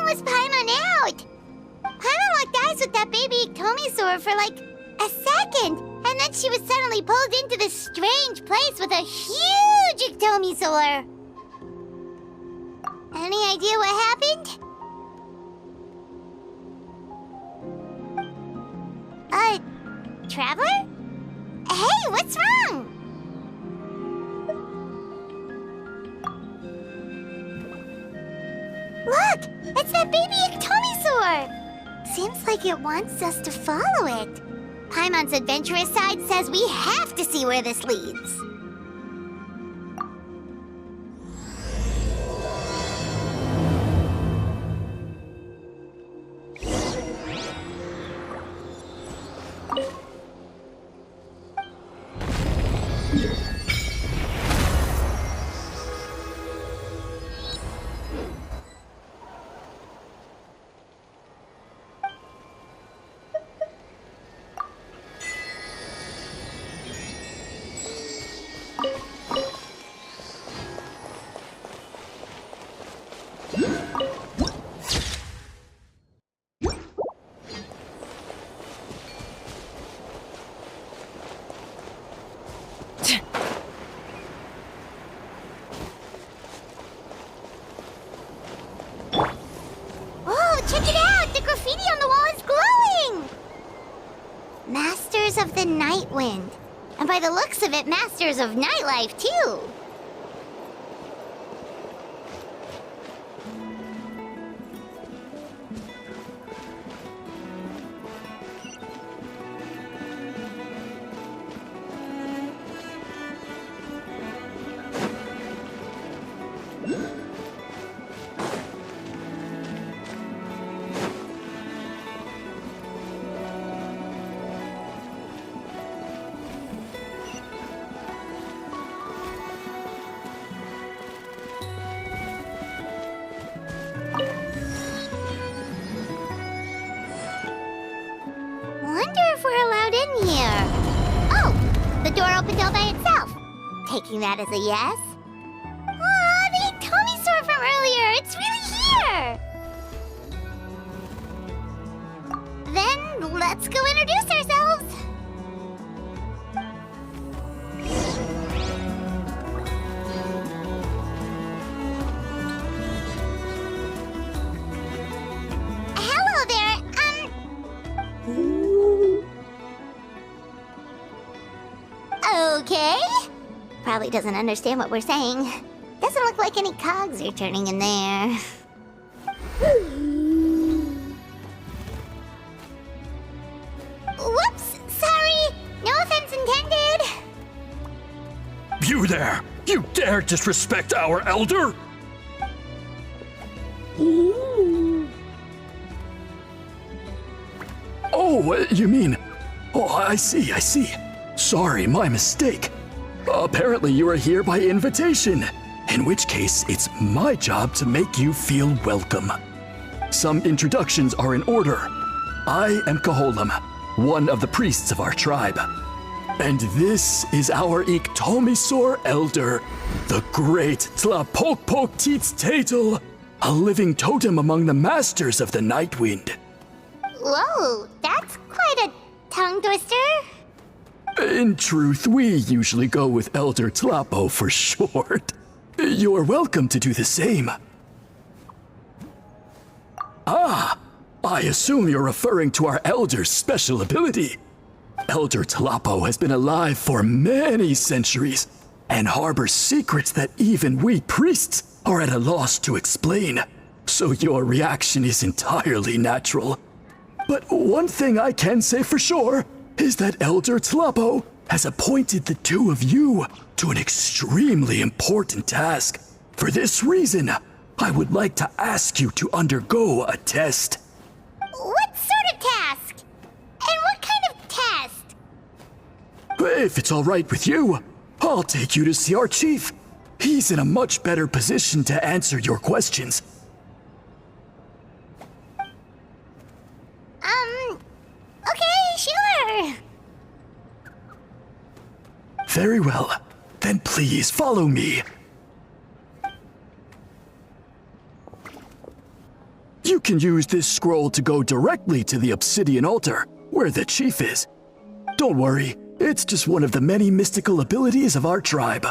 long was Paimon out? Paimon locked eyes with that baby Iktomisaur for like a second, and then she was suddenly pulled into this strange place with a huge Iktomisaur. Any idea what happened? Traveler? Hey, what's wrong? Look! It's that baby Iktomisaur! Seems like it wants us to follow it. Paimon's adventurous side says we have to see where this leads. Check it out! The graffiti on the wall is glowing! Masters of the Nightwind. And by the looks of it, masters of nightlife, too. Wonder if we're allowed in here. Oh, the door opened all by itself. Taking that as a yes. Aw, the Iktomisaur from earlier. It's really here. Then let's go introduce ourselves. Hello there. Okay. Probably doesn't understand what we're saying. Doesn't look like any cogs are turning in there. Whoops! Sorry! No offense intended! You there! You dare disrespect our elder? Oh, you mean... Oh, I see. Sorry, my mistake. Apparently you are here by invitation, in which case it's my job to make you feel welcome. Some introductions are in order. I am Koholam, one of the priests of our tribe. And this is our Iktomisaur elder, the great Tlapokpok-Teats-Tatel, a living totem among the masters of the Nightwind. Whoa, that's quite a tongue twister. In truth, we usually go with Elder Tlapo for short. You're welcome to do the same. Ah, I assume you're referring to our Elder's special ability. Elder Tlapo has been alive for many centuries and harbors secrets that even we priests are at a loss to explain. So your reaction is entirely natural. But one thing I can say for sure is that Elder Tlapo has appointed the two of you to an extremely important task. For this reason, I would like to ask you to undergo a test. What sort of task? And what kind of test? If it's all right with you, I'll take you to see our chief. He's in a much better position to answer your questions. Okay, sure. Very well. Then please follow me. You can use this scroll to go directly to the obsidian altar, where the chief is. Don't worry, it's just one of the many mystical abilities of our tribe.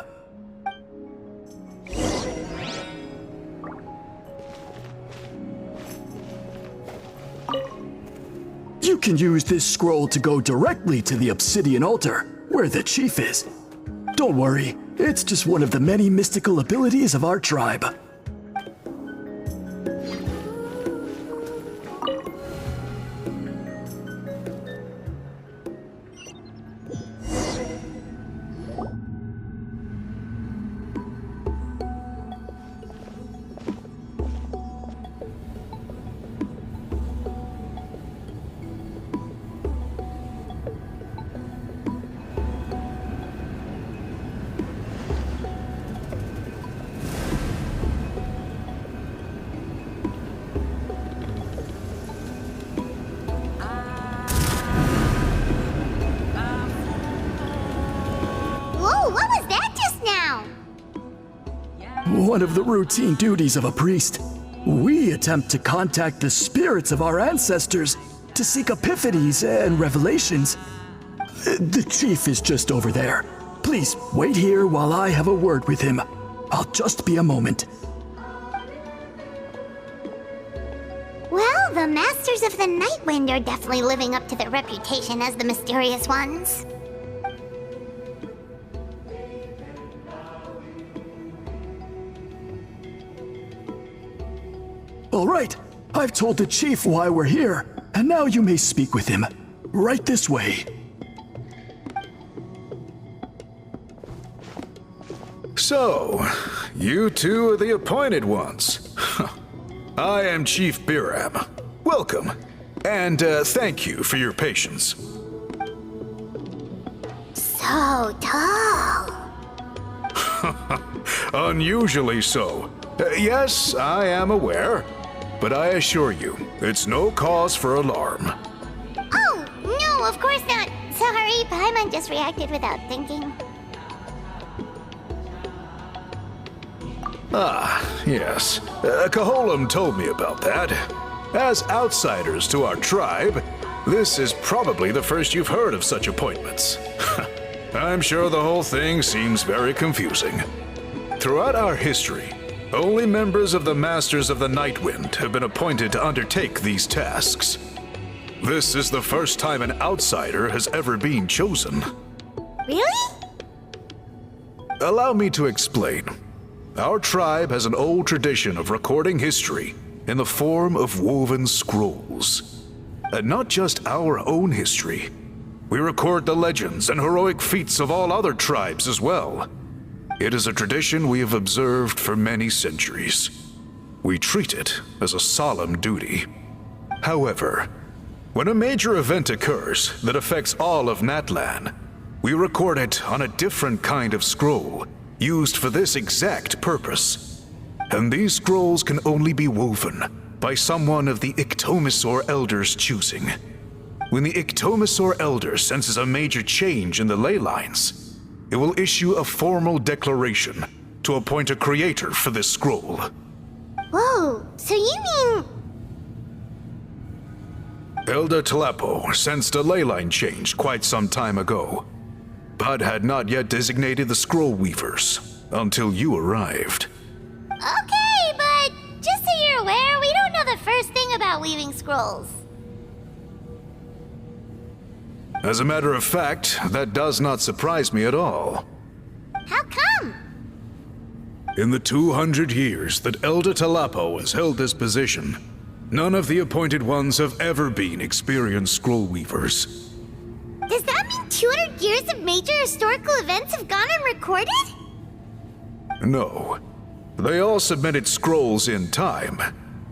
You can use this scroll to go directly to the obsidian altar, where the chief is. Don't worry, it's just one of the many mystical abilities of our tribe. Whoa, what was that just now? One of the routine duties of a priest. We attempt to contact the spirits of our ancestors to seek epiphanies and revelations. The chief is just over there. Please wait here while I have a word with him. I'll just be a moment. Well, the Masters of the Nightwind are definitely living up to their reputation as the mysterious ones. All right, I've told the chief why we're here, and now you may speak with him. Right this way. So, you two are the appointed ones. I am Chief Biram. Welcome, and thank you for your patience. So tall. Unusually so. Yes, I am aware, but I assure you, it's no cause for alarm. Oh, no, of course not. Sorry, Paimon just reacted without thinking. Yes. Kaholam told me about that. As outsiders to our tribe, this is probably the first you've heard of such appointments. I'm sure the whole thing seems very confusing. Throughout our history, only members of the Masters of the Nightwind have been appointed to undertake these tasks. This is the first time an outsider has ever been chosen. Really? Allow me to explain. Our tribe has an old tradition of recording history in the form of woven scrolls. And not just our own history. We record the legends and heroic feats of all other tribes as well. It is a tradition we have observed for many centuries. We treat it as a solemn duty. However, when a major event occurs that affects all of Mictlan, we record it on a different kind of scroll used for this exact purpose. And these scrolls can only be woven by someone of the Ictomisaur Elder's choosing. When the Ictomisaur Elder senses a major change in the ley lines, it will issue a formal declaration to appoint a creator for this scroll. Whoa, so you mean... Elder Tlapo sensed a ley line change quite some time ago, but had not yet designated the scroll weavers until you arrived. Okay, but just so you're aware, we don't know the first thing about weaving scrolls. As a matter of fact, that does not surprise me at all. How come? In the 200 years that Elder Tlapo has held this position, none of the appointed ones have ever been experienced scroll weavers. Does that mean 200 years of major historical events have gone unrecorded? No. They all submitted scrolls in time,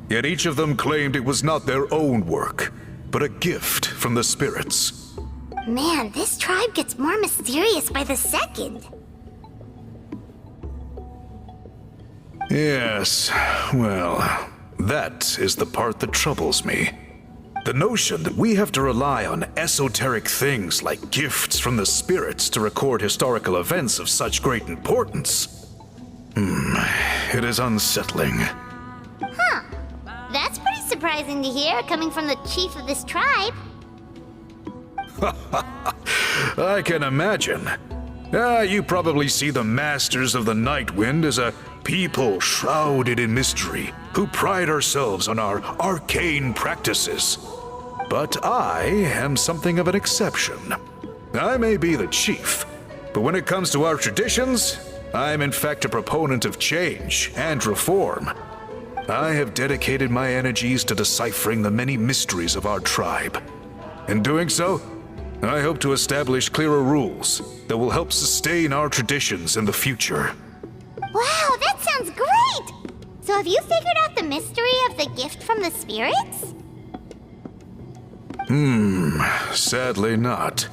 yet each of them claimed it was not their own work, but a gift from the spirits. Man, this tribe gets more mysterious by the second. Yes, well, that is the part that troubles me. The notion that we have to rely on esoteric things like gifts from the spirits to record historical events of such great importance. It is unsettling. Huh. That's pretty surprising to hear, coming from the chief of this tribe. I can imagine. You probably see the masters of the Nightwind as a people shrouded in mystery, who pride ourselves on our arcane practices. But I am something of an exception. I may be the chief, but when it comes to our traditions, I am in fact a proponent of change and reform. I have dedicated my energies to deciphering the many mysteries of our tribe. In doing so, I hope to establish clearer rules that will help sustain our traditions in the future. Wow, that sounds great! So have you figured out the mystery of the gift from the spirits? Sadly not.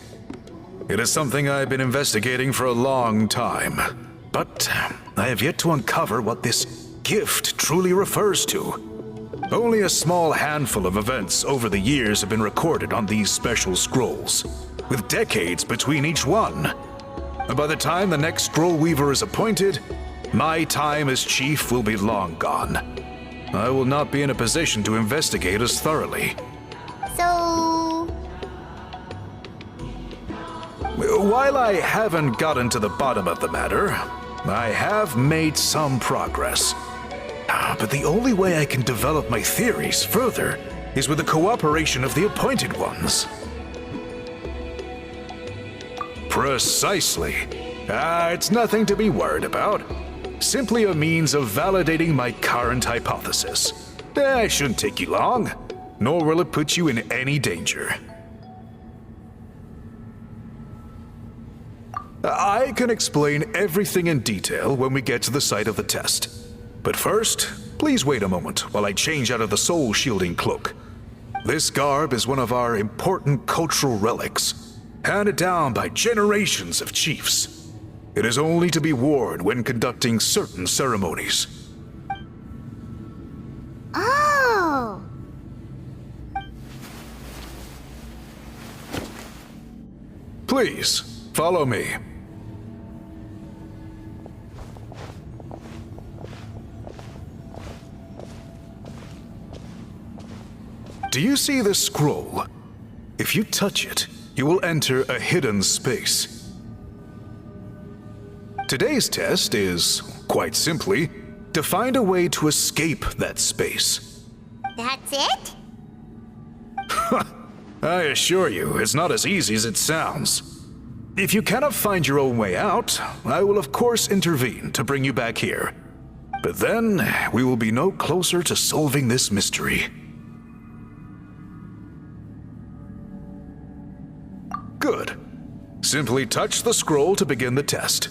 It is something I've been investigating for a long time, but I have yet to uncover what this gift truly refers to. Only a small handful of events over the years have been recorded on these special scrolls, with decades between each one. By the time the next scroll weaver is appointed, my time as chief will be long gone. I will not be in a position to investigate as thoroughly. So... While I haven't gotten to the bottom of the matter, I have made some progress. But the only way I can develop my theories further is with the cooperation of the appointed ones. Precisely. It's nothing to be worried about. Simply a means of validating my current hypothesis. It shouldn't take you long, nor will it put you in any danger. I can explain everything in detail when we get to the site of the test. But first, please wait a moment while I change out of the soul-shielding cloak. This garb is one of our important cultural relics, handed down by generations of chiefs. It is only to be worn when conducting certain ceremonies. Oh! Please, follow me. Do you see this scroll? If you touch it, you will enter a hidden space. Today's test is, quite simply, to find a way to escape that space. That's it? I assure you, it's not as easy as it sounds. If you cannot find your own way out, I will of course intervene to bring you back here. But then, we will be no closer to solving this mystery. Good. Simply touch the scroll to begin the test.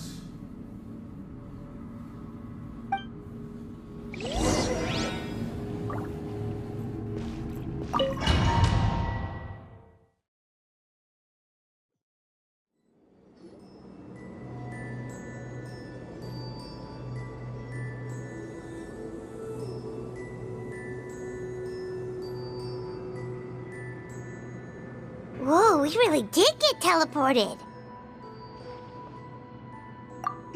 Whoa, we really did get teleported.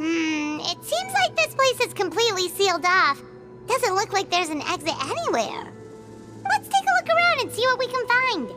It seems like this place is completely sealed off. Doesn't look like there's an exit anywhere. Let's take a look around and see what we can find.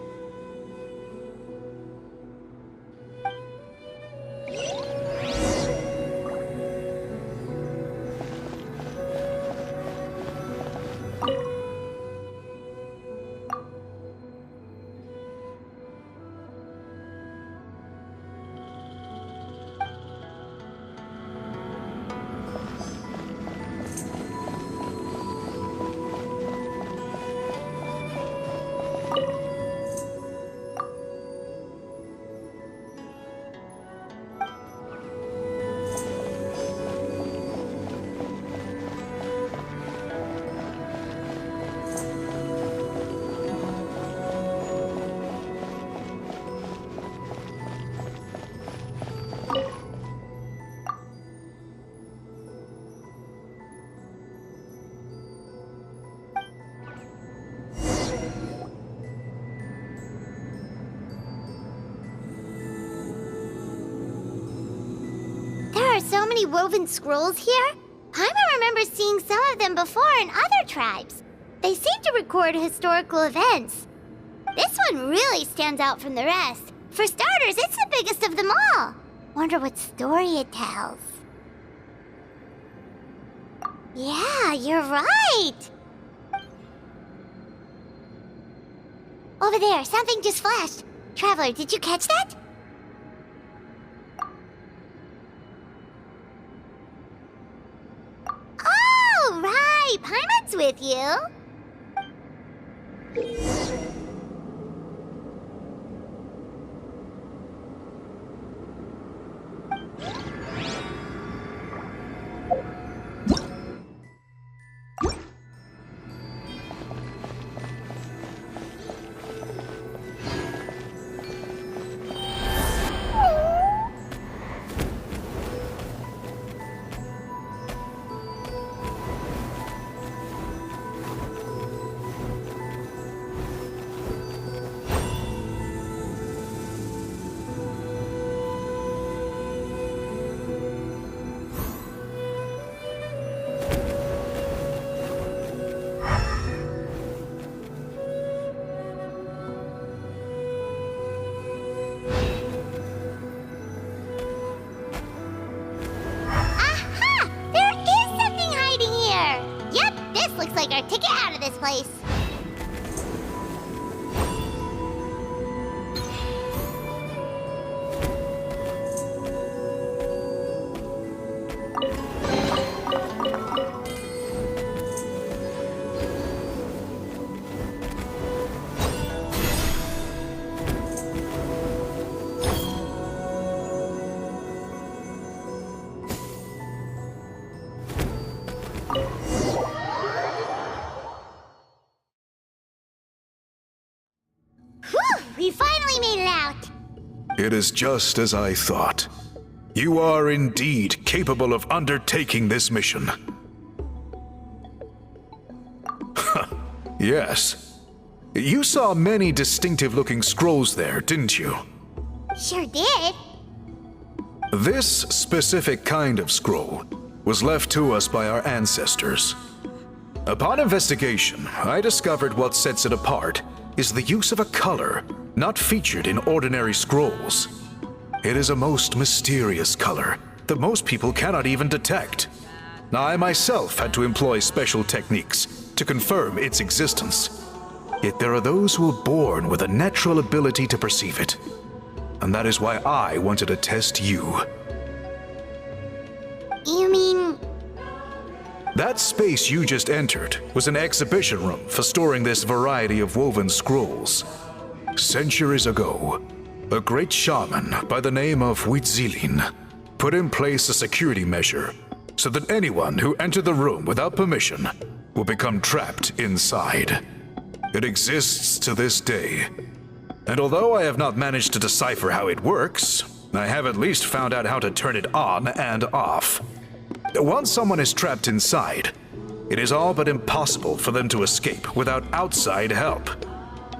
There are so many woven scrolls here. Paimon remembers seeing some of them before in other tribes. They seem to record historical events. This one really stands out from the rest. For starters, it's the biggest of them all. Wonder what story it tells. Yeah, you're right. Over there, something just flashed. Traveler, did you catch that? Oh, right. Paimon's with you. Our ticket out of this place. We finally made it out! It is just as I thought. You are indeed capable of undertaking this mission. Yes. You saw many distinctive-looking scrolls there, didn't you? Sure did. This specific kind of scroll was left to us by our ancestors. Upon investigation, I discovered what sets it apart is the use of a color not featured in ordinary scrolls. It is a most mysterious color that most people cannot even detect. I myself had to employ special techniques to confirm its existence. Yet there are those who are born with a natural ability to perceive it. And that is why I wanted to test you. You mean... That space you just entered was an exhibition room for storing this variety of woven scrolls. Centuries ago, a great shaman by the name of Mictlan put in place a security measure so that anyone who entered the room without permission will become trapped inside. It exists to this day, and although I have not managed to decipher how it works, I have at least found out how to turn it on and off. Once someone is trapped inside, it is all but impossible for them to escape without outside help,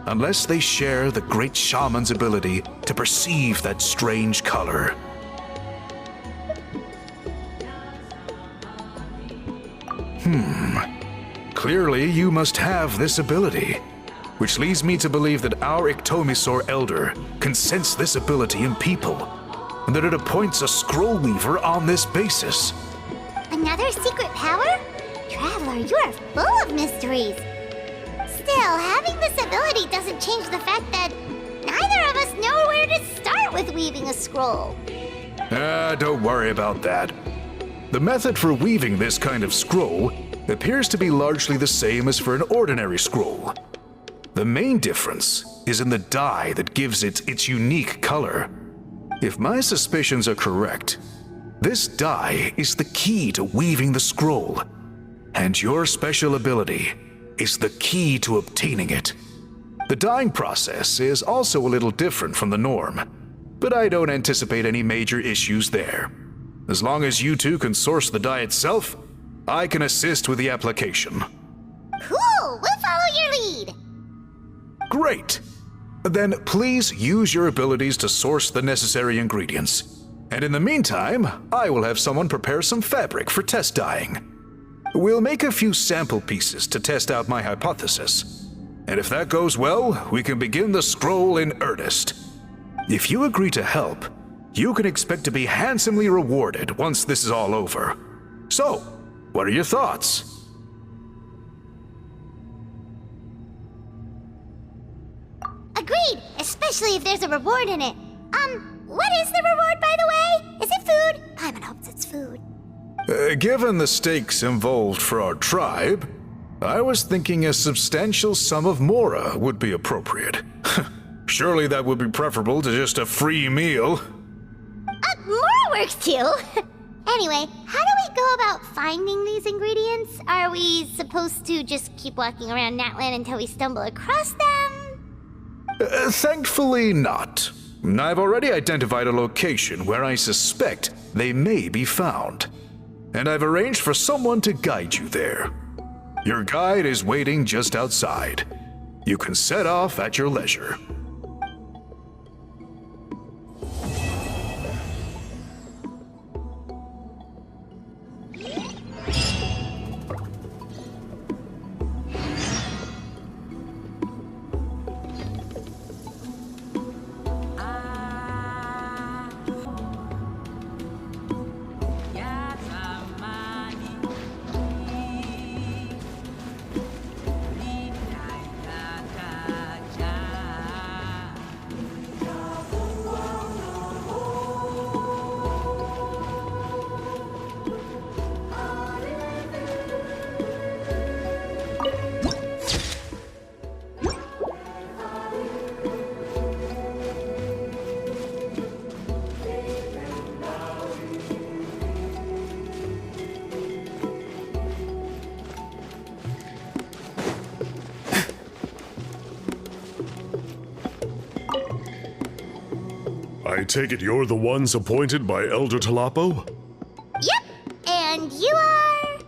unless they share the great shaman's ability to perceive that strange color. Clearly you must have this ability, which leads me to believe that our Ictomisaur Elder can sense this ability in people, and that it appoints a scroll weaver on this basis. Another secret power? Traveler, you are full of mysteries. Still, having this ability doesn't change the fact that neither of us know where to start with weaving a scroll. Don't worry about that. The method for weaving this kind of scroll appears to be largely the same as for an ordinary scroll. The main difference is in the dye that gives it its unique color. If my suspicions are correct, this dye is the key to weaving the scroll, and your special ability is the key to obtaining it. The dyeing process is also a little different from the norm, but I don't anticipate any major issues there. As long as you two can source the dye itself, I can assist with the application. Cool! We'll follow your lead! Great! Then please use your abilities to source the necessary ingredients. And in the meantime, I will have someone prepare some fabric for test dyeing. We'll make a few sample pieces to test out my hypothesis. And if that goes well, we can begin the scroll in earnest. If you agree to help, you can expect to be handsomely rewarded once this is all over. So, what are your thoughts? Agreed, especially if there's a reward in it. What is the reward, by the way? Is it food? Paimon hopes it's food. Given the stakes involved for our tribe, I was thinking a substantial sum of mora would be appropriate. Surely that would be preferable to just a free meal. Mora works too. Anyway, how do we go about finding these ingredients? Are we supposed to just keep walking around Nightwind until we stumble across them? Thankfully not. I've already identified a location where I suspect they may be found. And I've arranged for someone to guide you there. Your guide is waiting just outside. You can set off at your leisure. I take it you're the ones appointed by Elder Talapo? Yep, and you are...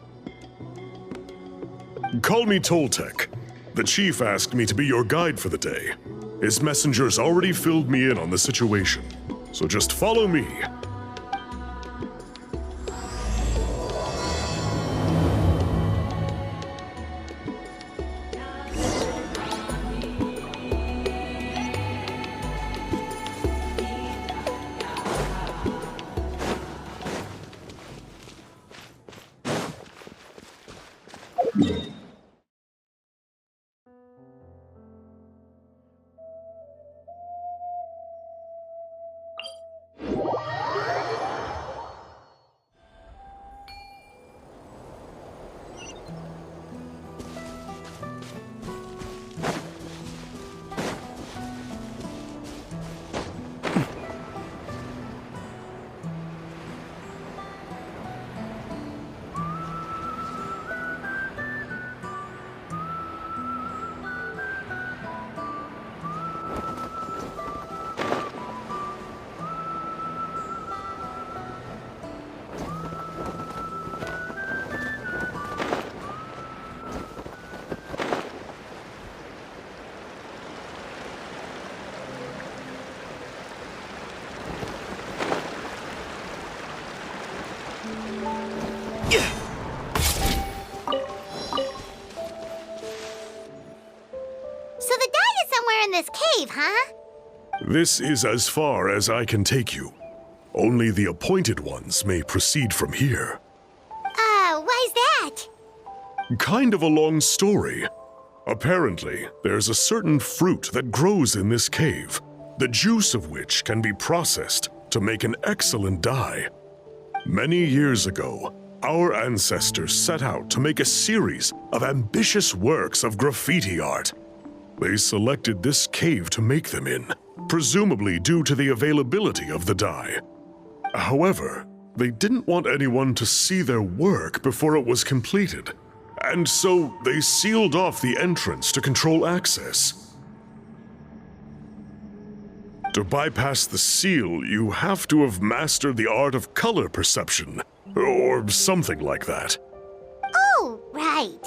Call me Toltec. The chief asked me to be your guide for the day. His messengers already filled me in on the situation, so just follow me. This cave, huh? This is as far as I can take you. Only the appointed ones may proceed from here. Why's that? Kind of a long story. Apparently, there's a certain fruit that grows in this cave, the juice of which can be processed to make an excellent dye. Many years ago, our ancestors set out to make a series of ambitious works of graffiti art. They selected this cave to make them in, presumably due to the availability of the dye. However, they didn't want anyone to see their work before it was completed, and so they sealed off the entrance to control access. To bypass the seal, you have to have mastered the art of color perception, or something like that. Oh, right.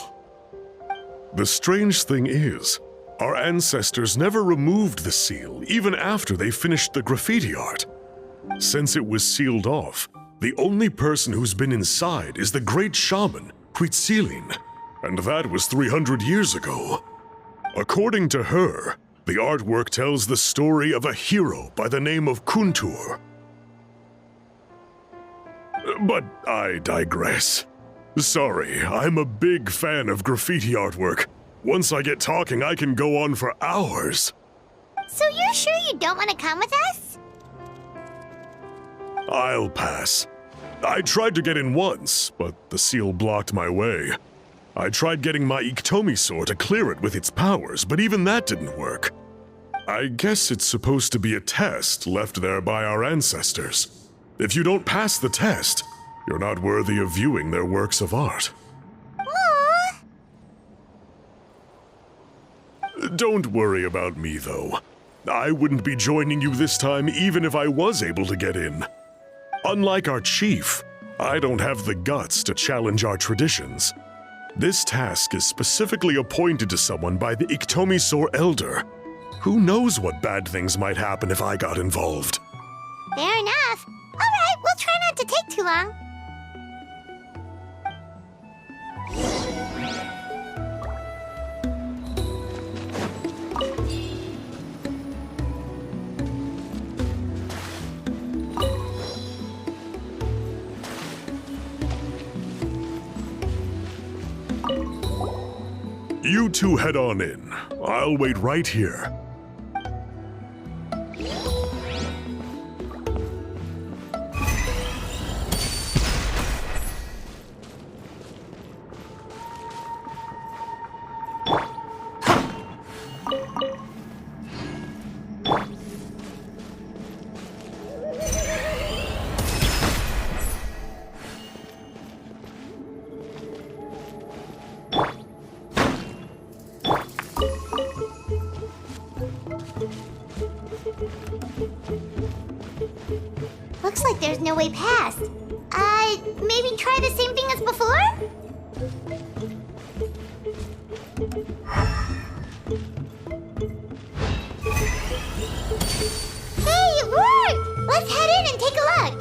The strange thing is, our ancestors never removed the seal, even after they finished the graffiti art. Since it was sealed off, the only person who's been inside is the great shaman, Mictlan, and that was 300 years ago. According to her, the artwork tells the story of a hero by the name of Kuntur. But I digress. Sorry, I'm a big fan of graffiti artwork. Once I get talking, I can go on for hours. So you're sure you don't want to come with us? I'll pass. I tried to get in once, but the seal blocked my way. I tried getting my Iktomi to clear it with its powers, but even that didn't work. I guess it's supposed to be a test left there by our ancestors. If you don't pass the test, you're not worthy of viewing their works of art. Aww. Don't worry about me, though. I wouldn't be joining you this time even if I was able to get in. Unlike our chief, I don't have the guts to challenge our traditions. This task is specifically appointed to someone by the Iktomi Elder. Who knows what bad things might happen if I got involved? Fair enough. All right, we'll try not to take too long. You two head on in. I'll wait right here. Looks like there's no way past. Maybe try the same thing as before? Hey, it worked! Let's head in and take a look.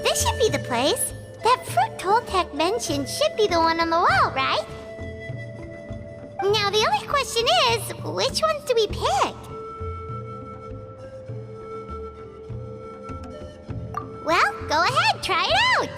This should be the place. That fruit Toltec mentioned should be the one on the wall, right? Now, the only question is, which ones do we pick? Well, go ahead, try it out!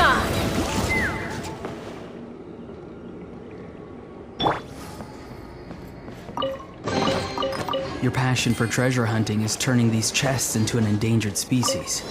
die! Your passion for treasure hunting is turning these chests into an endangered species.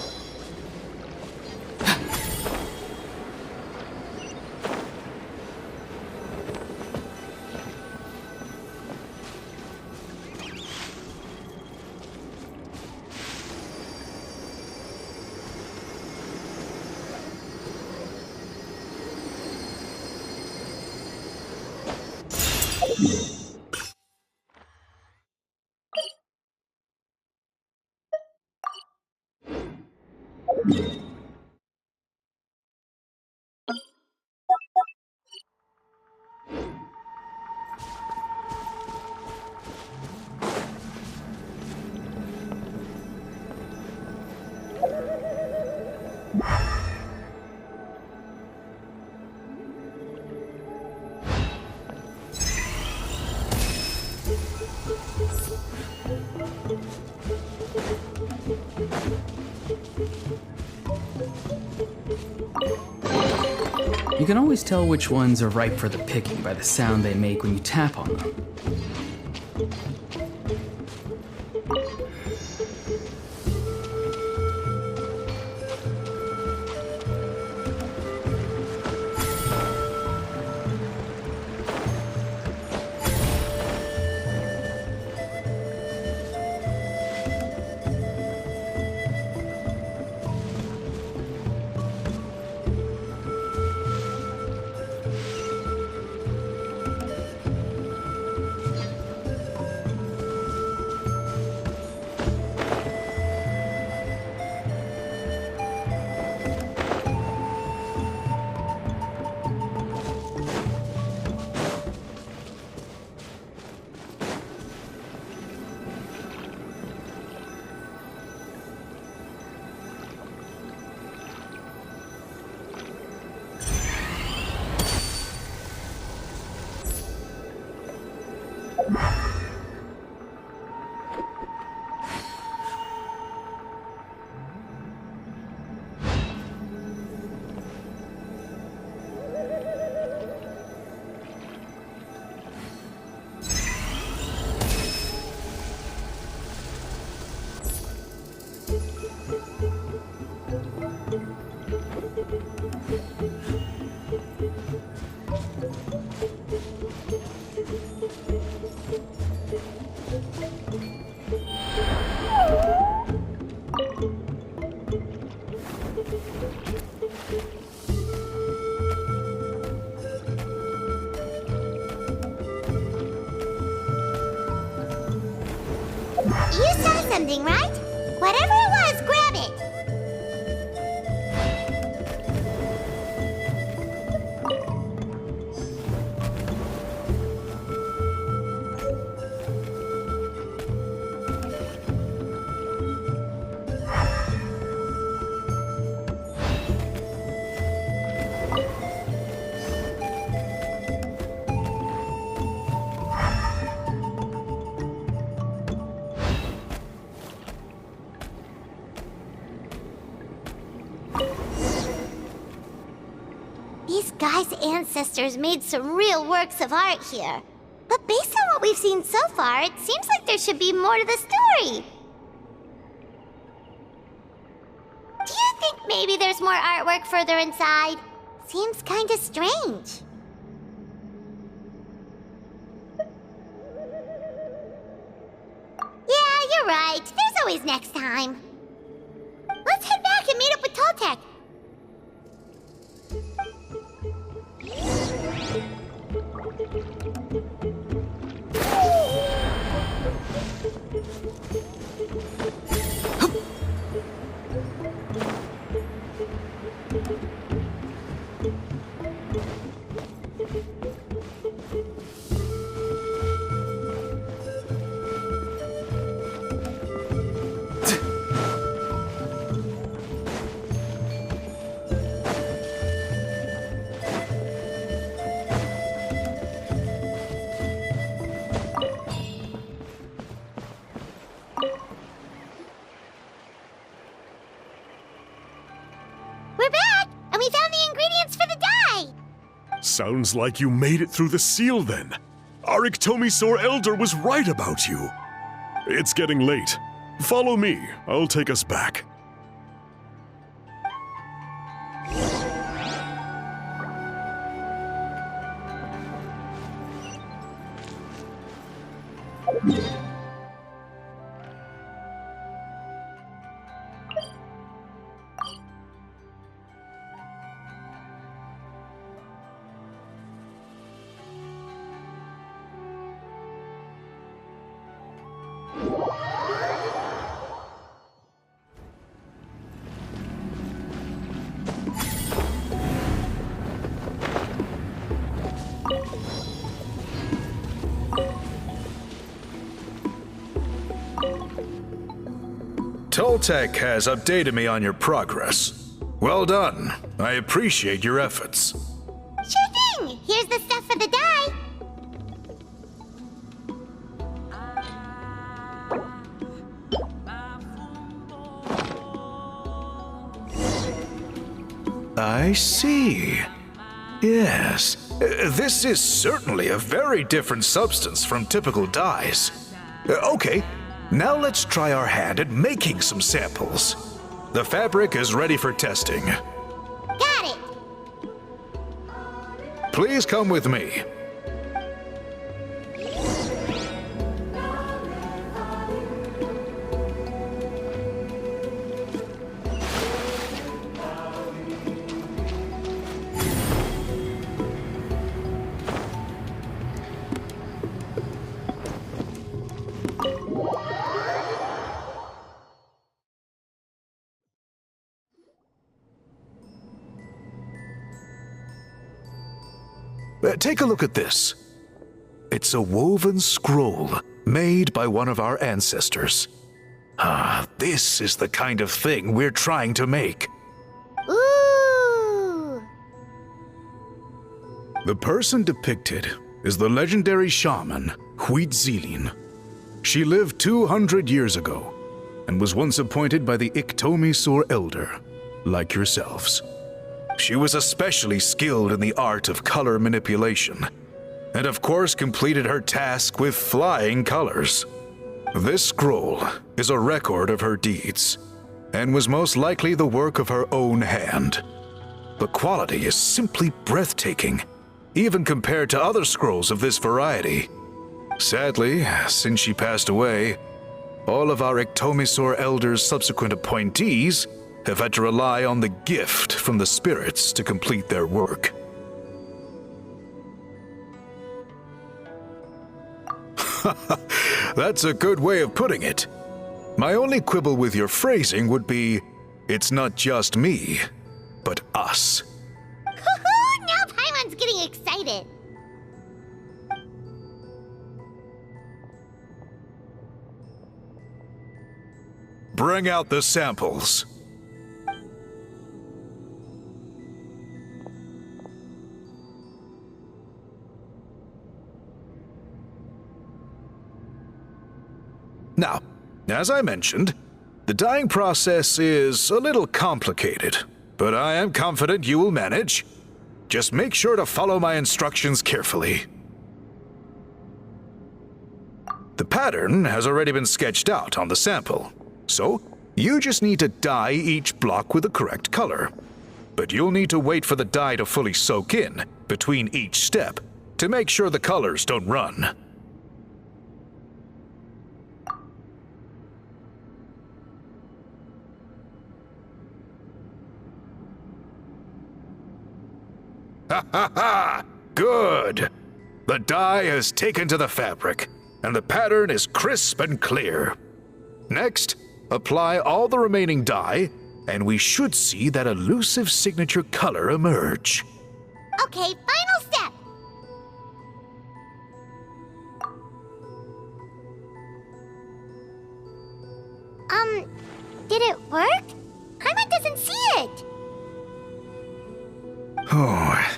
You can always tell which ones are ripe for the picking by the sound they make when you tap on them. You saw something, right? Whatever it was, grab it! These guys' ancestors made some real works of art here. But based on what we've seen so far, it seems like there should be more to the story. Do you think maybe there's more artwork further inside? Seems kinda strange. Yeah, you're right. There's always next time. Let's head back and meet up with Toltec. Sounds like you made it through the seal then. Our Iktomisaur Elder was right about you. It's getting late. Follow me. I'll take us back. Toltec has updated me on your progress. Well done. I appreciate your efforts. Sure thing! Here's the stuff for the dye. I see. Yes. This is certainly a very different substance from typical dyes. Okay, now let's try our hand at making some samples. The fabric is ready for testing. Got it! Please come with me. Take a look at this. It's a woven scroll made by one of our ancestors. This is the kind of thing we're trying to make. Ooh! The person depicted is the legendary shaman Huitzilin. She lived 200 years ago and was once appointed by the Iktomisaur Elder, like yourselves. She was especially skilled in the art of color manipulation, and of course completed her task with flying colors. This scroll is a record of her deeds, and was most likely the work of her own hand. The quality is simply breathtaking, even compared to other scrolls of this variety. Sadly, since she passed away, all of our Iktomisaur Elder's subsequent appointees have had to rely on the gift from the spirits to complete their work. That's a good way of putting it. My only quibble with your phrasing would be, it's not just me, but us. Now Paimon's getting excited. Bring out the samples. Now, as I mentioned, the dyeing process is a little complicated, but I am confident you will manage. Just make sure to follow my instructions carefully. The pattern has already been sketched out on the sample, so you just need to dye each block with the correct color. But you'll need to wait for the dye to fully soak in between each step to make sure the colors don't run. Ha ha ha! Good! The dye has taken to the fabric, and the pattern is crisp and clear. Next, apply all the remaining dye, and we should see that elusive signature color emerge. Okay, final step. Did it work? Paimon doesn't see it. Oh,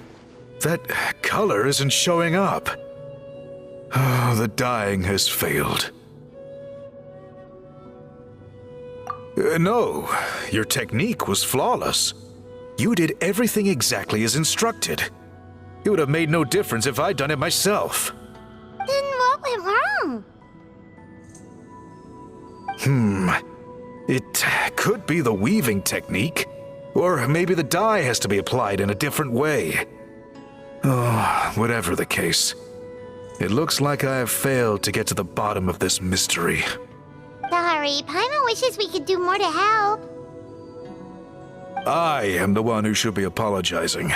that color isn't showing up. Oh, the dyeing has failed. No, your technique was flawless. You did everything exactly as instructed. It would have made no difference if I'd done it myself. Then what went wrong? It could be the weaving technique. Or maybe the dye has to be applied in a different way. Oh, whatever the case. It looks like I have failed to get to the bottom of this mystery. Sorry, Paimon wishes we could do more to help. I am the one who should be apologizing.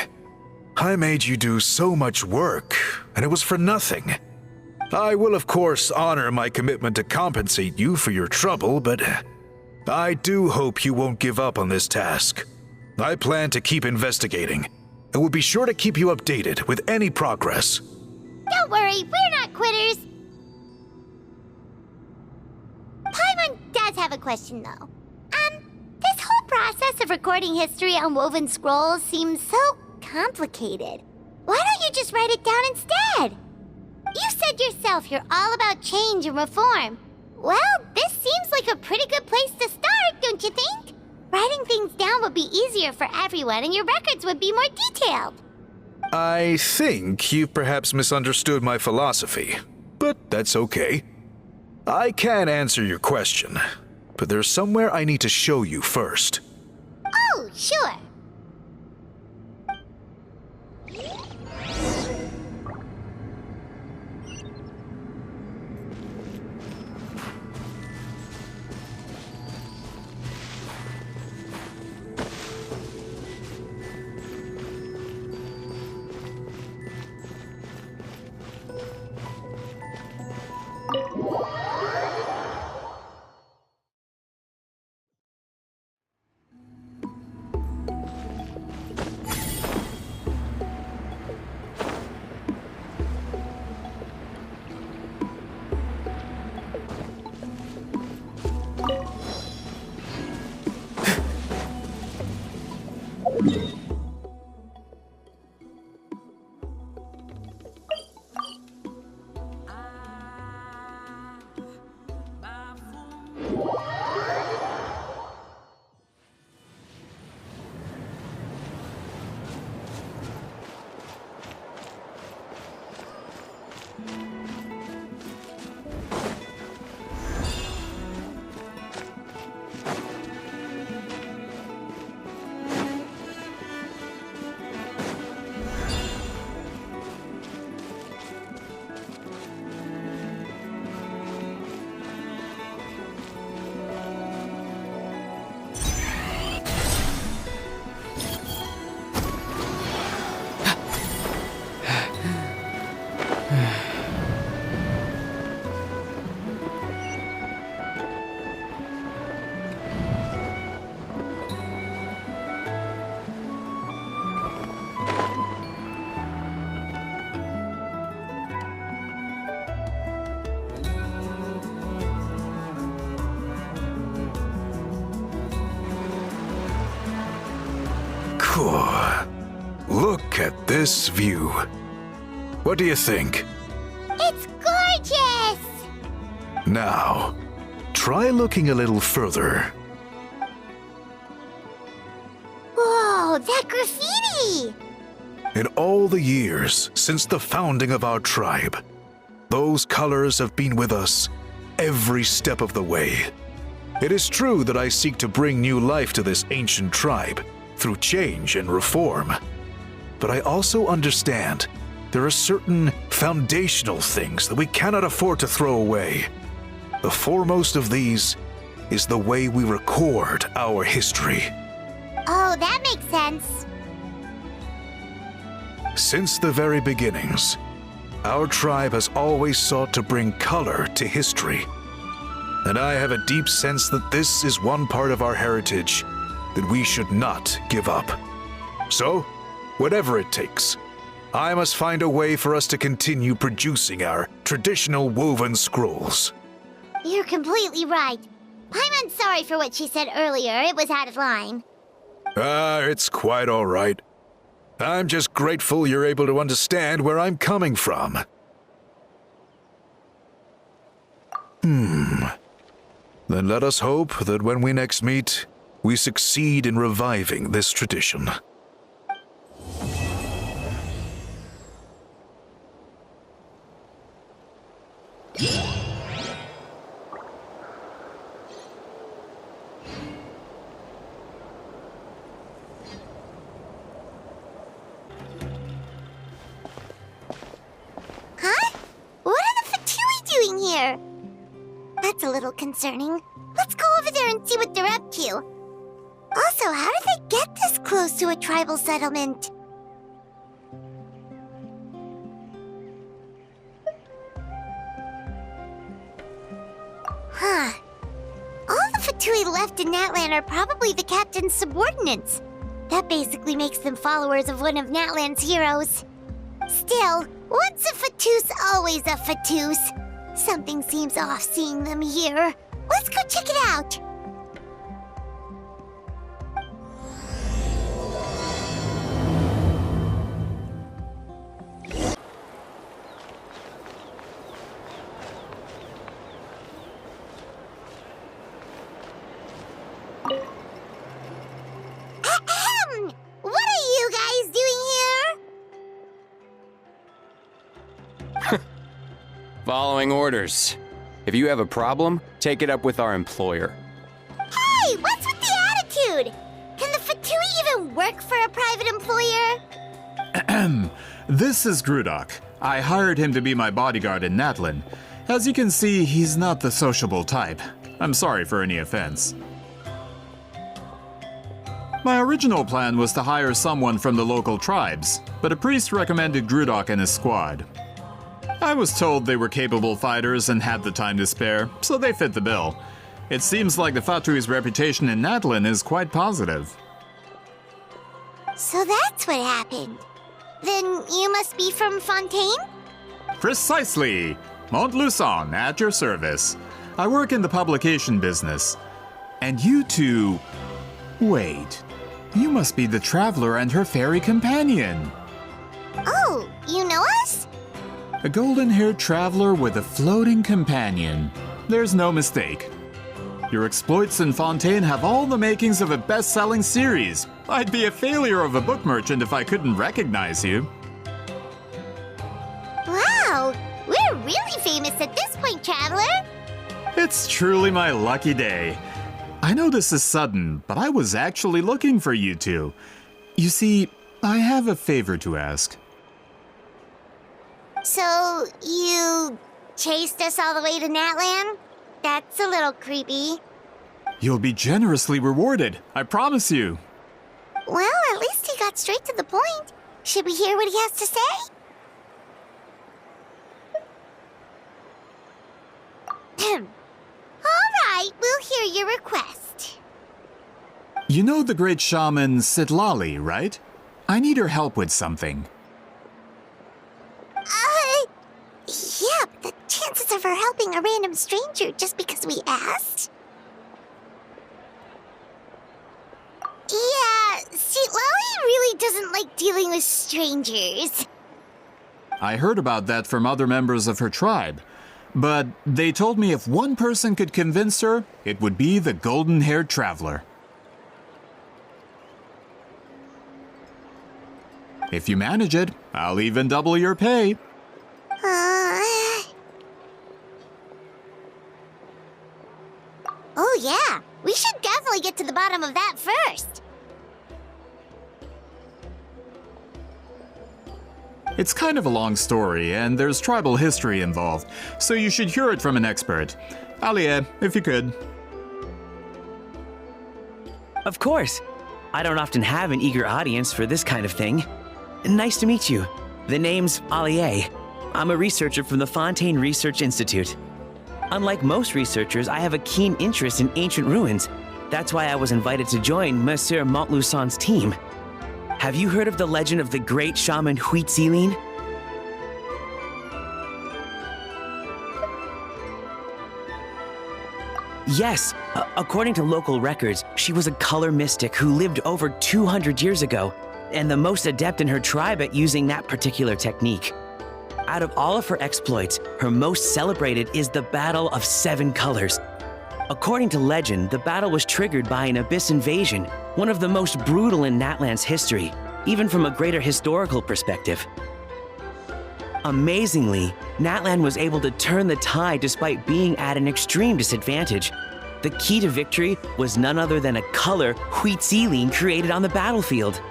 I made you do so much work, and it was for nothing. I will, of course, honor my commitment to compensate you for your trouble, but I do hope you won't give up on this task. I plan to keep investigating, and will be sure to keep you updated with any progress. Don't worry, we're not quitters. Paimon does have a question, though. This whole process of recording history on woven scrolls seems so complicated. Why don't you just write it down instead? You said yourself you're all about change and reform. Well, this seems like a pretty good place to start, don't you think? Writing things down would be easier for everyone, and your records would be more detailed. I think you've perhaps misunderstood my philosophy, but that's okay. I can answer your question, but there's somewhere I need to show you first. Oh, sure. Look at this view. What do you think? It's gorgeous! Now, try looking a little further. Whoa, that graffiti! In all the years since the founding of our tribe, those colors have been with us every step of the way. It is true that I seek to bring new life to this ancient tribe through change and reform. But I also understand there are certain foundational things that we cannot afford to throw away. The foremost of these is the way we record our history. Oh, that makes sense. Since the very beginnings, our tribe has always sought to bring color to history. And I have a deep sense that this is one part of our heritage that we should not give up. So, whatever it takes, I must find a way for us to continue producing our traditional woven scrolls. You're completely right. Paimon's sorry for what she said earlier. It was out of line. It's quite all right. I'm just grateful you're able to understand where I'm coming from. Then let us hope that when we next meet, we succeed in reviving this tradition. little concerning. Let's go over there and see what they're up to. Also, how did they get this close to a tribal settlement? Huh. All the Fatui left in Natlan are probably the captain's subordinates. That basically makes them followers of one of Natlan's heroes. Still, once a Fatus, always a Fatus. Something seems off seeing them here. Let's go check it out. Ahem! What are you guys doing here? Following orders. If you have a problem, take it up with our employer. Hey, what's with the attitude? Can the Fatui even work for a private employer? This is Grudok. I hired him to be my bodyguard in Natlan. As you can see, he's not the sociable type. I'm sorry for any offense. My original plan was to hire someone from the local tribes, but a priest recommended Grudok and his squad. I was told they were capable fighters and had the time to spare, so they fit the bill. It seems like the Fatui's reputation in Natlan is quite positive. So that's what happened. Then you must be from Fontaine? Precisely! Montluçon, at your service. I work in the publication business. And you two... Wait. You must be the traveler and her fairy companion. Oh, you know us? A golden-haired traveler with a floating companion. There's no mistake. Your exploits in Fontaine have all the makings of a best-selling series. I'd be a failure of a book merchant if I couldn't recognize you. Wow, we're really famous at this point, traveler. It's truly my lucky day. I know this is sudden, but I was actually looking for you two. You see, I have a favor to ask. So, you chased us all the way to Natlan? That's a little creepy. You'll be generously rewarded, I promise you. Well, at least he got straight to the point. Should we hear what he has to say? All right, we'll hear your request. You know the great shaman Sitlali, right? I need her help with something. Yeah, but the chances of her helping a random stranger just because we asked? Yeah, see, Lolly really doesn't like dealing with strangers. I heard about that from other members of her tribe. But they told me if one person could convince her, it would be the golden-haired traveler. If you manage it, I'll even double your pay. Oh yeah, we should definitely get to the bottom of that first. It's kind of a long story, and there's tribal history involved, so you should hear it from an expert. Alie, if you could. Of course. I don't often have an eager audience for this kind of thing. Nice to meet you. The name's Alie. I'm a researcher from the Fontaine Research Institute. Unlike most researchers, I have a keen interest in ancient ruins. That's why I was invited to join Monsieur Montluçon's team. Have you heard of the legend of the great shaman Huitzilin? Yes, according to local records, she was a color mystic who lived over 200 years ago, and the most adept in her tribe at using that particular technique. Out of all of her exploits, her most celebrated is the Battle of Seven Colors. According to legend, the battle was triggered by an abyss invasion, one of the most brutal in Natlan's history, even from a greater historical perspective. Amazingly, Natlan was able to turn the tide despite being at an extreme disadvantage. The key to victory was none other than a color Huitzilin created on the battlefield.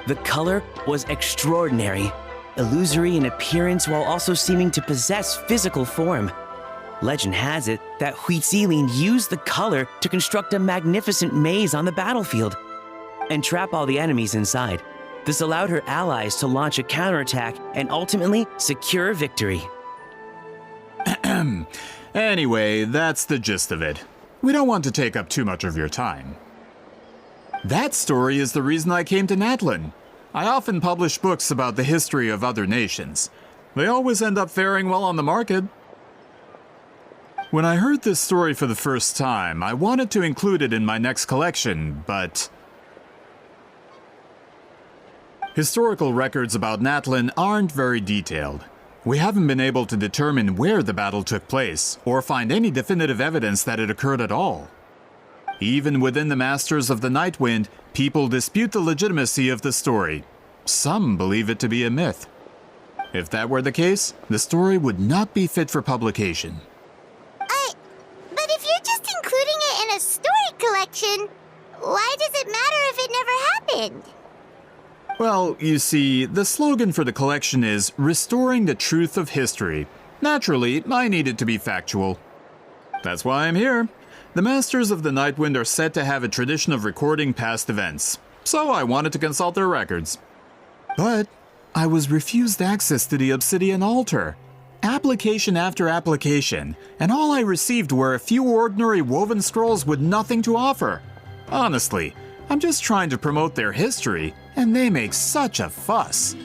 The color was extraordinary, illusory in appearance while also seeming to possess physical form. Legend has it that Huitzilin used the color to construct a magnificent maze on the battlefield and trap all the enemies inside. This allowed her allies to launch a counterattack and ultimately secure victory. Anyway, that's the gist of it. We don't want to take up too much of your time. That story is the reason I came to Mictlan. I often publish books about the history of other nations. They always end up faring well on the market. When I heard this story for the first time, I wanted to include it in my next collection, but historical records about Mictlan aren't very detailed. We haven't been able to determine where the battle took place, or find any definitive evidence that it occurred at all. Even within the Masters of the Nightwind, people dispute the legitimacy of the story. Some believe it to be a myth. If that were the case, the story would not be fit for publication. But if you're just including it in a story collection, why does it matter if it never happened? Well, you see, the slogan for the collection is Restoring the Truth of History. Naturally, I need it to be factual. That's why I'm here. The Masters of the Nightwind are said to have a tradition of recording past events, so I wanted to consult their records. But I was refused access to the Obsidian Altar. Application after application, and all I received were a few ordinary woven scrolls with nothing to offer. Honestly, I'm just trying to promote their history, and they make such a fuss.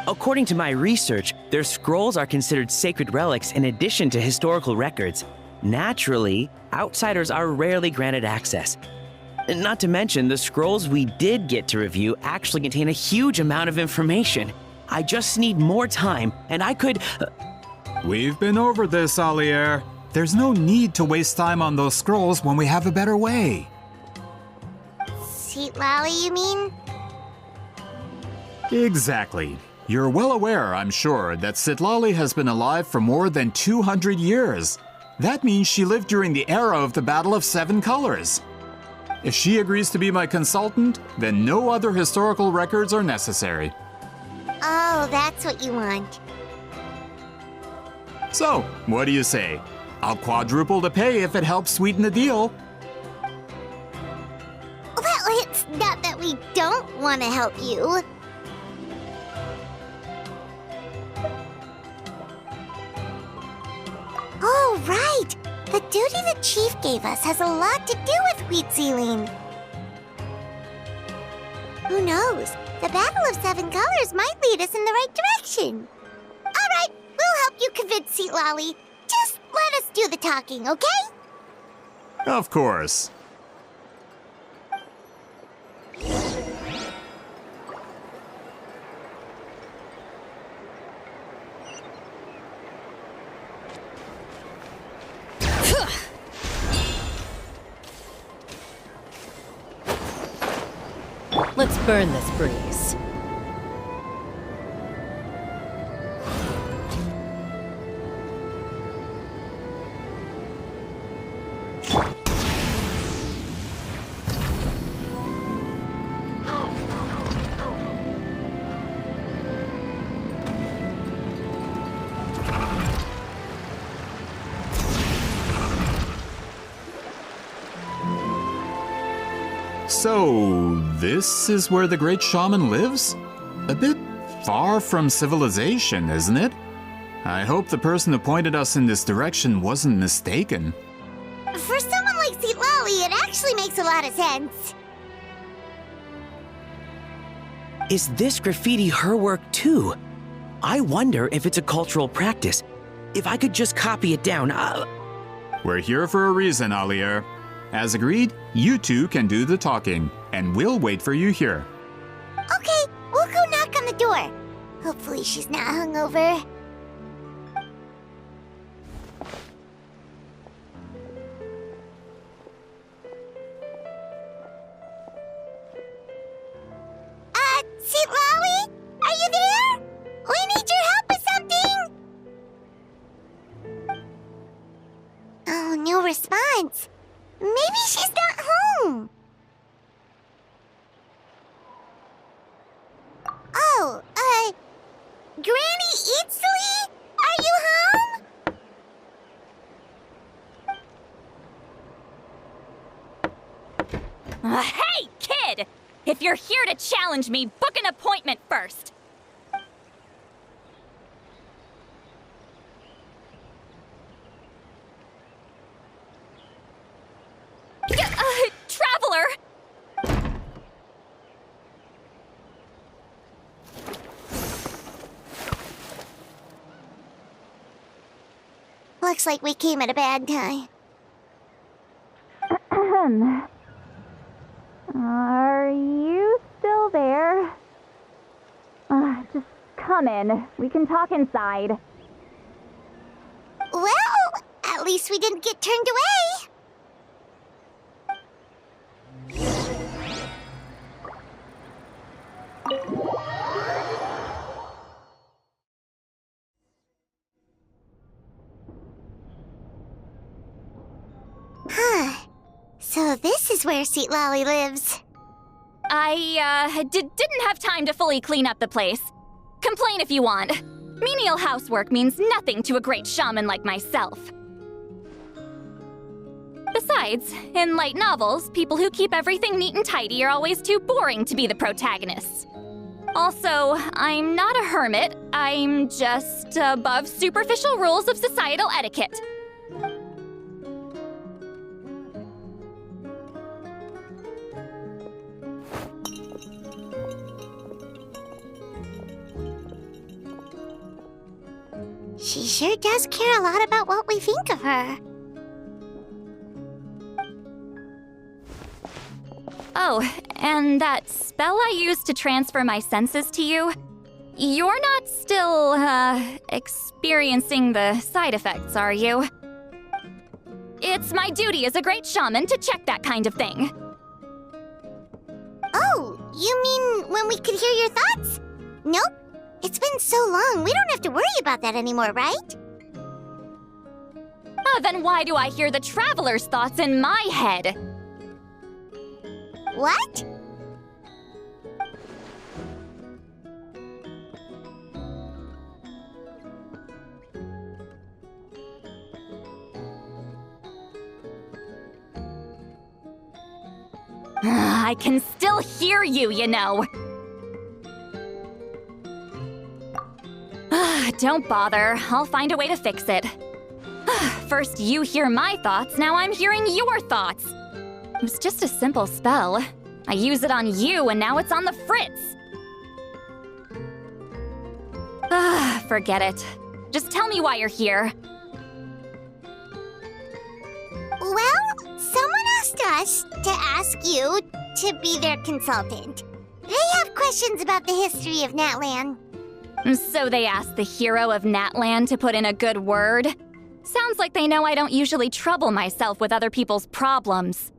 According to my research, their scrolls are considered sacred relics in addition to historical records. Naturally, outsiders are rarely granted access. Not to mention, the scrolls we did get to review actually contain a huge amount of information. I just need more time, and I could... We've been over this, Alier. There's no need to waste time on those scrolls when we have a better way. Citlali, you mean? Exactly. You're well aware, I'm sure, that Citlali has been alive for more than 200 years. That means she lived during the era of the Battle of Seven Colors. If she agrees to be my consultant, then no other historical records are necessary. Oh, that's what you want. So, what do you say? I'll quadruple the pay if it helps sweeten the deal. Well, it's not that we don't want to help you. Oh, right! The duty the chief gave us has a lot to do with Huitzilin. Who knows? The Battle of Seven Colors might lead us in the right direction. All right, we'll help you convince Citlali. Just let us do the talking, okay? Of course. Let's burn this breeze. So, this is where the great shaman lives? A bit far from civilization, isn't it? I hope the person who pointed us in this direction wasn't mistaken. For someone like Citlali, it actually makes a lot of sense. Is this graffiti her work too? I wonder if it's a cultural practice. If I could just copy it down, We're here for a reason, Alier. As agreed, you two can do the talking, and we'll wait for you here. Okay, we'll go knock on the door. Hopefully she's not hungover. Citlali? Are you there? We need your help with something! Oh, no response. Maybe she's not home. Oh, Granny Itzli? Are you home? Hey, kid! If you're here to challenge me, book an appointment first. Traveler! Looks like we came at a bad time. Are you still there? Just come in. We can talk inside. Well, at least we didn't get turned away. Huh. So this is where Sweet Lolly lives. I, didn't have time to fully clean up the place. Complain if you want. Menial housework means nothing to a great shaman like myself. Besides, in light novels, people who keep everything neat and tidy are always too boring to be the protagonists. Also, I'm not a hermit. I'm just above superficial rules of societal etiquette. She sure does care a lot about what we think of her. Oh, and that spell I used to transfer my senses to you, you're not still, experiencing the side effects, are you? It's my duty as a great shaman to check that kind of thing. Oh, you mean when we could hear your thoughts? Nope. It's been so long, we don't have to worry about that anymore, right? Then why do I hear the traveler's thoughts in my head? What? I can still hear you, you know. Don't bother. I'll find a way to fix it. First you hear my thoughts, now I'm hearing your thoughts. It was just a simple spell. I use it on you, and now it's on the Fritz. Forget it. Just tell me why you're here. Well, someone asked us to ask you to be their consultant. They have questions about the history of Natlan. So they asked the hero of Natlan to put in a good word? Sounds like they know I don't usually trouble myself with other people's problems.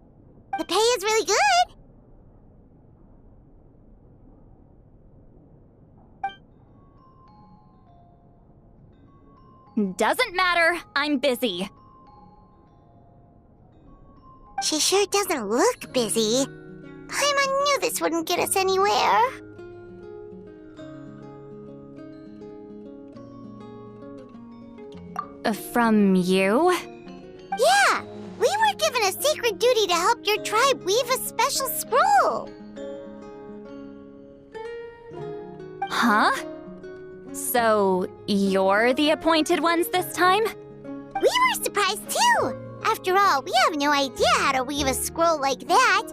The pay is really good. Doesn't matter. I'm busy. She sure doesn't look busy. Paimon knew this wouldn't get us anywhere. From you? Yeah, we were given a sacred duty to help your tribe weave a special scroll. Huh? So, you're the appointed ones this time? We were surprised too. After all, we have no idea how to weave a scroll like that.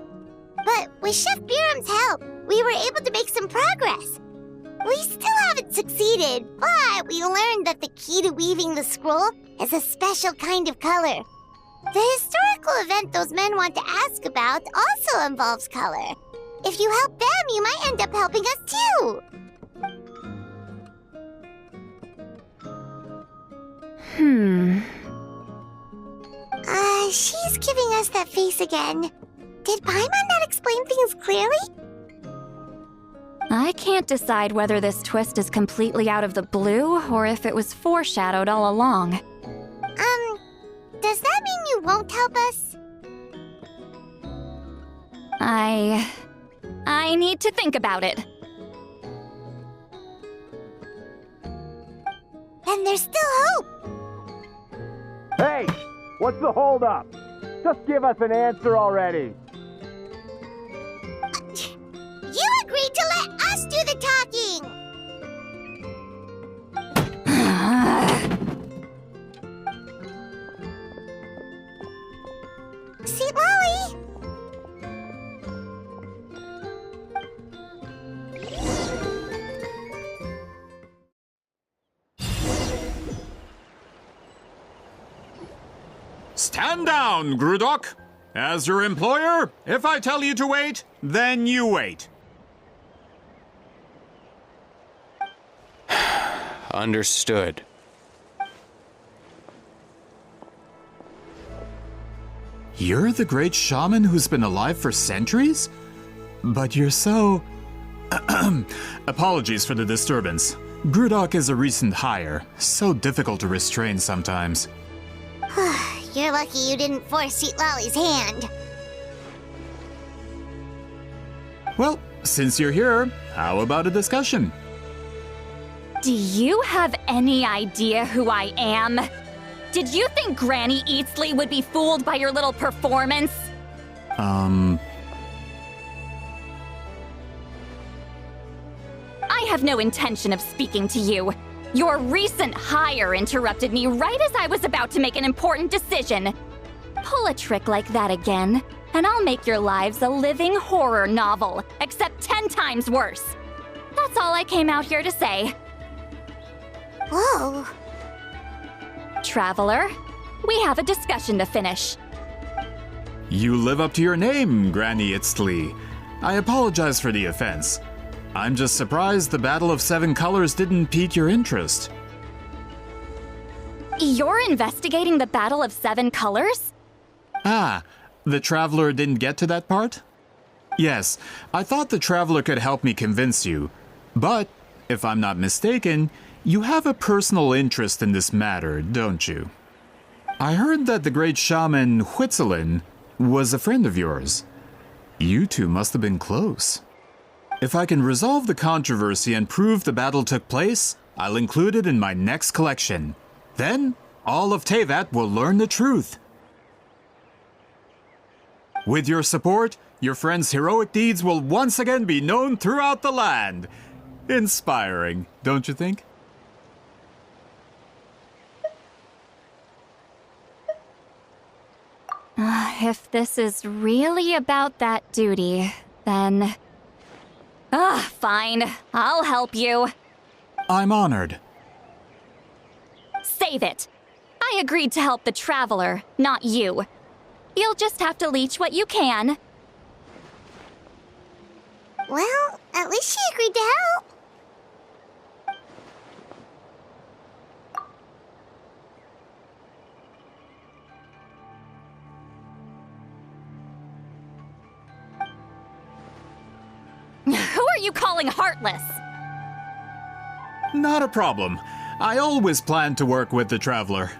But with Chef Biram's help, we were able to make some progress. We still haven't succeeded, but we learned that the key to weaving the scroll is a special kind of color. The historical event those men want to ask about also involves color. If you help them, you might end up helping us too. She's giving us that face again. Did Paimon not explain things clearly? I can't decide whether this twist is completely out of the blue or if it was foreshadowed all along. Does that mean you won't help us? I need to think about it. Then there's still hope. Hey! What's the holdup? Just give us an answer already. Stand down, Grudok. As your employer, if I tell you to wait, then you wait. Understood. You're the great shaman who's been alive for centuries? But you're so... Apologies for the disturbance. Grudok is a recent hire, so difficult to restrain sometimes. You're lucky you didn't force Sweet Lolly's hand. Well, since you're here, how about a discussion? Do you have any idea who I am? Did you think Granny Eatsley would be fooled by your little performance? I have no intention of speaking to you. Your recent hire interrupted me right as I was about to make an important decision. Pull a trick like that again, and I'll make your lives a living horror novel, except 10 times worse. That's all I came out here to say. Whoa. Traveler, we have a discussion to finish. You live up to your name, Granny Itztli. I apologize for the offense. I'm just surprised the Battle of Seven Colors didn't pique your interest. You're investigating the Battle of Seven Colors? Ah, the Traveler didn't get to that part? Yes, I thought the Traveler could help me convince you. But, if I'm not mistaken, you have a personal interest in this matter, don't you? I heard that the great shaman Huitzilin was a friend of yours. You two must have been close. If I can resolve the controversy and prove the battle took place, I'll include it in my next collection. Then, all of Teyvat will learn the truth. With your support, your friend's heroic deeds will once again be known throughout the land. Inspiring, don't you think? If this is really about that duty, then... fine. I'll help you. I'm honored. Save it. I agreed to help the Traveler, not you. You'll just have to leech what you can. Well, at least she agreed to help. Who are you calling heartless? Not a problem. I always planned to work with the Traveler.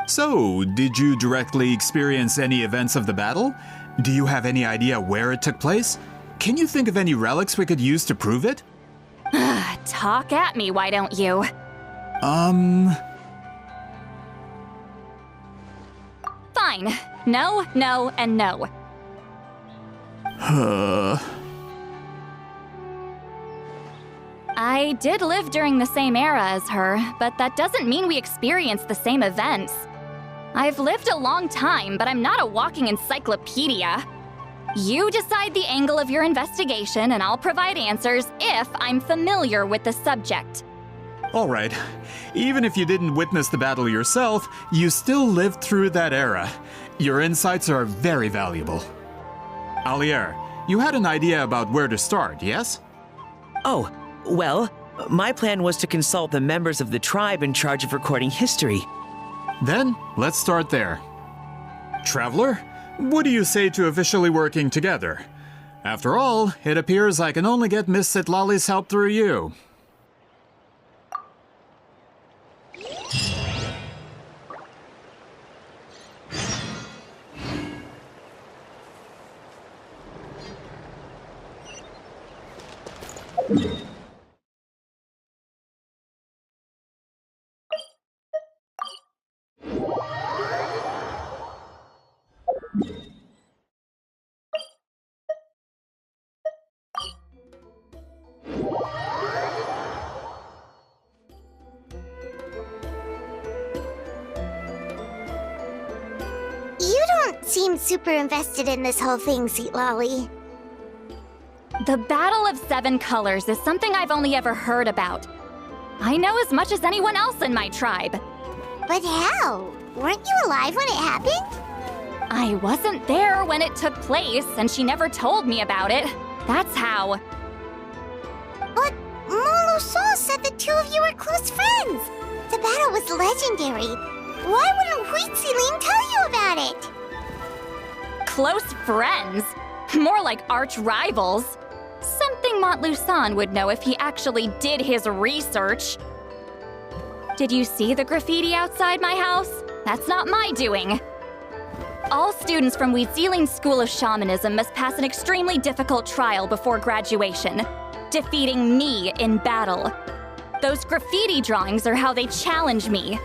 So, did you directly experience any events of the battle? Do you have any idea where it took place? Can you think of any relics we could use to prove it? Talk at me, why don't you? Fine. No, no, and no. I did live during the same era as her, but that doesn't mean we experienced the same events. I've lived a long time, but I'm not a walking encyclopedia. You decide the angle of your investigation, and I'll provide answers if I'm familiar with the subject. All right. Even if you didn't witness the battle yourself, you still lived through that era. Your insights are very valuable. Alier, you had an idea about where to start, yes? Oh, well, my plan was to consult the members of the tribe in charge of recording history. Then, let's start there. Traveler, what do you say to officially working together? After all, it appears I can only get Miss Citlali's help through you. You don't seem super invested in this whole thing, Sweet Lolly. The Battle of Seven Colors is something I've only ever heard about. I know as much as anyone else in my tribe. But how? Weren't you alive when it happened? I wasn't there when it took place, and she never told me about it. That's how. But Molusan said the two of you were close friends. The battle was legendary. Why wouldn't Huitzilin tell you about it? Close friends? More like arch rivals. Something Montlusan would know if he actually did his research. Did you see the graffiti outside my house? That's not my doing. All students from Huitzilin School of Shamanism must pass an extremely difficult trial before graduation, defeating me in battle. Those graffiti drawings are how they challenge me.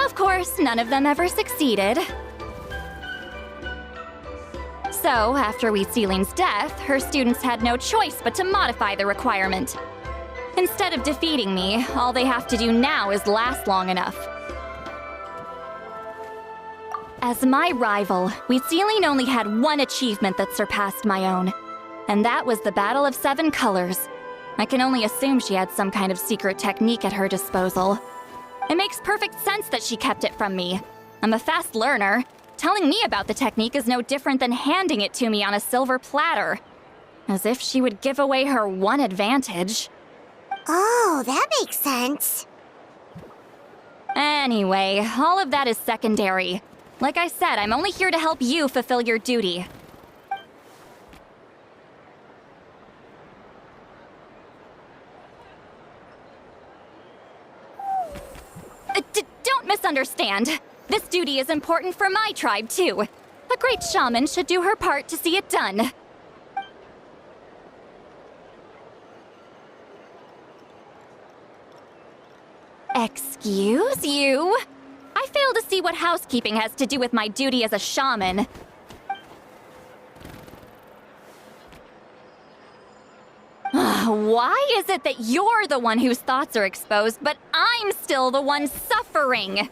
Of course, none of them ever succeeded. So, after Huitzilin's death, her students had no choice but to modify the requirement. Instead of defeating me, all they have to do now is last long enough. As my rival, Huitzilin only had one achievement that surpassed my own, and that was the Battle of Seven Colors. I can only assume she had some kind of secret technique at her disposal. It makes perfect sense that she kept it from me. I'm a fast learner. Telling me about the technique is no different than handing it to me on a silver platter. As if she would give away her one advantage. Oh, that makes sense. Anyway, all of that is secondary. Like I said, I'm only here to help you fulfill your duty. Don't misunderstand. This duty is important for my tribe, too. A great shaman should do her part to see it done. Excuse you? I fail to see what housekeeping has to do with my duty as a shaman. Why is it that you're the one whose thoughts are exposed, but I'm still the one suffering?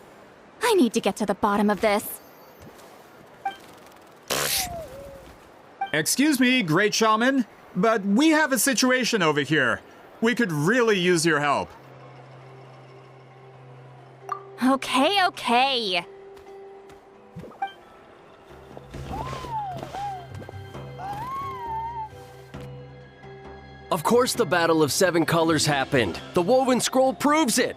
I need to get to the bottom of this. Excuse me, great shaman, but we have a situation over here. We could really use your help. Okay. Of course the Battle of Seven Colors happened. The woven scroll proves it.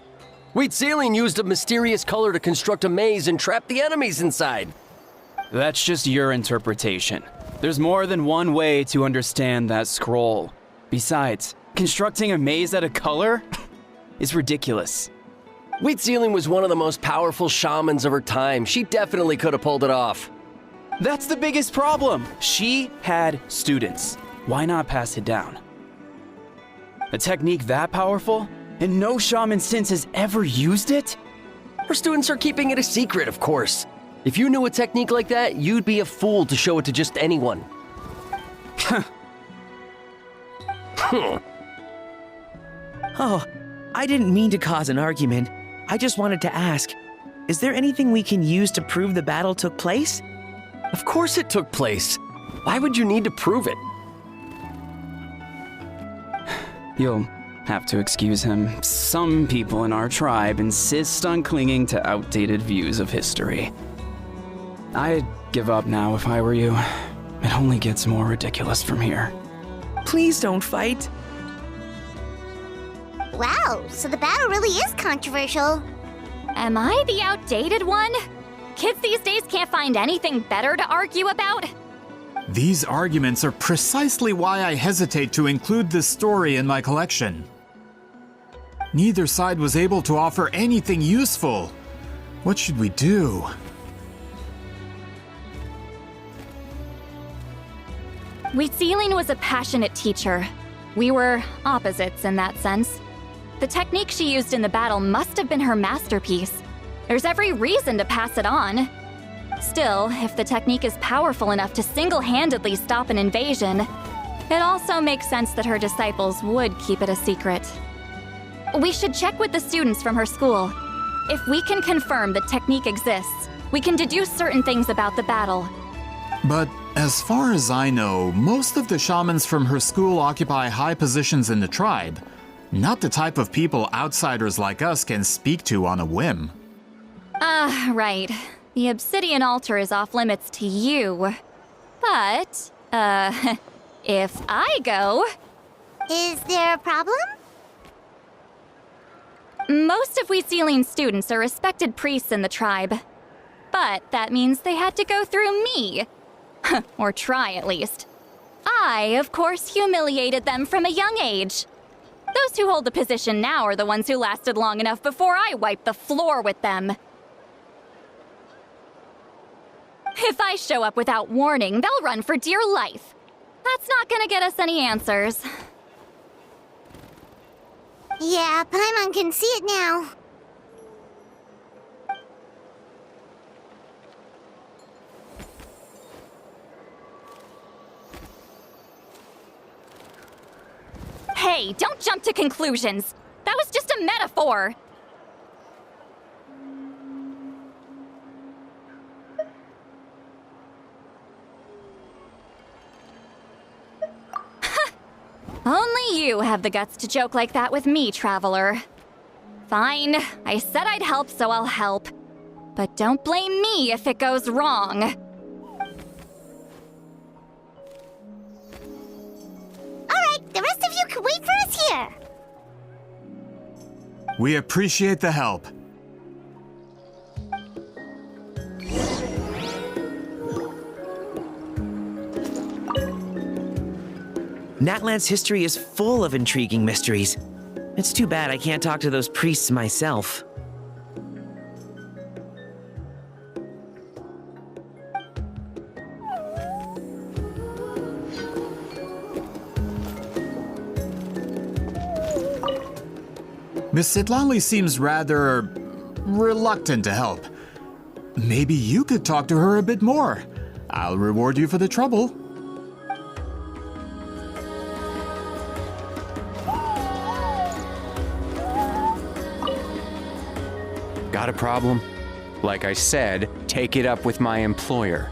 Huitzilin used a mysterious color to construct a maze and trap the enemies inside. That's just your interpretation. There's more than one way to understand that scroll. Besides, constructing a maze out of color is ridiculous. Huitzilin was one of the most powerful shamans of her time. She definitely could have pulled it off. That's the biggest problem. She had students. Why not pass it down? A technique that powerful? And no shaman since has ever used it? Her students are keeping it a secret, of course. If you knew a technique like that, you'd be a fool to show it to just anyone. Oh, I didn't mean to cause an argument. I just wanted to ask, is there anything we can use to prove the battle took place? Of course it took place. Why would you need to prove it? You'll have to excuse him. Some people in our tribe insist on clinging to outdated views of history. I'd give up now if I were you. It only gets more ridiculous from here. Please don't fight. Wow, so the battle really is controversial. Am I the outdated one? Kids these days can't find anything better to argue about? These arguments are precisely why I hesitate to include this story in my collection. Neither side was able to offer anything useful. What should we do? Huitzilin was a passionate teacher. We were opposites in that sense. The technique she used in the battle must have been her masterpiece. There's every reason to pass it on. Still, if the technique is powerful enough to single-handedly stop an invasion, it also makes sense that her disciples would keep it a secret. We should check with the students from her school. If we can confirm the technique exists, we can deduce certain things about the battle. But as far as I know, most of the shamans from her school occupy high positions in the tribe. Not the type of people outsiders like us can speak to on a whim. Right. The obsidian altar is off limits to you. But, if I go... Is there a problem? Most of Wheatsealing's students are respected priests in the tribe. But that means they had to go through me. Or try, at least. I, of course, humiliated them from a young age. Those who hold the position now are the ones who lasted long enough before I wiped the floor with them. If I show up without warning, they'll run for dear life. That's not gonna get us any answers. Yeah, Paimon can see it now. Hey, don't jump to conclusions. That was just a metaphor. Only you have the guts to joke like that with me, Traveler. Fine, I said I'd help, so I'll help. But don't blame me if it goes wrong. Alright, the rest of you can wait for us here. We appreciate the help. Natlan's history is full of intriguing mysteries. It's too bad I can't talk to those priests myself. Miss Sitlali seems rather reluctant to help. Maybe you could talk to her a bit more. I'll reward you for the trouble. Got a problem? Like I said, take it up with my employer.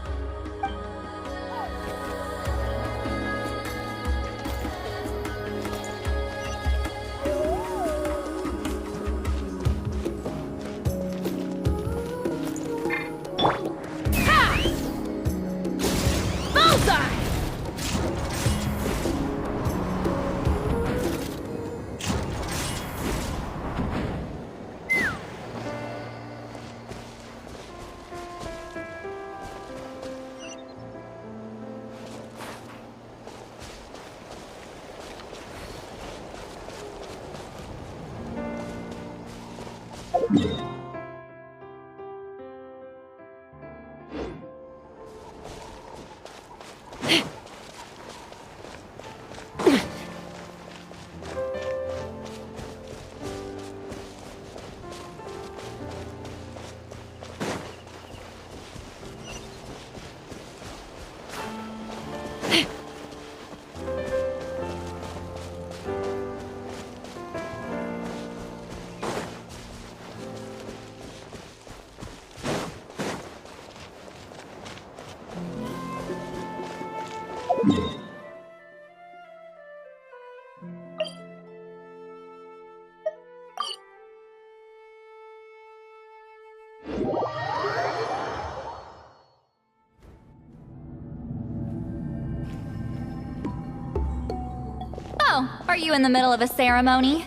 Oh, are you in the middle of a ceremony?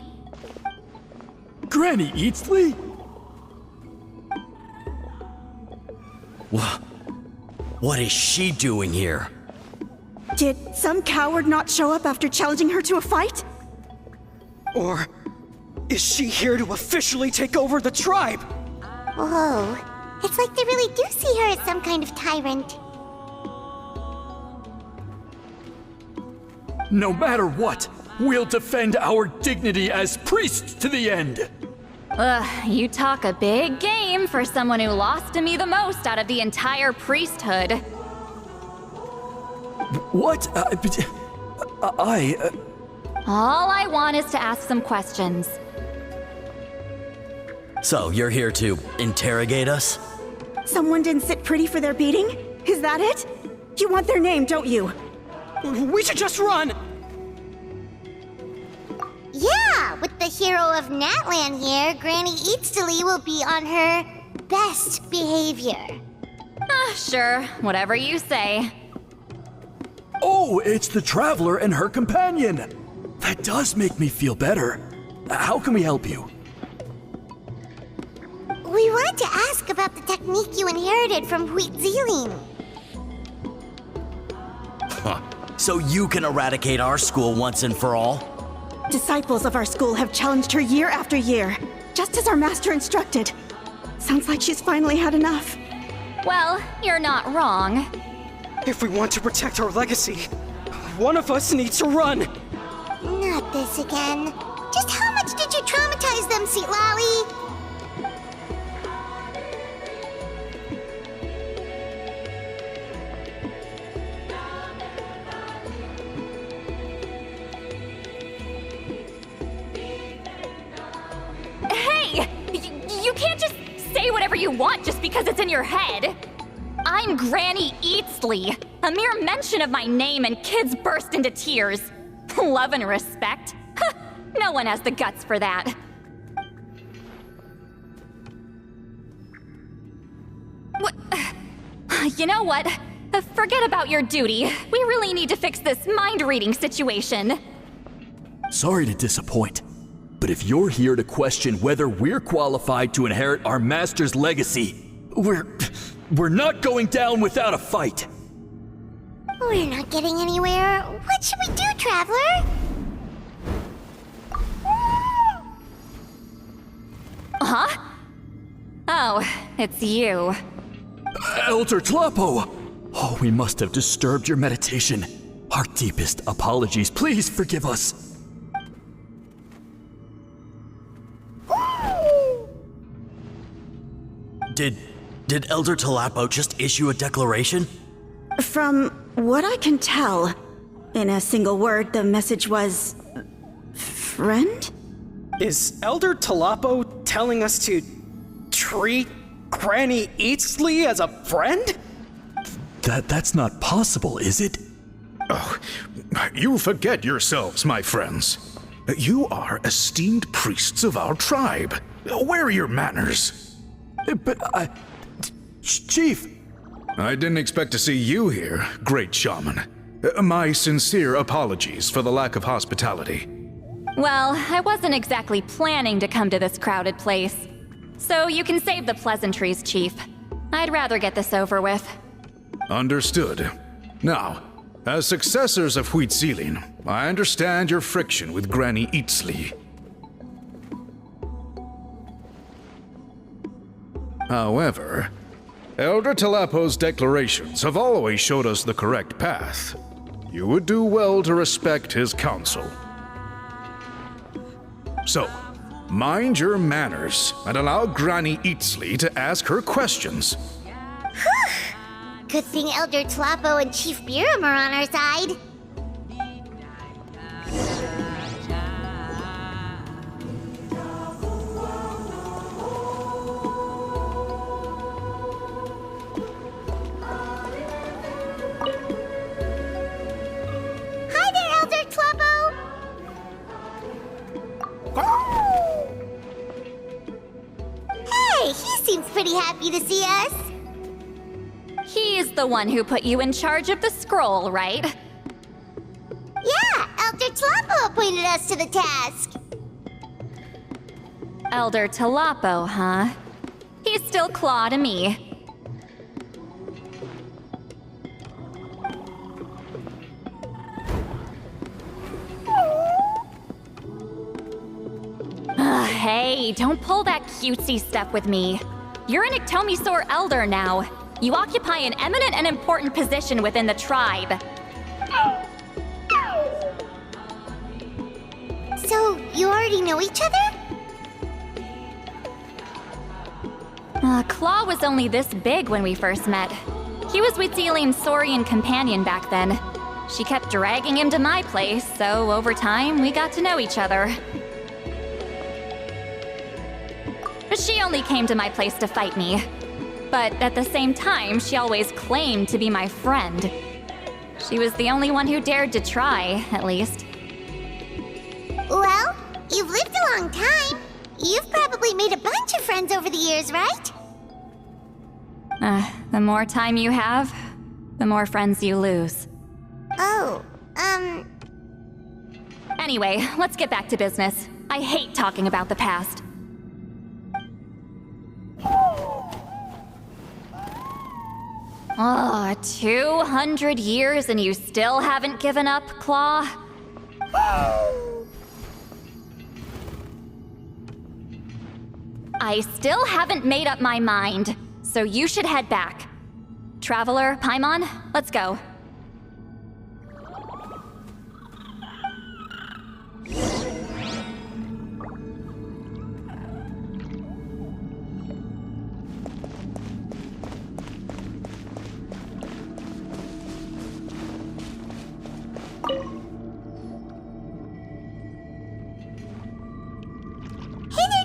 Granny Eatsley? What is she doing here? Did some coward not show up after challenging her to a fight? Or is she here to officially take over the tribe? Whoa, it's like they really do see her as some kind of tyrant. No matter what, we'll defend our dignity as priests to the end. Ugh, you talk a big game for someone who lost to me the most out of the entire priesthood. What? All I want is to ask some questions. So, you're here to interrogate us? Someone didn't sit pretty for their beating? Is that it? You want their name, don't you? We should just run! Yeah, with the hero of Natlan here, Granny Eatsley will be on her best behavior. Sure, whatever you say. Oh, it's the Traveler and her companion. That does make me feel better. How can we help you? We wanted to ask about the technique you inherited from Mictlan. So you can eradicate our school once and for all? Disciples of our school have challenged her year after year, just as our master instructed. Sounds like she's finally had enough. Well, you're not wrong. If we want to protect our legacy, one of us needs to run. Not this again. Just how much did you traumatize them, Sweet Lolly? Hey! You can't just say whatever you want just because it's in your head. I'm Granny Eatsley. A mere mention of my name and kids burst into tears. Love and respect? No one has the guts for that. You know what? Forget about your duty. We really need to fix this mind-reading situation. Sorry to disappoint, but if you're here to question whether we're qualified to inherit our master's legacy, we're not going down without a fight. We're not getting anywhere. What should we do, Traveler? Huh? Oh, it's you. Elder Tlapo! Oh, we must have disturbed your meditation. Our deepest apologies. Please forgive us. Did Elder Tlapo just issue a declaration? From what I can tell, in a single word, the message was... friend? Is Elder Tlapo telling us to treat Granny Eatsley as a friend? That's not possible, is it? Oh, you forget yourselves, my friends. You are esteemed priests of our tribe. Where are your manners? But Chief! I didn't expect to see you here, great shaman. My sincere apologies for the lack of hospitality. Well, I wasn't exactly planning to come to this crowded place. So you can save the pleasantries, Chief. I'd rather get this over with. Understood. Now, as successors of Mictlan, I understand your friction with Granny Eatsley. However, Elder Tlapo's declarations have always showed us the correct path. You would do well to respect his counsel. So, mind your manners and allow Granny Eatsley to ask her questions. Good thing Elder Tlapo and Chief Biram are on our side. Hi there, Elder Tlapo! Hey, he seems pretty happy to see us. He's the one who put you in charge of the scroll, right? Yeah, Elder Tlapo appointed us to the task. Elder Tlapo, huh? He's still claw to me. Hey, don't pull that cutesy stuff with me. You're an Ictomisaur Elder now. You occupy an eminent and important position within the tribe. So, you already know each other? Claw was only this big when we first met. He was Mictlan's Saurian companion back then. She kept dragging him to my place, so over time, we got to know each other. She only came to my place to fight me. But at the same time, she always claimed to be my friend. She was the only one who dared to try, at least. Well, you've lived a long time. You've probably made a bunch of friends over the years, right? The more time you have, the more friends you lose. Oh, Anyway, let's get back to business. I hate talking about the past. Oh, 200 years and you still haven't given up, Claw? I still haven't made up my mind, so you should head back. Traveler, Paimon, let's go.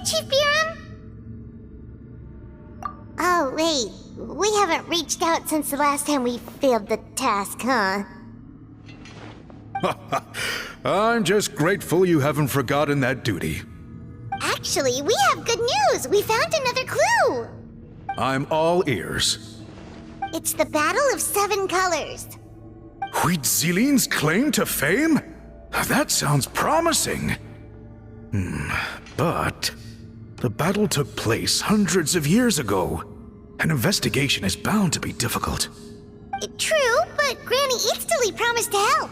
Chief Biram? Oh, wait. We haven't reached out since the last time we failed the task, huh? I'm just grateful you haven't forgotten that duty. Actually, we have good news! We found another clue! I'm all ears. It's the Battle of Seven Colors. Huitzilin's claim to fame? That sounds promising. But the battle took place hundreds of years ago. An investigation is bound to be difficult. True, but Granny Eatsley promised to help.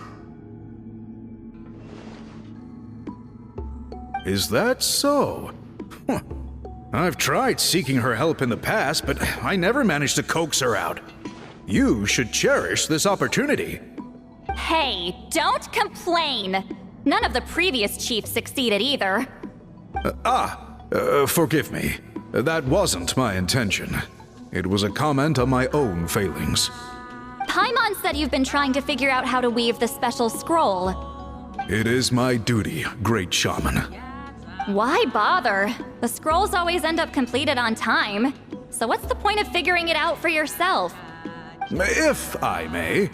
Is that so? Huh. I've tried seeking her help in the past, but I never managed to coax her out. You should cherish this opportunity. Hey, don't complain! None of the previous chiefs succeeded either. Forgive me. That wasn't my intention. It was a comment on my own failings. Paimon said you've been trying to figure out how to weave the special scroll. It is my duty, great shaman. Why bother? The scrolls always end up completed on time. So what's the point of figuring it out for yourself? If I may,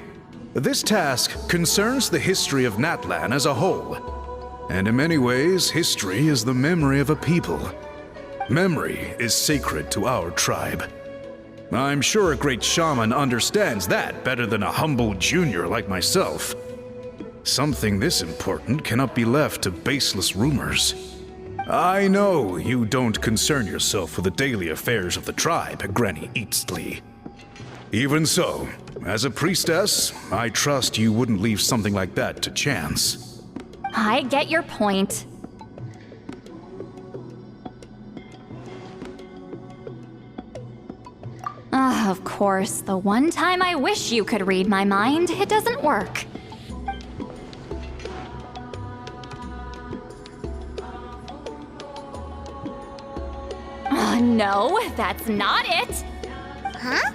this task concerns the history of Natlan as a whole. And in many ways, history is the memory of a people. Memory is sacred to our tribe. I'm sure a great shaman understands that better than a humble junior like myself. Something this important cannot be left to baseless rumors. I know you don't concern yourself with the daily affairs of the tribe, Granny Eatsley. Even so, as a priestess, I trust you wouldn't leave something like that to chance. I get your point. Of course, the one time I wish you could read my mind, it doesn't work. No, that's not it. Huh?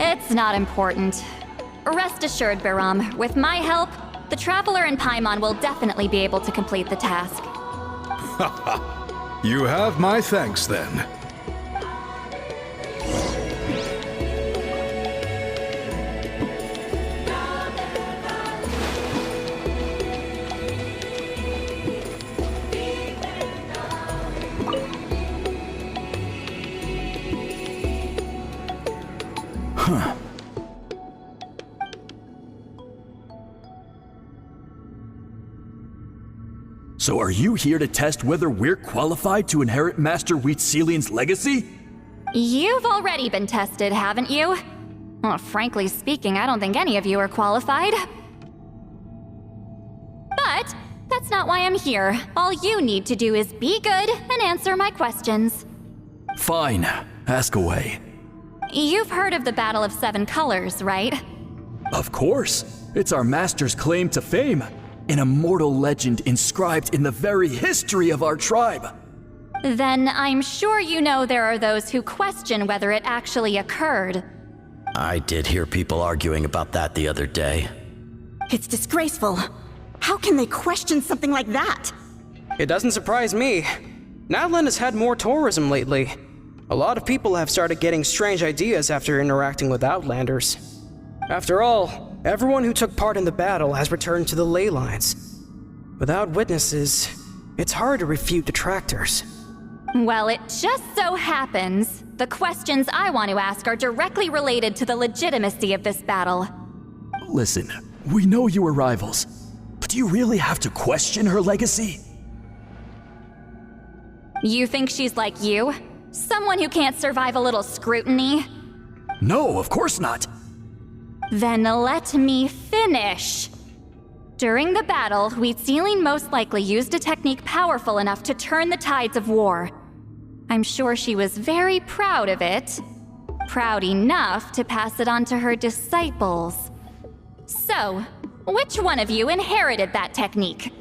It's not important. Rest assured, Biram, with my help, the Traveler and Paimon will definitely be able to complete the task. You have my thanks then. So are you here to test whether we're qualified to inherit Master Huitzilin's legacy? You've already been tested, haven't you? Well, frankly speaking, I don't think any of you are qualified. But that's not why I'm here. All you need to do is be good and answer my questions. Fine. Ask away. You've heard of the Battle of Seven Colors, right? Of course. It's our master's claim to fame. An immortal legend inscribed in the very history of our tribe. Then I'm sure you know there are those who question whether it actually occurred. I did hear people arguing about that the other day. It's disgraceful. How can they question something like that? It doesn't surprise me. Nightland has had more tourism lately. A lot of people have started getting strange ideas after interacting with Outlanders. After all, everyone who took part in the battle has returned to the ley lines. Without witnesses, it's hard to refute detractors. Well, it just so happens the questions I want to ask are directly related to the legitimacy of this battle. Listen, we know you were rivals, but do you really have to question her legacy? You think she's like you? Someone who can't survive a little scrutiny? No, of course not. Then let me finish. During the battle, Wheatsealing most likely used a technique powerful enough to turn the tides of war. I'm sure she was very proud of it. Proud enough to pass it on to her disciples. So, which one of you inherited that technique?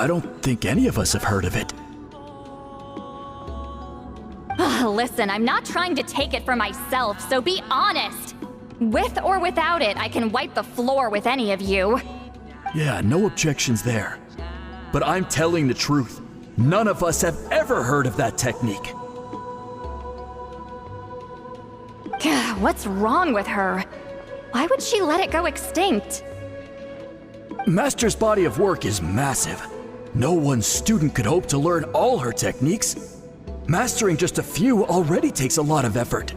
I don't think any of us have heard of it. Listen, I'm not trying to take it for myself, so be honest. With or without it, I can wipe the floor with any of you. Yeah, no objections there. But I'm telling the truth. None of us have ever heard of that technique. What's wrong with her? Why would she let it go extinct? Master's body of work is massive. No one student could hope to learn all her techniques. Mastering just a few already takes a lot of effort.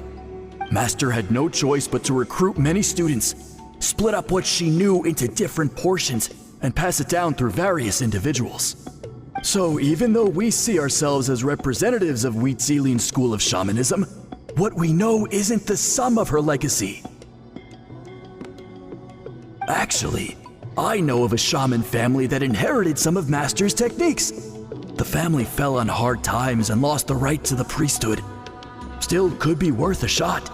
Master had no choice but to recruit many students, split up what she knew into different portions, and pass it down through various individuals. So even though we see ourselves as representatives of Wheatsealing's school of shamanism, what we know isn't the sum of her legacy. Actually, I know of a shaman family that inherited some of Master's techniques. The family fell on hard times and lost the right to the priesthood. Still could be worth a shot.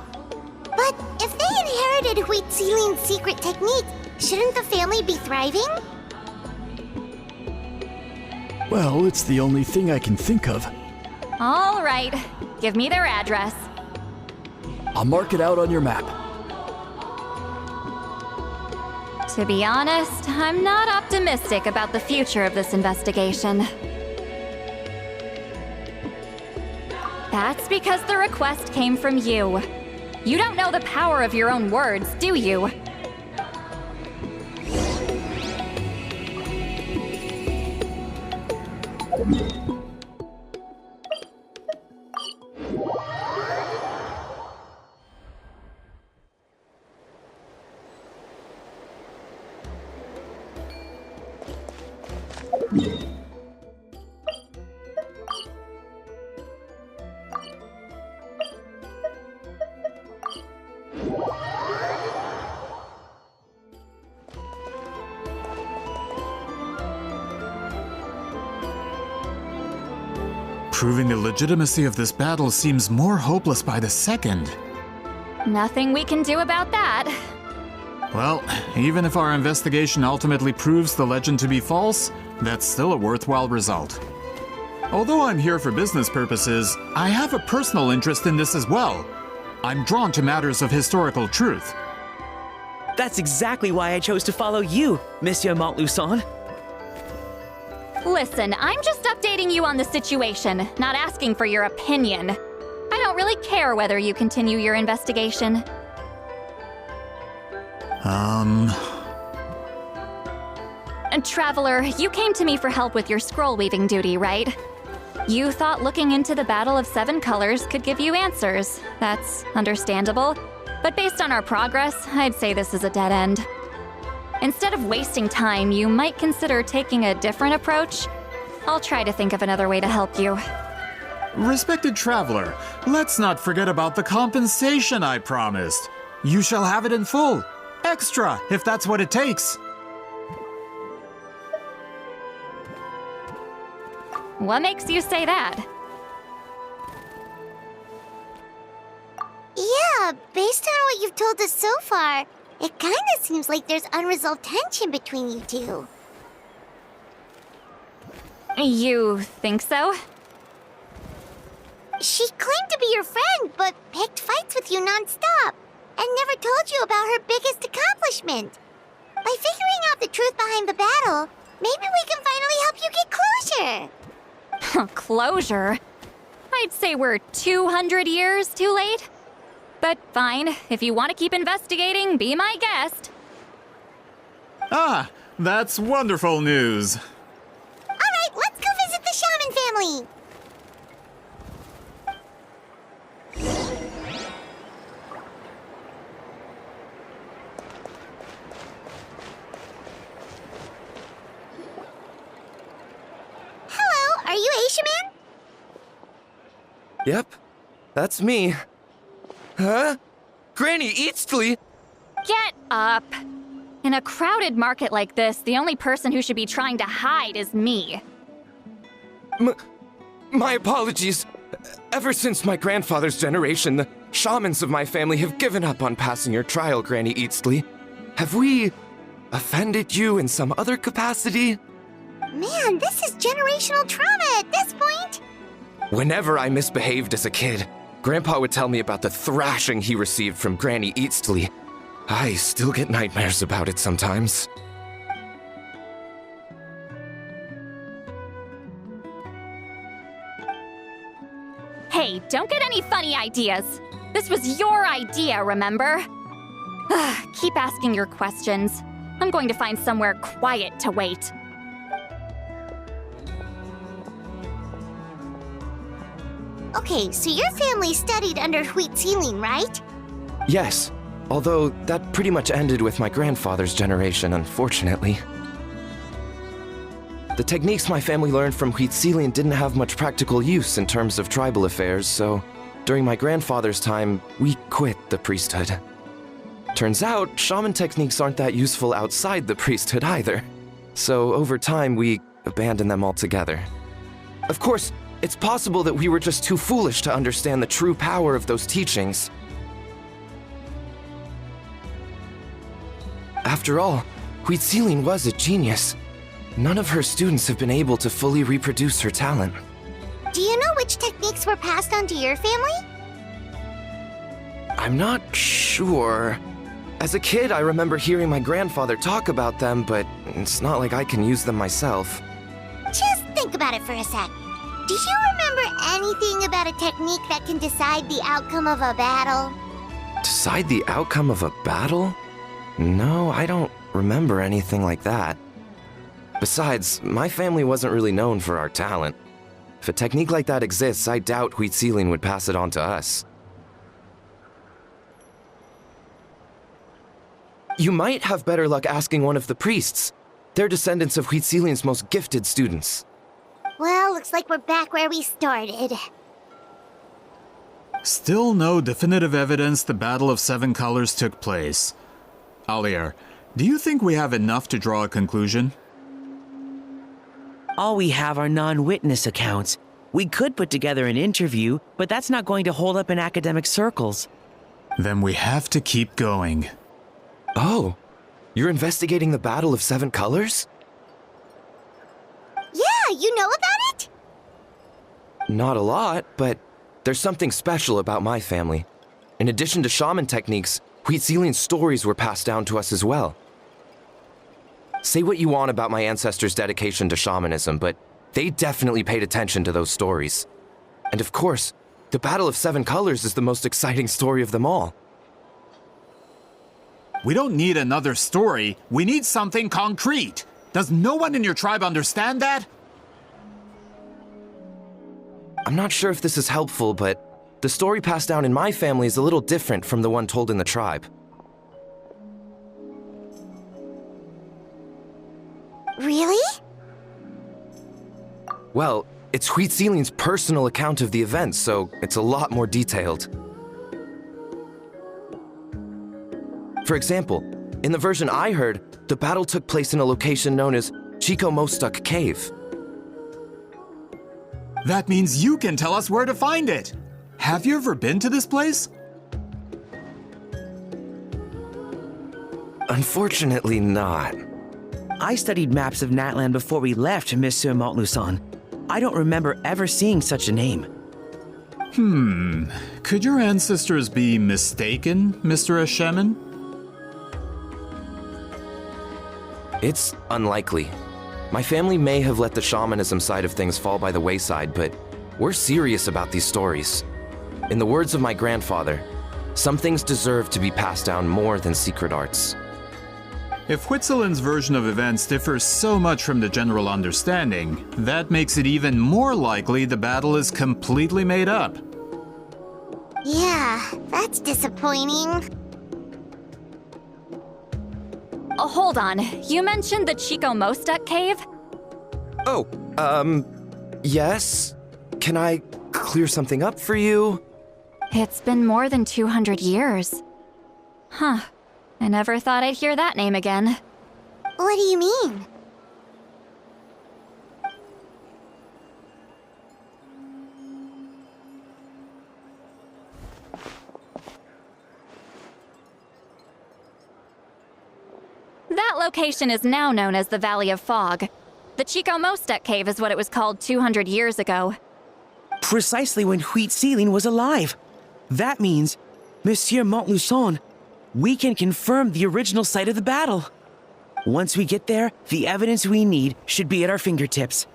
But if they inherited Wheatsealing's secret technique, shouldn't the family be thriving? Well, it's the only thing I can think of. All right, give me their address. I'll mark it out on your map. To be honest, I'm not optimistic about the future of this investigation. That's because the request came from you. You don't know the power of your own words, do you? Proving the legitimacy of this battle seems more hopeless by the second. Nothing we can do about that. Well, even if our investigation ultimately proves the legend to be false, that's still a worthwhile result. Although I'm here for business purposes, I have a personal interest in this as well. I'm drawn to matters of historical truth. That's exactly why I chose to follow you, Monsieur Montluçon. Listen, I'm just updating you on the situation, not asking for your opinion. I don't really care whether you continue your investigation. Traveler, you came to me for help with your scroll weaving duty, right? You thought looking into the Battle of Seven Colors could give you answers. That's understandable. But based on our progress, I'd say this is a dead end. Instead of wasting time, you might consider taking a different approach. I'll try to think of another way to help you. Respected traveler, let's not forget about the compensation I promised. You shall have it in full. Extra, if that's what it takes. What makes you say that? Yeah, based on what you've told us so far, it kinda seems like there's unresolved tension between you two. You think so? She claimed to be your friend, but picked fights with you non-stop, and never told you about her biggest accomplishment. By figuring out the truth behind the battle, maybe we can finally help you get closure. Closure? I'd say we're 200 years too late. But fine, if you want to keep investigating, be my guest. Ah, that's wonderful news. Alright, let's go visit the shaman family! Hello, are you a shaman? Yep, that's me. Huh? Granny Eastly? Get up! In a crowded market like this, the only person who should be trying to hide is me. My apologies. Ever since my grandfather's generation, the shamans of my family have given up on passing your trial, Granny Eastly. Have we offended you in some other capacity? Man, this is generational trauma at this point! Whenever I misbehaved as a kid, Grandpa would tell me about the thrashing he received from Granny Eastly. I still get nightmares about it sometimes. Hey, don't get any funny ideas. This was your idea, remember? Keep asking your questions. I'm going to find somewhere quiet to wait. Okay, so your family studied under Huitzilin, right? Yes, although that pretty much ended with my grandfather's generation, unfortunately. The techniques my family learned from Huitzilin didn't have much practical use in terms of tribal affairs, so during my grandfather's time, we quit the priesthood. Turns out, shaman techniques aren't that useful outside the priesthood either. So over time, we abandoned them altogether. Of course, it's possible that we were just too foolish to understand the true power of those teachings. After all, Huitzilin was a genius. None of her students have been able to fully reproduce her talent. Do you know which techniques were passed on to your family? I'm not sure. As a kid, I remember hearing my grandfather talk about them, but it's not like I can use them myself. Just think about it for a sec. Do you remember anything about a technique that can decide the outcome of a battle? Decide the outcome of a battle? No, I don't remember anything like that. Besides, my family wasn't really known for our talent. If a technique like that exists, I doubt Huitzilin would pass it on to us. You might have better luck asking one of the priests. They're descendants of Huitzilin's most gifted students. Well, looks like we're back where we started. Still no definitive evidence the Battle of Seven Colors took place. Alier, do you think we have enough to draw a conclusion? All we have are non-witness accounts. We could put together an interview, but that's not going to hold up in academic circles. Then we have to keep going. Oh, you're investigating the Battle of Seven Colors? Yeah, you know about it? Not a lot, but there's something special about my family. In addition to shaman techniques, Huitzilin's stories were passed down to us as well. Say what you want about my ancestors' dedication to shamanism, but they definitely paid attention to those stories. And of course, the Battle of Seven Colors is the most exciting story of them all. We don't need another story. We need something concrete. Does no one in your tribe understand that? I'm not sure if this is helpful, but the story passed down in my family is a little different from the one told in the tribe. Really? Well, it's Huitzilin's personal account of the event, so it's a lot more detailed. For example, in the version I heard, the battle took place in a location known as Chico Mostuk Cave. That means you can tell us where to find it. Have you ever been to this place? Unfortunately not. I studied maps of Nightland before we left, Monsieur Montluçon. I don't remember ever seeing such a name. Could your ancestors be mistaken, Mr. Shaman? It's unlikely. My family may have let the shamanism side of things fall by the wayside, but we're serious about these stories. In the words of my grandfather, some things deserve to be passed down more than secret arts. If Huitzilin's version of events differs so much from the general understanding, that makes it even more likely the battle is completely made up. Yeah, that's disappointing. Oh, hold on. You mentioned the Chico Mostek cave? Oh, yes? Can I clear something up for you? It's been more than 200 years. Huh. I never thought I'd hear that name again. What do you mean? That location is now known as the Valley of Fog. The Chico Mostek cave is what it was called 200 years ago. Precisely when Huitzilin was alive. That means, Monsieur Montluçon, we can confirm the original site of the battle. Once we get there, the evidence we need should be at our fingertips.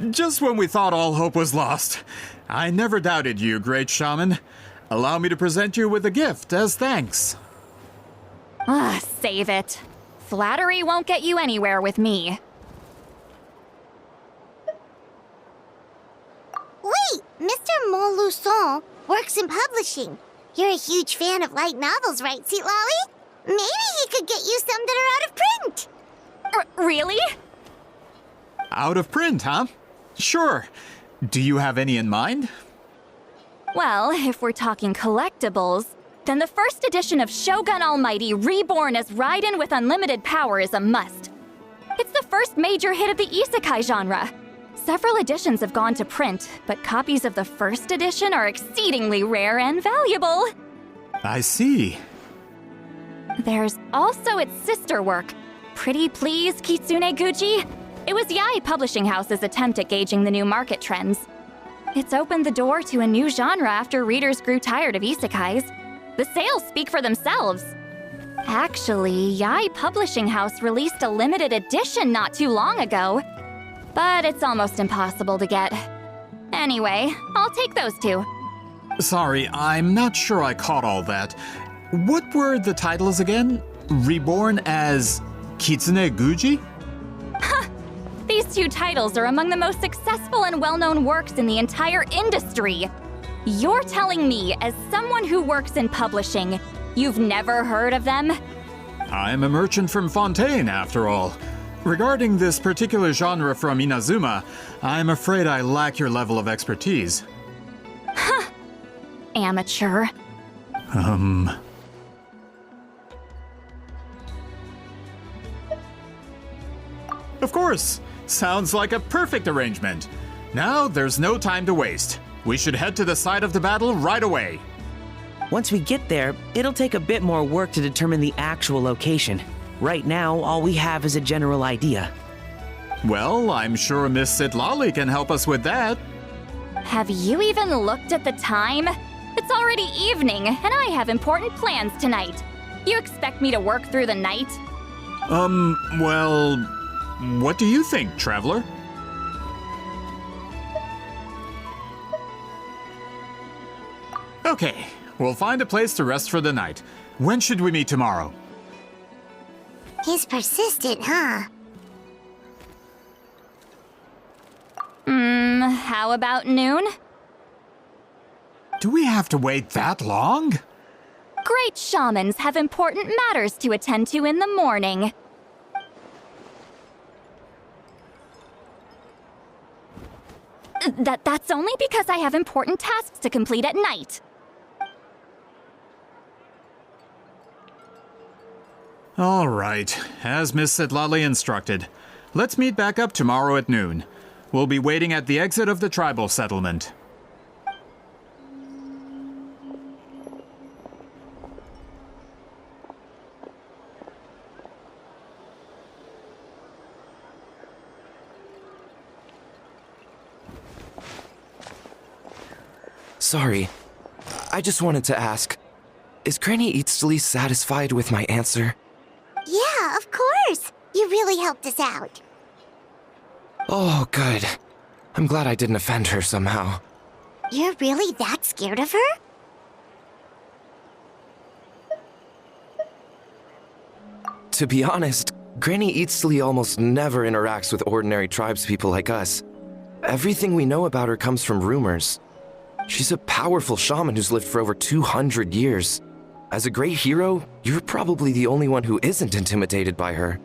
Just when we thought all hope was lost. I never doubted you, great shaman. Allow me to present you with a gift as thanks. Save it. Flattery won't get you anywhere with me. Wait, Mr. Montluçon works in publishing. You're a huge fan of light novels, right, Citlali? Maybe he could get you some that are out of print. Really? Out of print, huh? Sure. Do you have any in mind? Well, if we're talking collectibles, then the first edition of Shogun Almighty reborn as Raiden with unlimited power is a must. It's the first major hit of the isekai genre. Several editions have gone to print, but copies of the first edition are exceedingly rare and valuable. I see. There's also its sister work, Pretty Please Kitsune Guji. It was Yae Publishing House's attempt at gauging the new market trends. It's opened the door to a new genre after readers grew tired of isekais. The sales speak for themselves. Actually, Yae Publishing House released a limited edition not too long ago, but it's almost impossible to get. Anyway, I'll take those two. Sorry, I'm not sure I caught all that. What were the titles again? Reborn as Kitsune Guji? These two titles are among the most successful and well-known works in the entire industry. You're telling me, as someone who works in publishing, you've never heard of them? I'm a merchant from Fontaine, after all. Regarding this particular genre from Inazuma, I'm afraid I lack your level of expertise. Amateur. Of course! Sounds like a perfect arrangement. Now, there's no time to waste. We should head to the site of the battle right away. Once we get there, it'll take a bit more work to determine the actual location. Right now, all we have is a general idea. Well, I'm sure Miss Citlali can help us with that. Have you even looked at the time? It's already evening, and I have important plans tonight. You expect me to work through the night? Well, what do you think, traveler? Okay, we'll find a place to rest for the night. When should we meet tomorrow? He's persistent, huh? How about noon? Do we have to wait that long? Great shamans have important matters to attend to in the morning. That's only because I have important tasks to complete at night. All right, as Miss Citlali instructed. Let's meet back up tomorrow at noon. We'll be waiting at the exit of the tribal settlement. Sorry. I just wanted to ask, is Granny Eatsley satisfied with my answer? Yeah, of course. You really really helped us out. Oh, good. I'm glad I didn't offend her somehow. You're really that scared of her? To be honest, Granny Eatsley almost never interacts with ordinary tribespeople like us. Everything we know about her comes from rumors. She's a powerful shaman who's lived for over 200 years. As a great hero, you're probably the only one who isn't intimidated by her.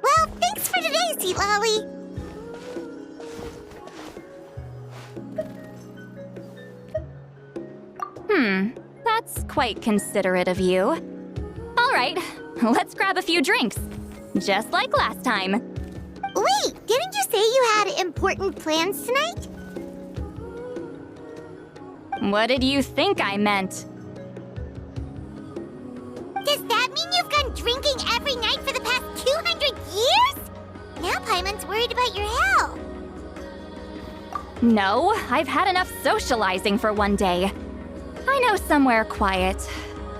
Well, thanks for today, Sea Lolly. That's quite considerate of you. All right, let's grab a few drinks. Just like last time. Wait, didn't you say you had important plans tonight? What did you think I meant? Does that mean you've gone drinking every night for the past 200 years? Now Paimon's worried about your health. No, I've had enough socializing for one day. I know somewhere quiet.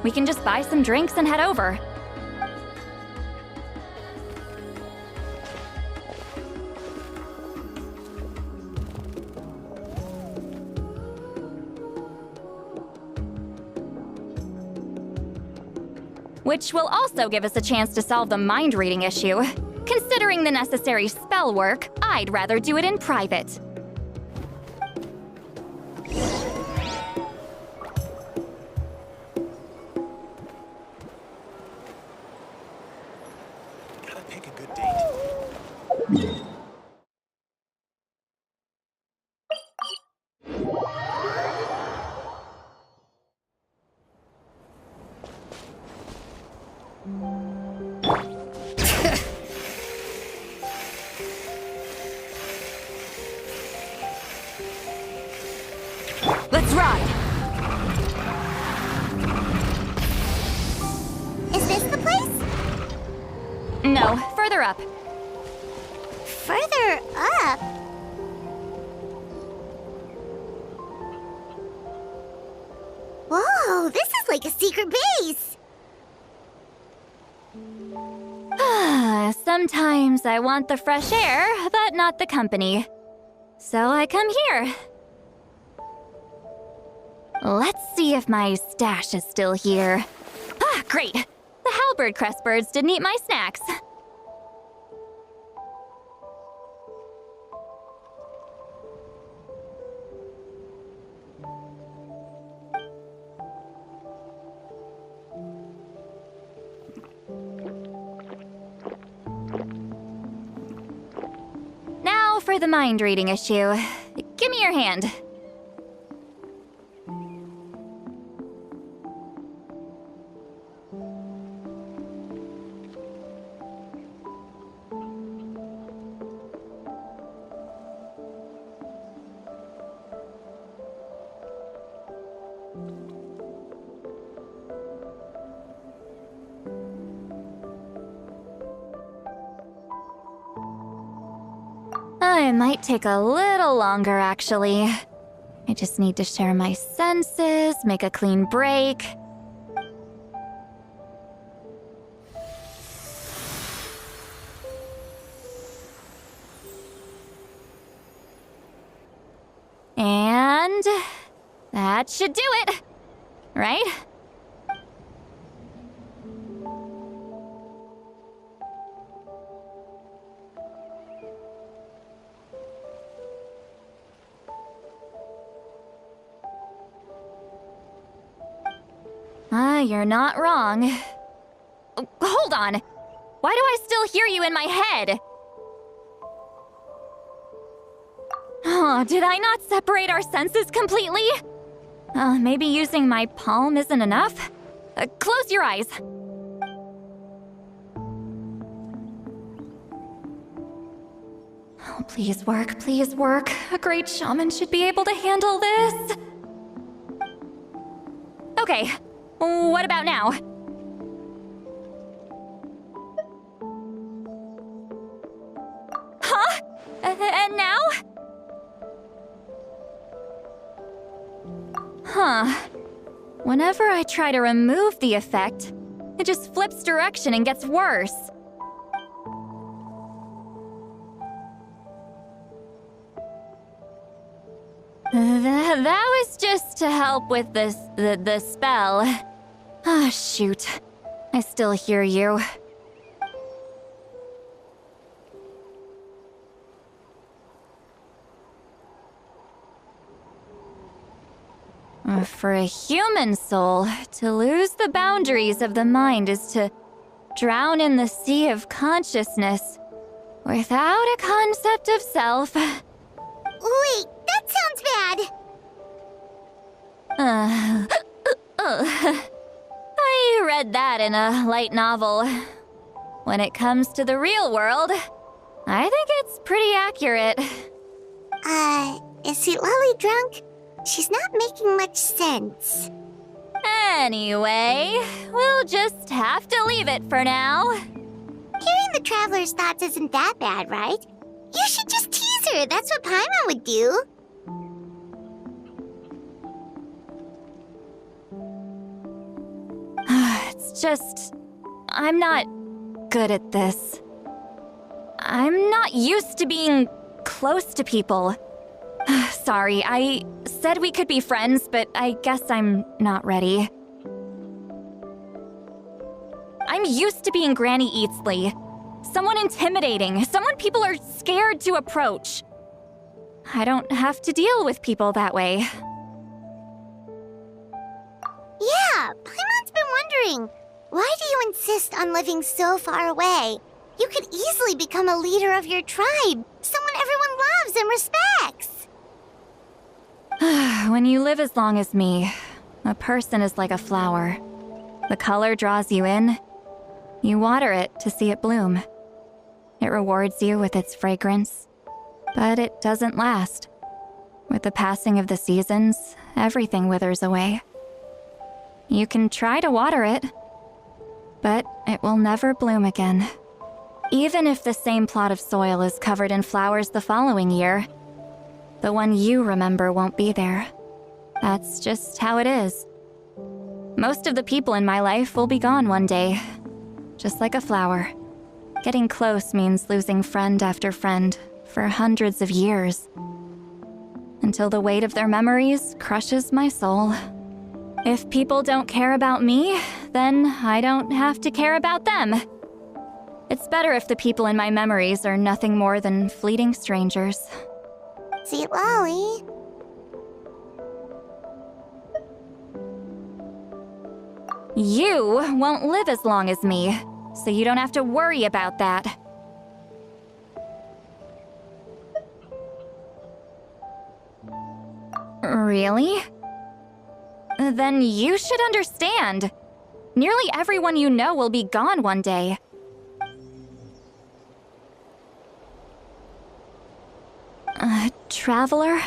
We can just buy some drinks and head over. Which will also give us a chance to solve the mind reading issue. Considering the necessary spell work, I'd rather do it in private. Gotta pick a good date. Let's ride! Is this the place? No, further up. Further up? Whoa, this is like a secret base. Sometimes I want the fresh air, but not the company. So I come here. Let's see if my stash is still here. Ah, great! The halberd crest birds didn't eat my snacks. Now for the mind reading issue. Give me your hand. It might take a little longer, actually. I just need to share my senses, make a clean break. And that should do it, right? You're not wrong. Hold on! Why do I still hear you in my head? Oh, did I not separate our senses completely? Maybe using my palm isn't enough? Close your eyes. Oh, please work, please work. A great shaman should be able to handle this. Okay, what about now? Huh? And now? Huh. Whenever I try to remove the effect, it just flips direction and gets worse. That was just to help with the spell. Ah, shoot. I still hear you. For a human soul, to lose the boundaries of the mind is to drown in the sea of consciousness without a concept of self. Wait, that sounds bad. I read that in a light novel. When it comes to the real world, I think it's pretty accurate. Is Sweet Lolly drunk? She's not making much sense. Anyway, we'll just have to leave it for now. Hearing the Traveler's thoughts isn't that bad, right? You should just tease her. That's what Paimon would do. It's just... I'm not good at this. I'm not used to being close to people. Sorry, I said we could be friends, but I guess I'm not ready. I'm used to being Granny Eatsley. Someone intimidating, someone people are scared to approach. I don't have to deal with people that way. Yeah, Paimon's been wondering, why do you insist on living so far away? You could easily become a leader of your tribe, someone everyone loves and respects. When you live as long as me, a person is like a flower. The color draws you in. You water it to see it bloom. It rewards you with its fragrance, but it doesn't last. With the passing of the seasons, everything withers away. You can try to water it, but it will never bloom again. Even if the same plot of soil is covered in flowers the following year, the one you remember won't be there. That's just how it is. Most of the people in my life will be gone one day, just like a flower. Getting close means losing friend after friend for hundreds of years, until the weight of their memories crushes my soul. If people don't care about me, then I don't have to care about them. It's better if the people in my memories are nothing more than fleeting strangers. Sweet Lolly. You won't live as long as me, so you don't have to worry about that. Really? Then you should understand. Nearly everyone you know will be gone one day. Traveler?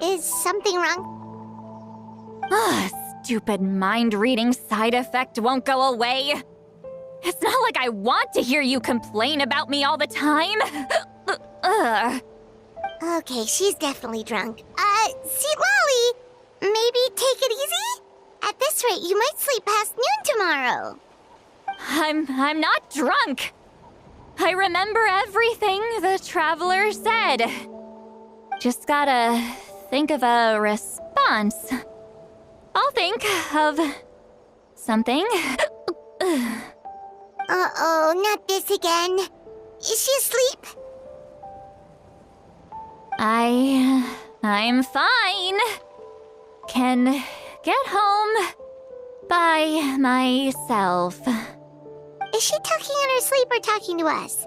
Is something wrong? Stupid mind-reading side effect won't go away. It's not like I want to hear you complain about me all the time. Okay, she's definitely drunk. Sweet Lolly, maybe take it easy? At this rate, you might sleep past noon tomorrow. I'm not drunk. I remember everything the traveler said. Just gotta think of a response. I'll think of something. Uh-oh, not this again. Is she asleep? I'm fine. Can get home by myself. Is she talking in her sleep or talking to us?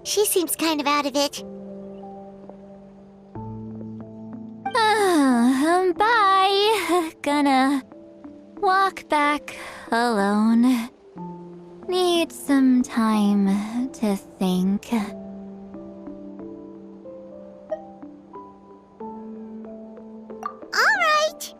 She seems kind of out of it. Bye. Gonna walk back alone. Need some time to think. All right.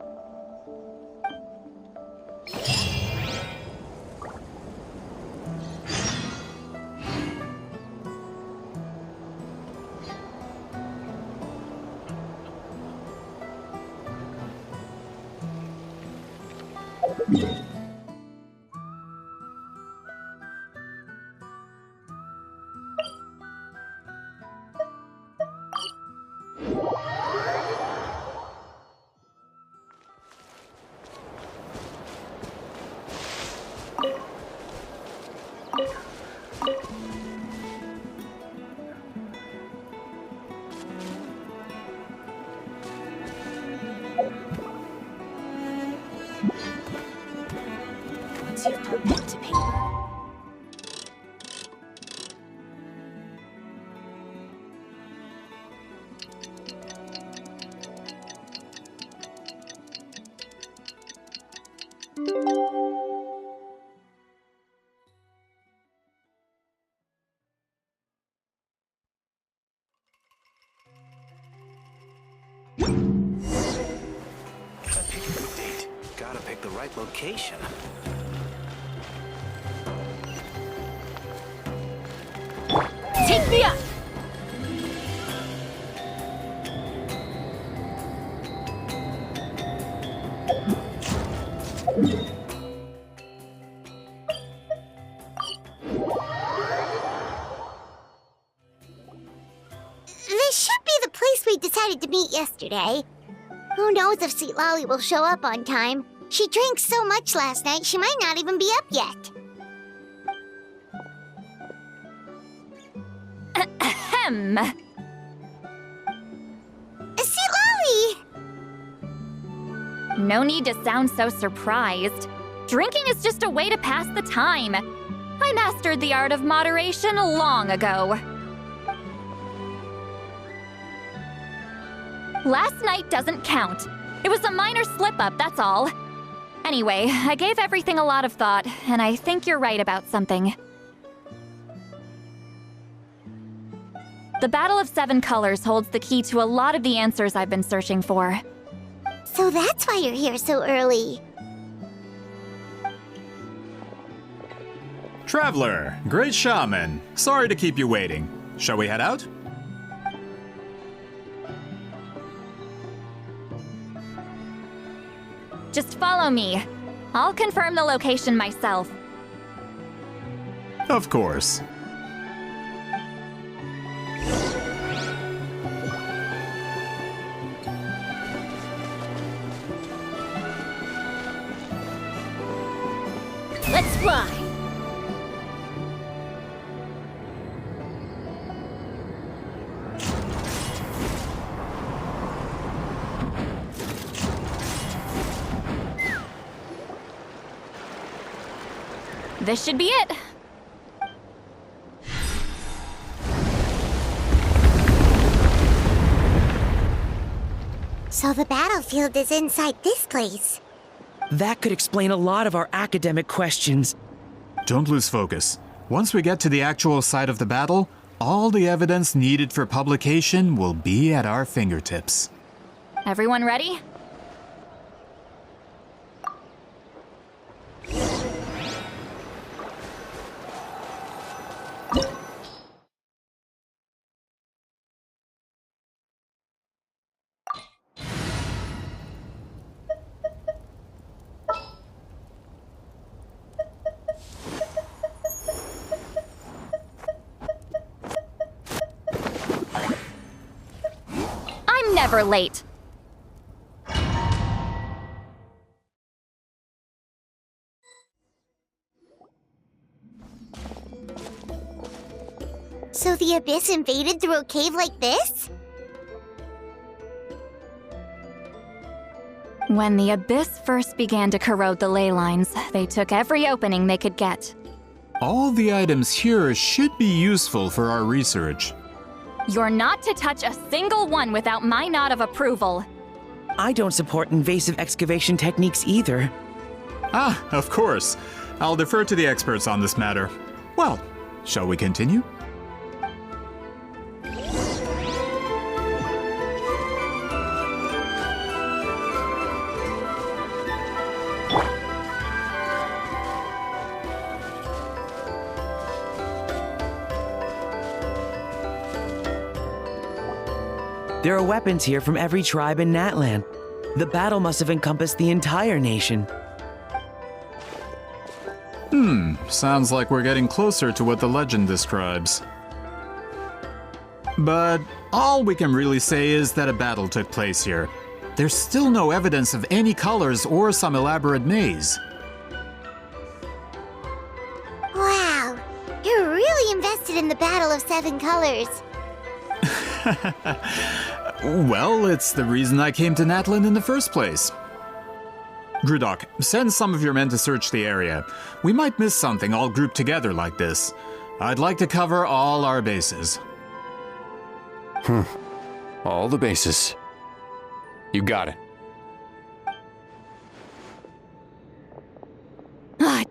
Once you've put pen to paper. Pick a good date. Gotta pick the right location. Take me up! This should be the place we decided to meet yesterday. Who knows if Sweet Lolly will show up on time? She drank so much last night, she might not even be up yet. Ahem. Sweet Lolly! No need to sound so surprised. Drinking is just a way to pass the time. I mastered the art of moderation long ago. Last night doesn't count. It was a minor slip-up, that's all. Anyway, I gave everything a lot of thought, and I think you're right about something. The Battle of Seven Colors holds the key to a lot of the answers I've been searching for. So that's why you're here so early. Traveler, great shaman. Sorry to keep you waiting. Shall we head out? Just follow me. I'll confirm the location myself. Of course. Let's fly! This should be it. So the battlefield is inside this place. That could explain a lot of our academic questions. Don't lose focus. Once we get to the actual site of the battle, all the evidence needed for publication will be at our fingertips. Everyone ready? never late. So the Abyss invaded through a cave like this? When the Abyss first began to corrode the ley lines, they took every opening they could get. All the items here should be useful for our research. You're not to touch a single one without my nod of approval. I don't support invasive excavation techniques either. Ah, of course. I'll defer to the experts on this matter. Well, shall we continue? There are weapons here from every tribe in Natlan. The battle must have encompassed the entire nation. Sounds like we're getting closer to what the legend describes. But all we can really say is that a battle took place here. There's still no evidence of any colors or some elaborate maze. Wow, you're really invested in the Battle of Seven Colors. Well, it's the reason I came to Natlan in the first place. Grudok, send some of your men to search the area. We might miss something all grouped together like this. I'd like to cover all our bases. All the bases. You got it.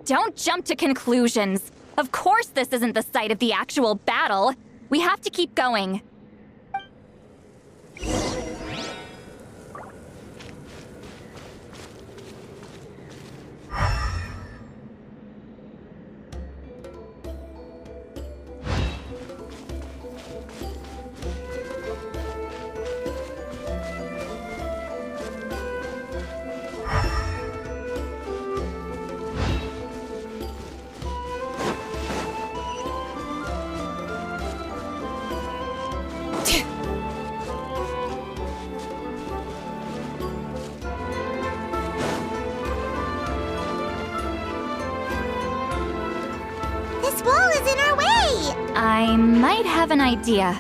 Don't jump to conclusions. Of course this isn't the site of the actual battle. We have to keep going. This wall is in our way! I might have an idea.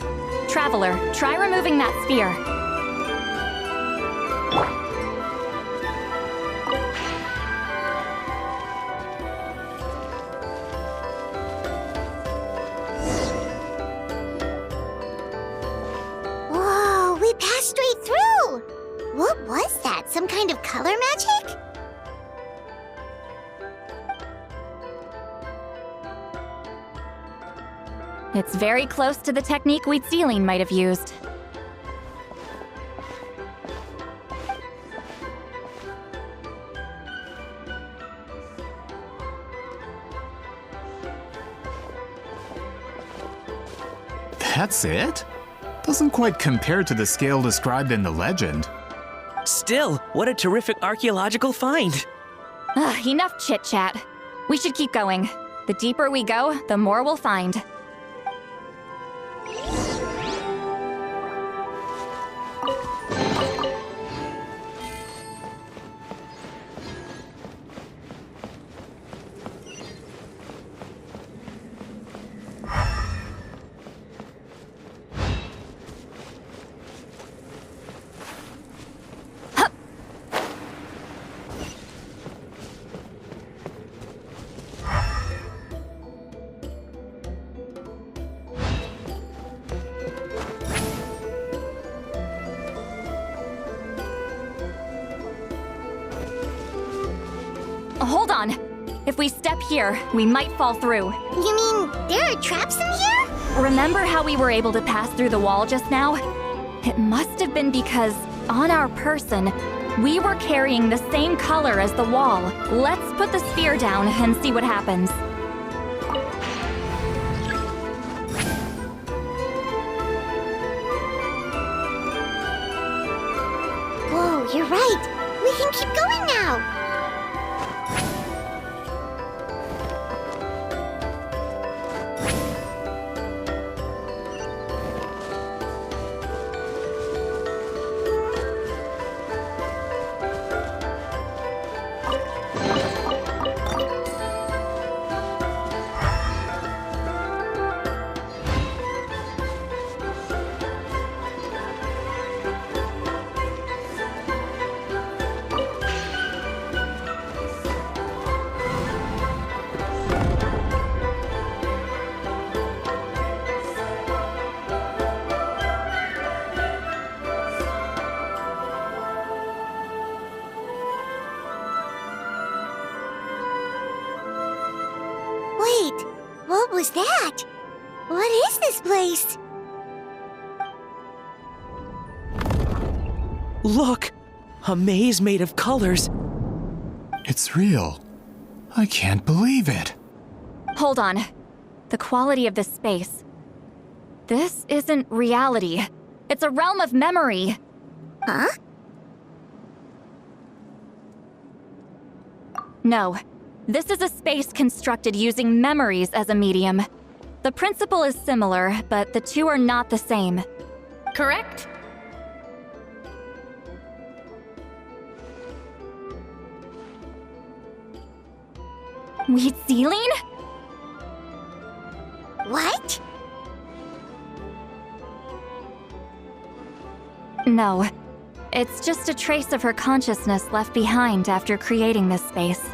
Traveler, try removing that sphere. Whoa, we passed straight through! What was that? Some kind of color magic? It's very close to the technique Wheatsealing might have used. That's it? Doesn't quite compare to the scale described in the legend. Still, what a terrific archaeological find! Enough chit-chat. We should keep going. The deeper we go, the more we'll find. Hold on. If we step here, we might fall through. You mean there are traps in here? Remember how we were able to pass through the wall just now? It must have been because, on our person, we were carrying the same color as the wall. Let's put the sphere down and see what happens. Whoa, you're right. We can keep going now. is that? What is this place? Look! A maze made of colors. It's real. I can't believe it. Hold on. The quality of this space. This isn't reality. It's a realm of memory. Huh? No. This is a space constructed using memories as a medium. The principle is similar, but the two are not the same. Correct? Mictlan? What? No. It's just a trace of her consciousness left behind after creating this space.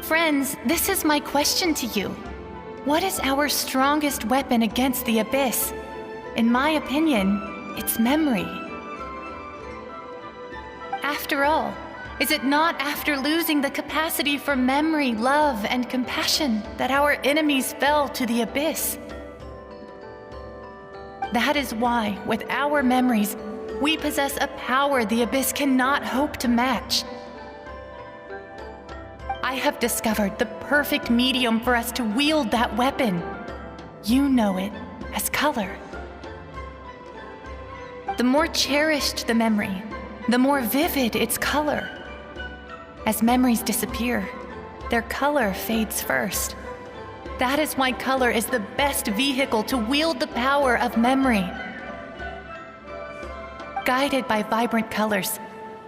Friends, this is my question to you. What is our strongest weapon against the Abyss? In my opinion, it's memory. After all, is it not after losing the capacity for memory, love, and compassion that our enemies fell to the Abyss? That is why, with our memories, we possess a power the Abyss cannot hope to match. I have discovered the perfect medium for us to wield that weapon. You know it as color. The more cherished the memory, the more vivid its color. As memories disappear, their color fades first. That is why color is the best vehicle to wield the power of memory. Guided by vibrant colors,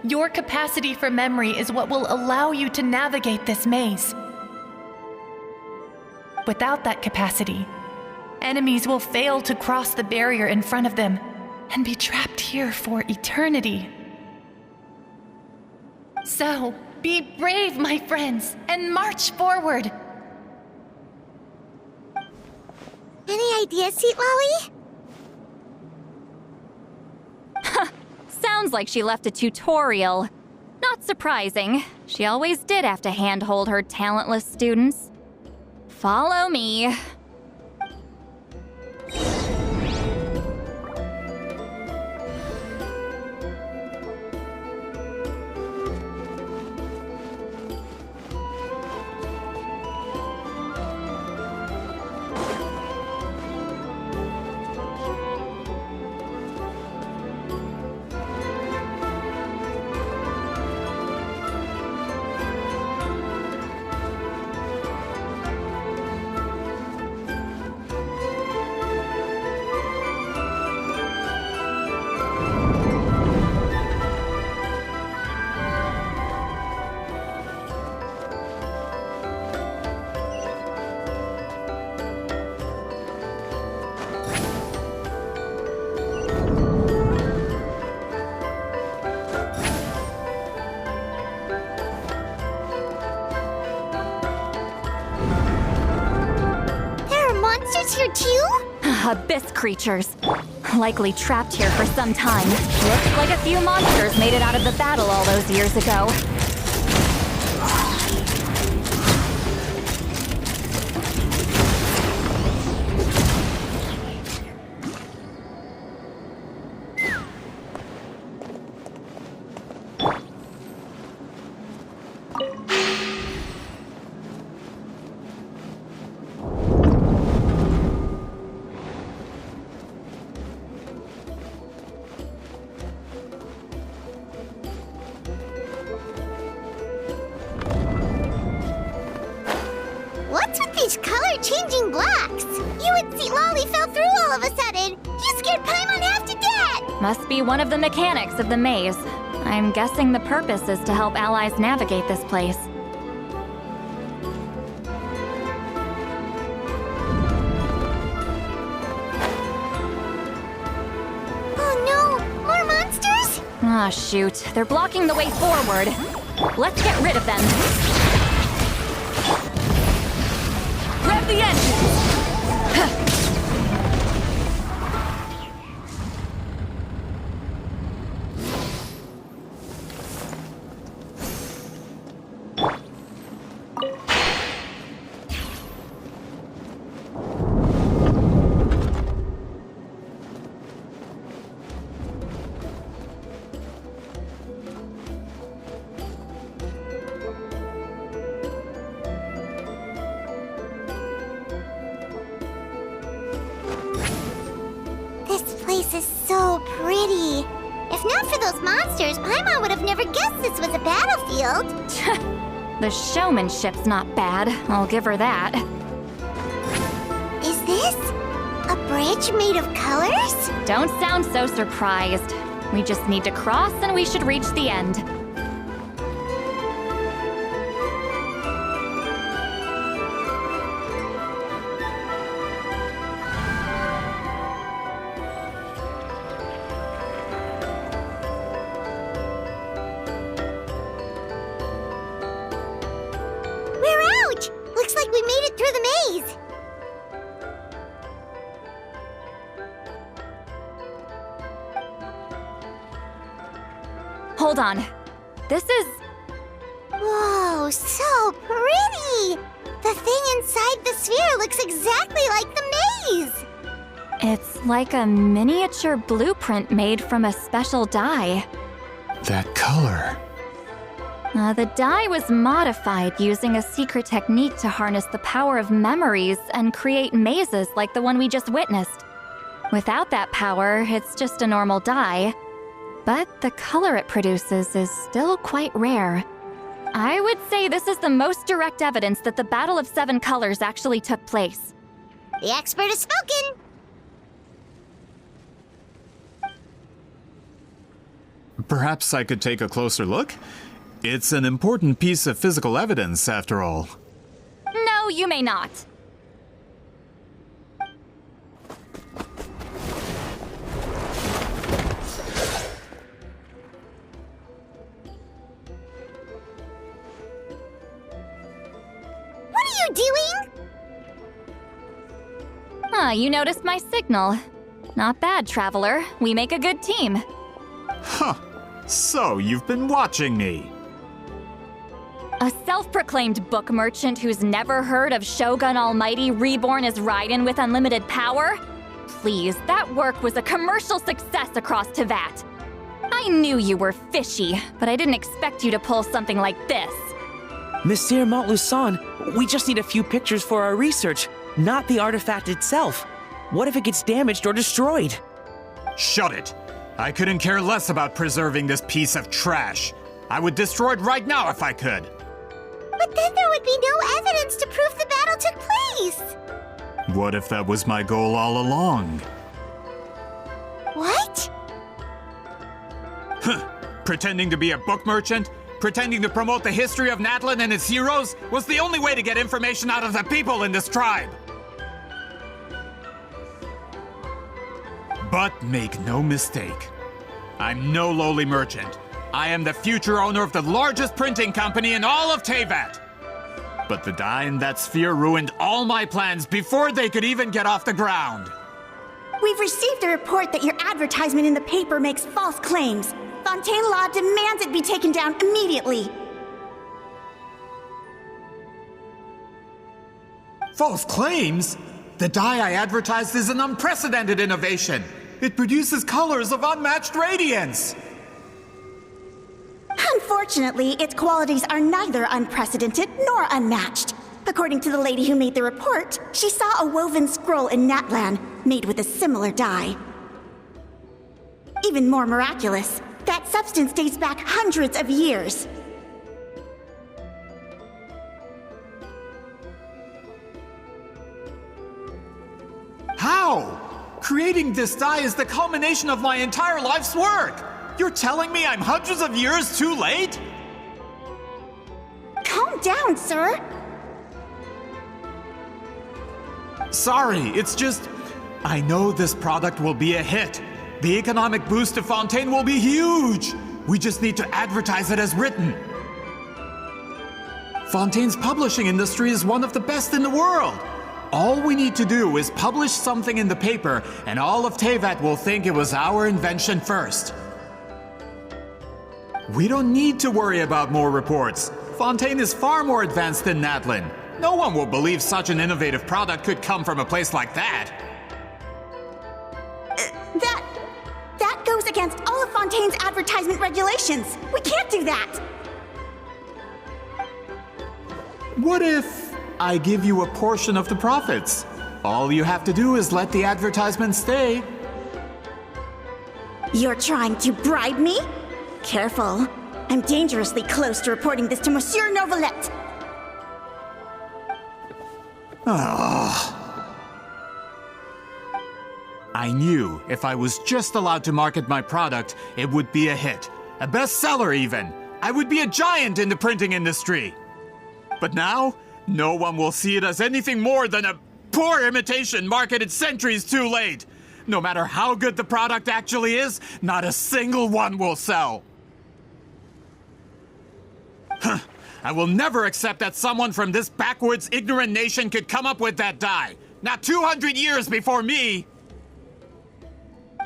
your capacity for memory is what will allow you to navigate this maze. Without that capacity, enemies will fail to cross the barrier in front of them and be trapped here for eternity. So, be brave, my friends, and march forward! Any ideas, Sweet Lolly? Sounds like she left a tutorial. Not surprising. She always did have to handhold her talentless students. Follow me. Here too? Abyss creatures. Likely trapped here for some time. Looks like a few monsters made it out of the battle all those years ago. What's with these color-changing blocks? You and Sweet Lolly fell through all of a sudden. You scared Paimon half to death! Must be one of the mechanics of the maze. I'm guessing the purpose is to help allies navigate this place. Oh no! More monsters? Ah, shoot. They're blocking the way forward. Let's get rid of them. Rev the engines! This place is so pretty. If not for those monsters, Paimon would have never guessed this was a battlefield. The showmanship's not bad, I'll give her that. Is this a bridge made of colors? Don't sound so surprised. We just need to cross and we should reach the end. We're out! Looks like we made it through the maze. Hold on. This is... Whoa, so pretty! The thing inside the sphere looks exactly like the maze! It's like a miniature blueprint made from a special dye. That color. The dye was modified using a secret technique to harness the power of memories and create mazes like the one we just witnessed. Without that power, it's just a normal dye. But the color it produces is still quite rare. I would say this is the most direct evidence that the Battle of Seven Colors actually took place. The expert has spoken! Perhaps I could take a closer look? It's an important piece of physical evidence, after all. No, you may not. What are you doing? You noticed my signal. Not bad, Traveler. We make a good team. Huh. So, you've been watching me. A self-proclaimed book merchant who's never heard of Shogun Almighty reborn as Raiden with unlimited power? Please, that work was a commercial success across Teyvat. I knew you were fishy, but I didn't expect you to pull something like this. Monsieur Montluçon, we just need a few pictures for our research, not the artifact itself. What if it gets damaged or destroyed? Shut it! I couldn't care less about preserving this piece of trash. I would destroy it right now if I could. But then there would be no evidence to prove the battle took place! What if that was my goal all along? What? Pretending to be a book merchant? Pretending to promote the history of Nightwind and its heroes was the only way to get information out of the people in this tribe! But make no mistake, I'm no lowly merchant. I am the future owner of the largest printing company in all of Teyvat. But the dye in that sphere ruined all my plans before they could even get off the ground. We've received a report that your advertisement in the paper makes false claims. Fontaine Law demands it be taken down immediately. False claims? The dye I advertised is an unprecedented innovation. It produces colors of unmatched radiance. Unfortunately, its qualities are neither unprecedented nor unmatched. According to the lady who made the report, she saw a woven scroll in Mictlan made with a similar dye. Even more miraculous, that substance dates back hundreds of years. How? Creating this dye is the culmination of my entire life's work. You're telling me I'm hundreds of years too late? Calm down, sir. Sorry, it's just... I know this product will be a hit. The economic boost to Fontaine will be huge. We just need to advertise it as written. Fontaine's publishing industry is one of the best in the world. All we need to do is publish something in the paper, and all of Teyvat will think it was our invention first. We don't need to worry about more reports. Fontaine is far more advanced than Nightwind. No one will believe such an innovative product could come from a place like that. That goes against all of Fontaine's advertisement regulations. We can't do that. What if I give you a portion of the profits? All you have to do is let the advertisement stay. You're trying to bribe me? Careful. I'm dangerously close to reporting this to Monsieur Novelet. I knew if I was just allowed to market my product, it would be a hit. A bestseller, even. I would be a giant in the printing industry. But now, no one will see it as anything more than a poor imitation marketed centuries too late. No matter how good the product actually is, not a single one will sell. I will never accept that someone from this backwoods, ignorant nation could come up with that dye. Not 200 years before me!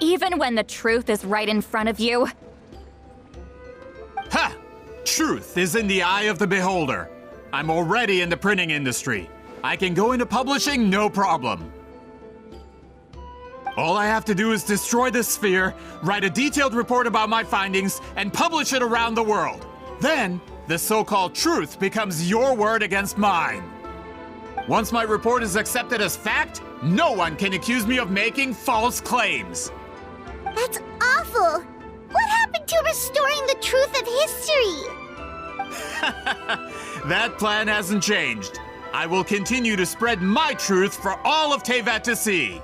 Even when the truth is right in front of you? Ha! Truth is in the eye of the beholder. I'm already in the printing industry. I can go into publishing, no problem. All I have to do is destroy this sphere, write a detailed report about my findings, and publish it around the world. Then, the so-called truth becomes your word against mine. Once my report is accepted as fact, no one can accuse me of making false claims. That's awful! What happened to restoring the truth of history? That plan hasn't changed. I will continue to spread my truth for all of Teyvat to see.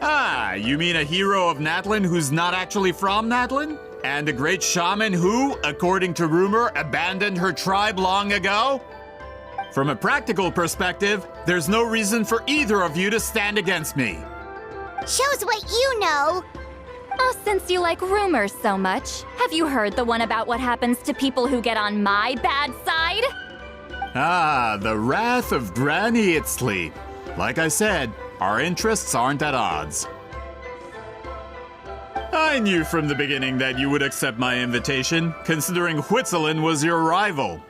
Ah, you mean a hero of Natlan who's not actually from Natlan? And a great shaman who, according to rumor, abandoned her tribe long ago? From a practical perspective, there's no reason for either of you to stand against me. Shows what you know. Oh, since you like rumors so much, have you heard the one about what happens to people who get on my bad side? Ah, the wrath of Granny Itzli. Like I said, our interests aren't at odds. I knew from the beginning that you would accept my invitation, considering Huitzilin was your rival.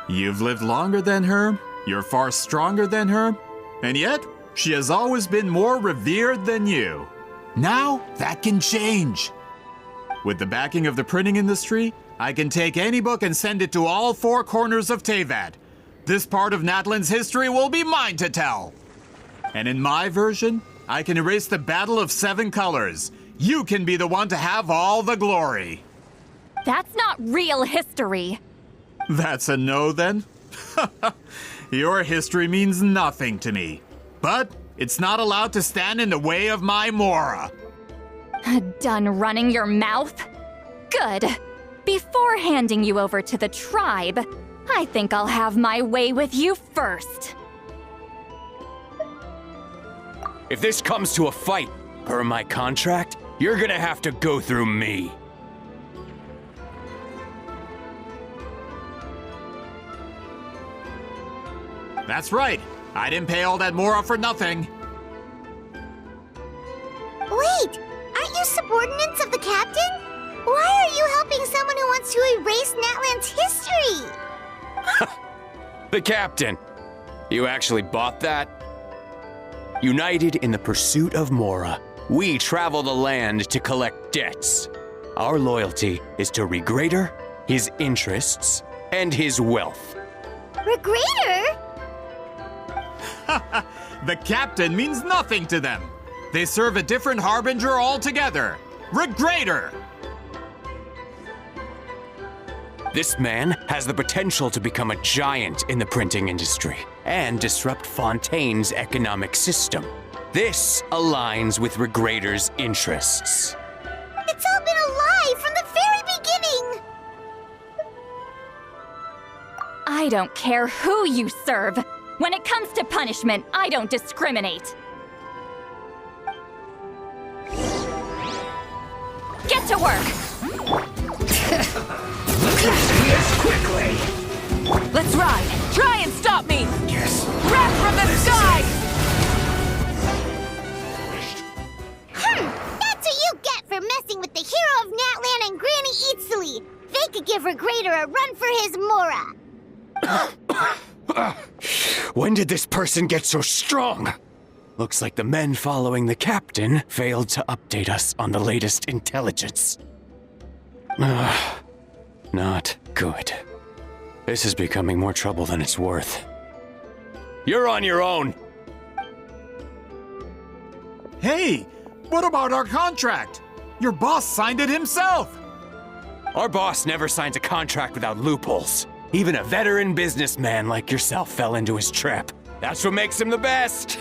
You've lived longer than her, you're far stronger than her, and yet, she has always been more revered than you. Now, that can change. With the backing of the printing industry, I can take any book and send it to all four corners of Teyvat. This part of Natlan's history will be mine to tell. And in my version, I can erase the Battle of Seven Colors. You can be the one to have all the glory. That's not real history. That's a no, then? Your history means nothing to me. But it's not allowed to stand in the way of my Mora. Done running your mouth? Good. Before handing you over to the tribe, I think I'll have my way with you first. If this comes to a fight, per my contract, you're gonna have to go through me. That's right. I didn't pay all that Mora for nothing. Wait, aren't you subordinates of the captain? Why are you helping someone who wants to erase Natlan's history? The captain. You actually bought that? United in the pursuit of Mora, we travel the land to collect debts. Our loyalty is to Regrader, his interests, and his wealth. Regrader? The captain means nothing to them. They serve a different harbinger altogether. Regrader! This man has the potential to become a giant in the printing industry and disrupt Fontaine's economic system. This aligns with Regrader's interests. It's all been a lie from the very beginning! I don't care who you serve. When it comes to punishment, I don't discriminate. Get to work! Quickly! Let's ride! Try and stop me! Yes! Wrath from the sky! That's what you get for messing with the hero of Natlan and Granny Itzli! They could give Regrader a run for his Mora! When did this person get so strong? Looks like the men following the captain failed to update us on the latest intelligence. Not good. This is becoming more trouble than it's worth. You're on your own! Hey, what about our contract? Your boss signed it himself. Our boss never signs a contract without loopholes. Even a veteran businessman like yourself fell into his trap. That's what makes him the best.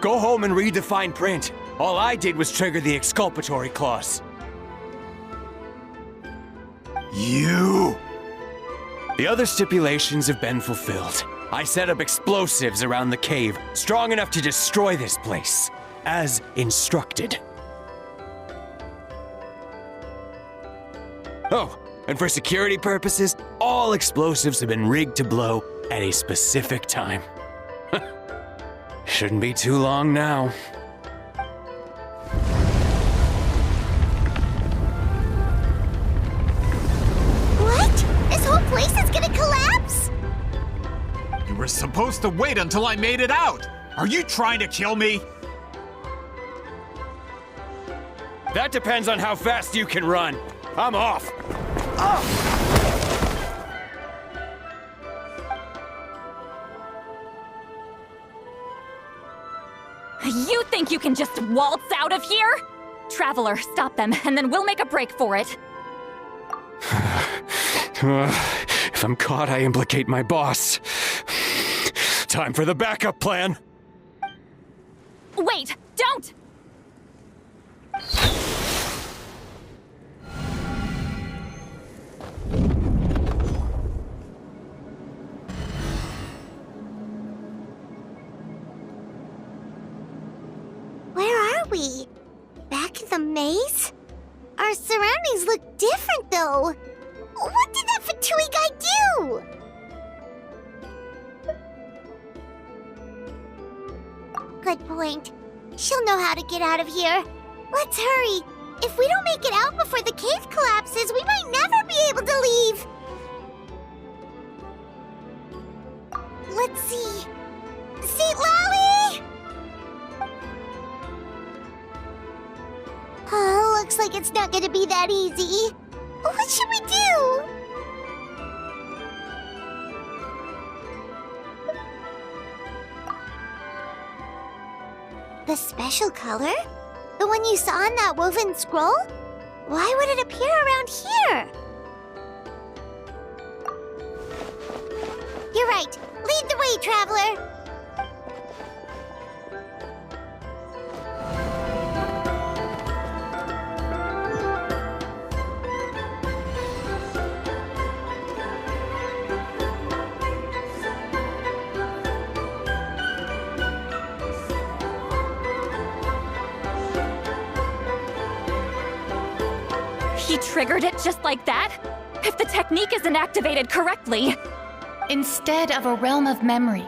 Go home and read the fine print. All I did was trigger the exculpatory clause. You! The other stipulations have been fulfilled. I set up explosives around the cave, strong enough to destroy this place, as instructed. Oh, and for security purposes, all explosives have been rigged to blow at a specific time. Shouldn't be too long now. What? This whole place is gonna collapse? You were supposed to wait until I made it out. Are you trying to kill me? That depends on how fast you can run. I'm off. You think you can just waltz out of here? Traveler, stop them, and then we'll make a break for it. If I'm caught, I implicate my boss. Time for the backup plan. Wait, don't! Where are we? Back in the maze? Our surroundings look different, though. What did that Fatui guy do? Good point. She'll know how to get out of here. Let's hurry. If we don't make it out before the cave collapses, we might never be able to leave. Let's see. Seat Lolly! Oh, looks like it's not gonna be that easy. What should we do? The special color? The one you saw in that woven scroll? Why would it appear around here? You're right. Lead the way, traveler. He triggered it just like that? If the technique isn't activated correctly... Instead of a realm of memory,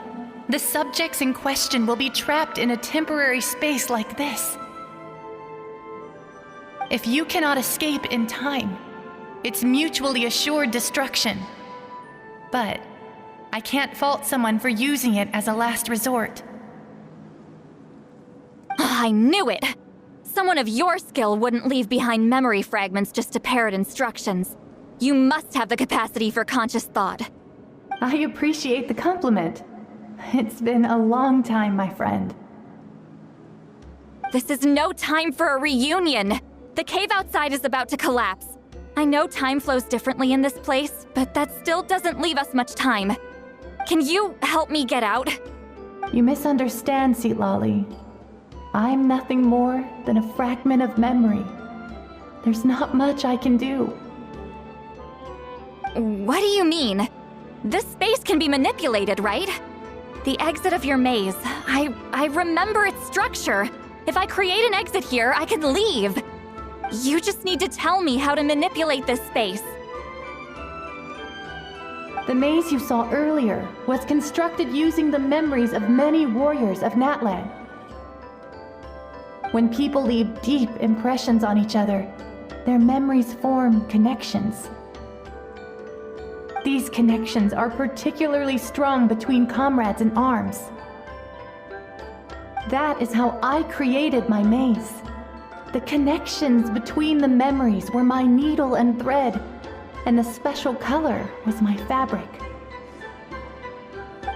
the subjects in question will be trapped in a temporary space like this. If you cannot escape in time, it's mutually assured destruction. But I can't fault someone for using it as a last resort. I knew it! Someone of your skill wouldn't leave behind memory fragments just to parrot instructions. You must have the capacity for conscious thought. I appreciate the compliment. It's been a long time, my friend. This is no time for a reunion. The cave outside is about to collapse. I know time flows differently in this place, but that still doesn't leave us much time. Can you help me get out? You misunderstand, Seatlolly. I'm nothing more than a fragment of memory. There's not much I can do. What do you mean? This space can be manipulated, right? The exit of your maze. I remember its structure. If I create an exit here, I can leave. You just need to tell me how to manipulate this space. The maze you saw earlier was constructed using the memories of many warriors of Natlan. When people leave deep impressions on each other, their memories form connections. These connections are particularly strong between comrades in arms. That is how I created my maze. The connections between the memories were my needle and thread, and the special color was my fabric.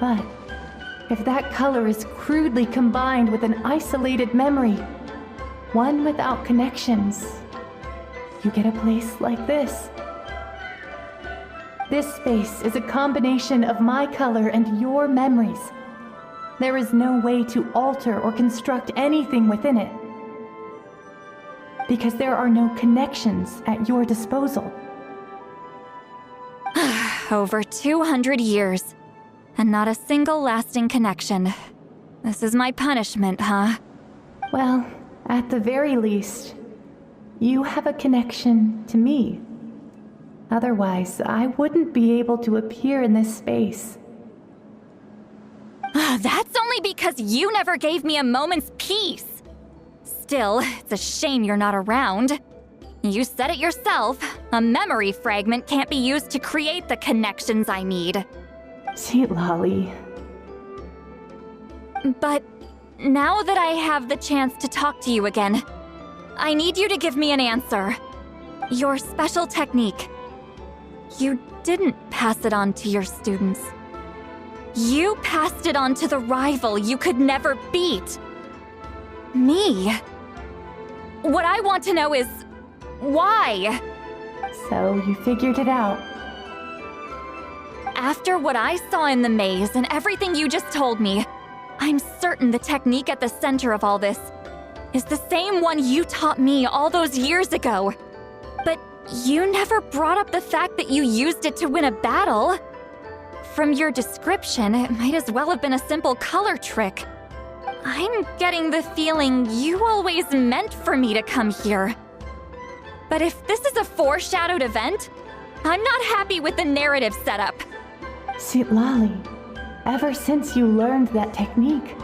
But if that color is crudely combined with an isolated memory, one without connections, you get a place like this. This space is a combination of my color and your memories. There is no way to alter or construct anything within it, because there are no connections at your disposal. Over 200 years, and not a single lasting connection. This is my punishment, huh? Well, at the very least, you have a connection to me. Otherwise, I wouldn't be able to appear in this space. That's only because you never gave me a moment's peace. Still, it's a shame you're not around. You said it yourself. A memory fragment can't be used to create the connections I need. Sweet Lolly. But now that I have the chance to talk to you again, I need you to give me an answer. Your special technique. You didn't pass it on to your students. You passed it on to the rival you could never beat. Me. What I want to know is, why? So you figured it out. After what I saw in the maze and everything you just told me, I'm certain the technique at the center of all this is the same one you taught me all those years ago. But you never brought up the fact that you used it to win a battle. From your description, it might as well have been a simple color trick. I'm getting the feeling you always meant for me to come here. But if this is a foreshadowed event, I'm not happy with the narrative setup. Sweet Lolly, ever since you learned that technique,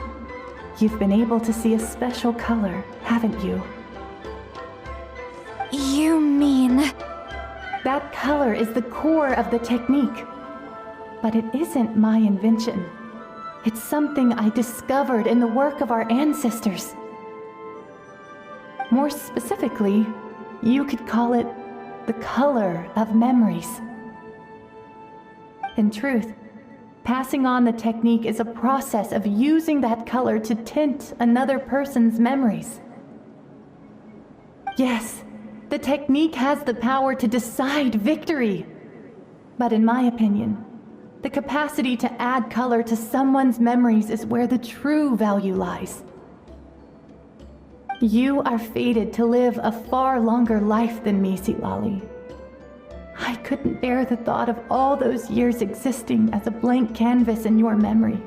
you've been able to see a special color, haven't you? You mean... That color is the core of the technique. But it isn't my invention. It's something I discovered in the work of our ancestors. More specifically, you could call it the color of memories. In truth, passing on the technique is a process of using that color to tint another person's memories. Yes, the technique has the power to decide victory. But in my opinion, the capacity to add color to someone's memories is where the true value lies. You are fated to live a far longer life than me, Lolly. I couldn't bear the thought of all those years existing as a blank canvas in your memory.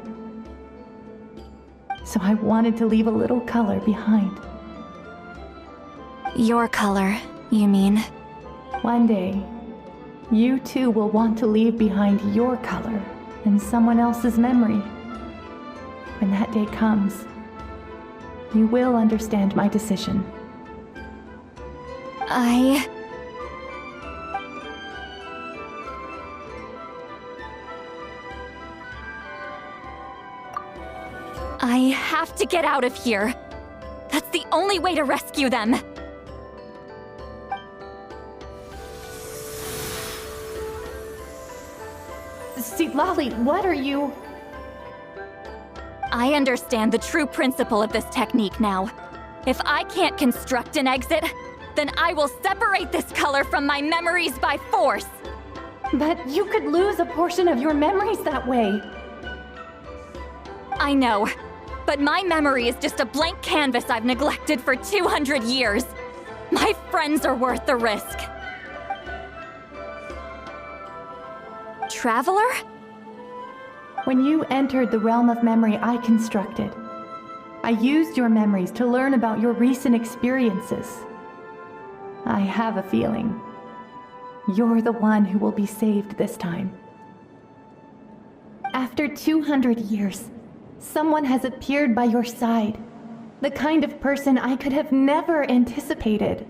So I wanted to leave a little color behind. Your color, you mean? One day, you too will want to leave behind your color in someone else's memory. When that day comes, you will understand my decision. I have to get out of here. That's the only way to rescue them. Sweet Lolly, what are you... I understand the true principle of this technique now. If I can't construct an exit, then I will separate this color from my memories by force. But you could lose a portion of your memories that way. I know, but my memory is just a blank canvas I've neglected for 200 years. My friends are worth the risk. Traveler? When you entered the realm of memory I constructed, I used your memories to learn about your recent experiences. I have a feeling you're the one who will be saved this time. After 200 years, someone has appeared by your side, the kind of person I could have never anticipated.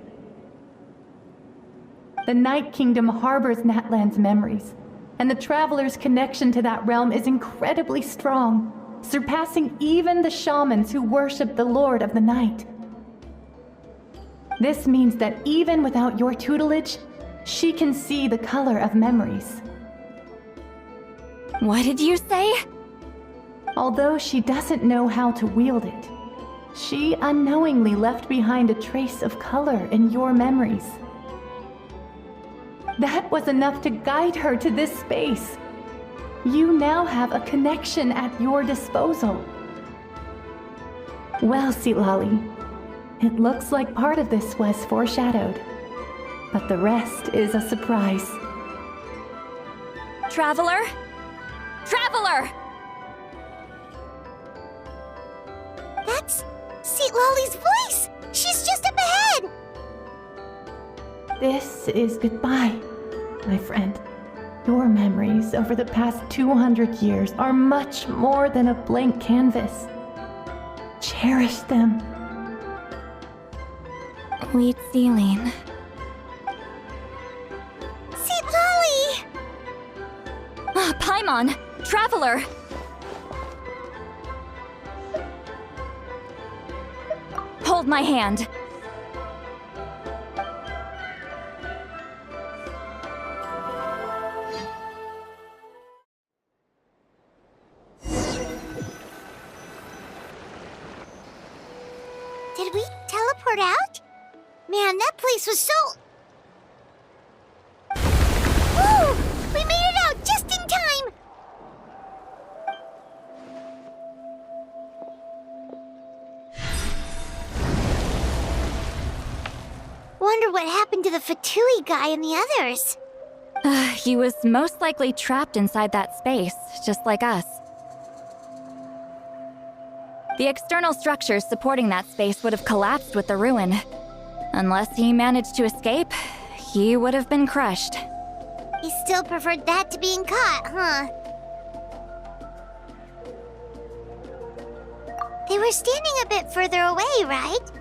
The Night Kingdom harbors Natlan's memories, and the Traveler's connection to that realm is incredibly strong, surpassing even the shamans who worship the Lord of the Night. This means that even without your tutelage, she can see the color of memories. What did you say? although she doesn't know how to wield it. She unknowingly left behind a trace of color in your memories. That was enough to guide her to this space. You now have a connection at your disposal. Well, Sitlali, it looks like part of this was foreshadowed, but the rest is a surprise. Traveler? Traveler! That's Sitlali's voice! She's just up ahead! This is goodbye, my friend. Your memories over the past 200 years are much more than a blank canvas. Cherish them. Wheatsealing. Sitlali! Paimon! Traveler! Hold my hand. Did we teleport out? Man, that place was so... Woo! We made it out just in time! Wonder what happened to the Fatui guy and the others. He was most likely trapped inside that space, just like us. The external structures supporting that space would have collapsed with the ruin. Unless he managed to escape, he would have been crushed. He still preferred that to being caught, huh? They were standing a bit further away, right?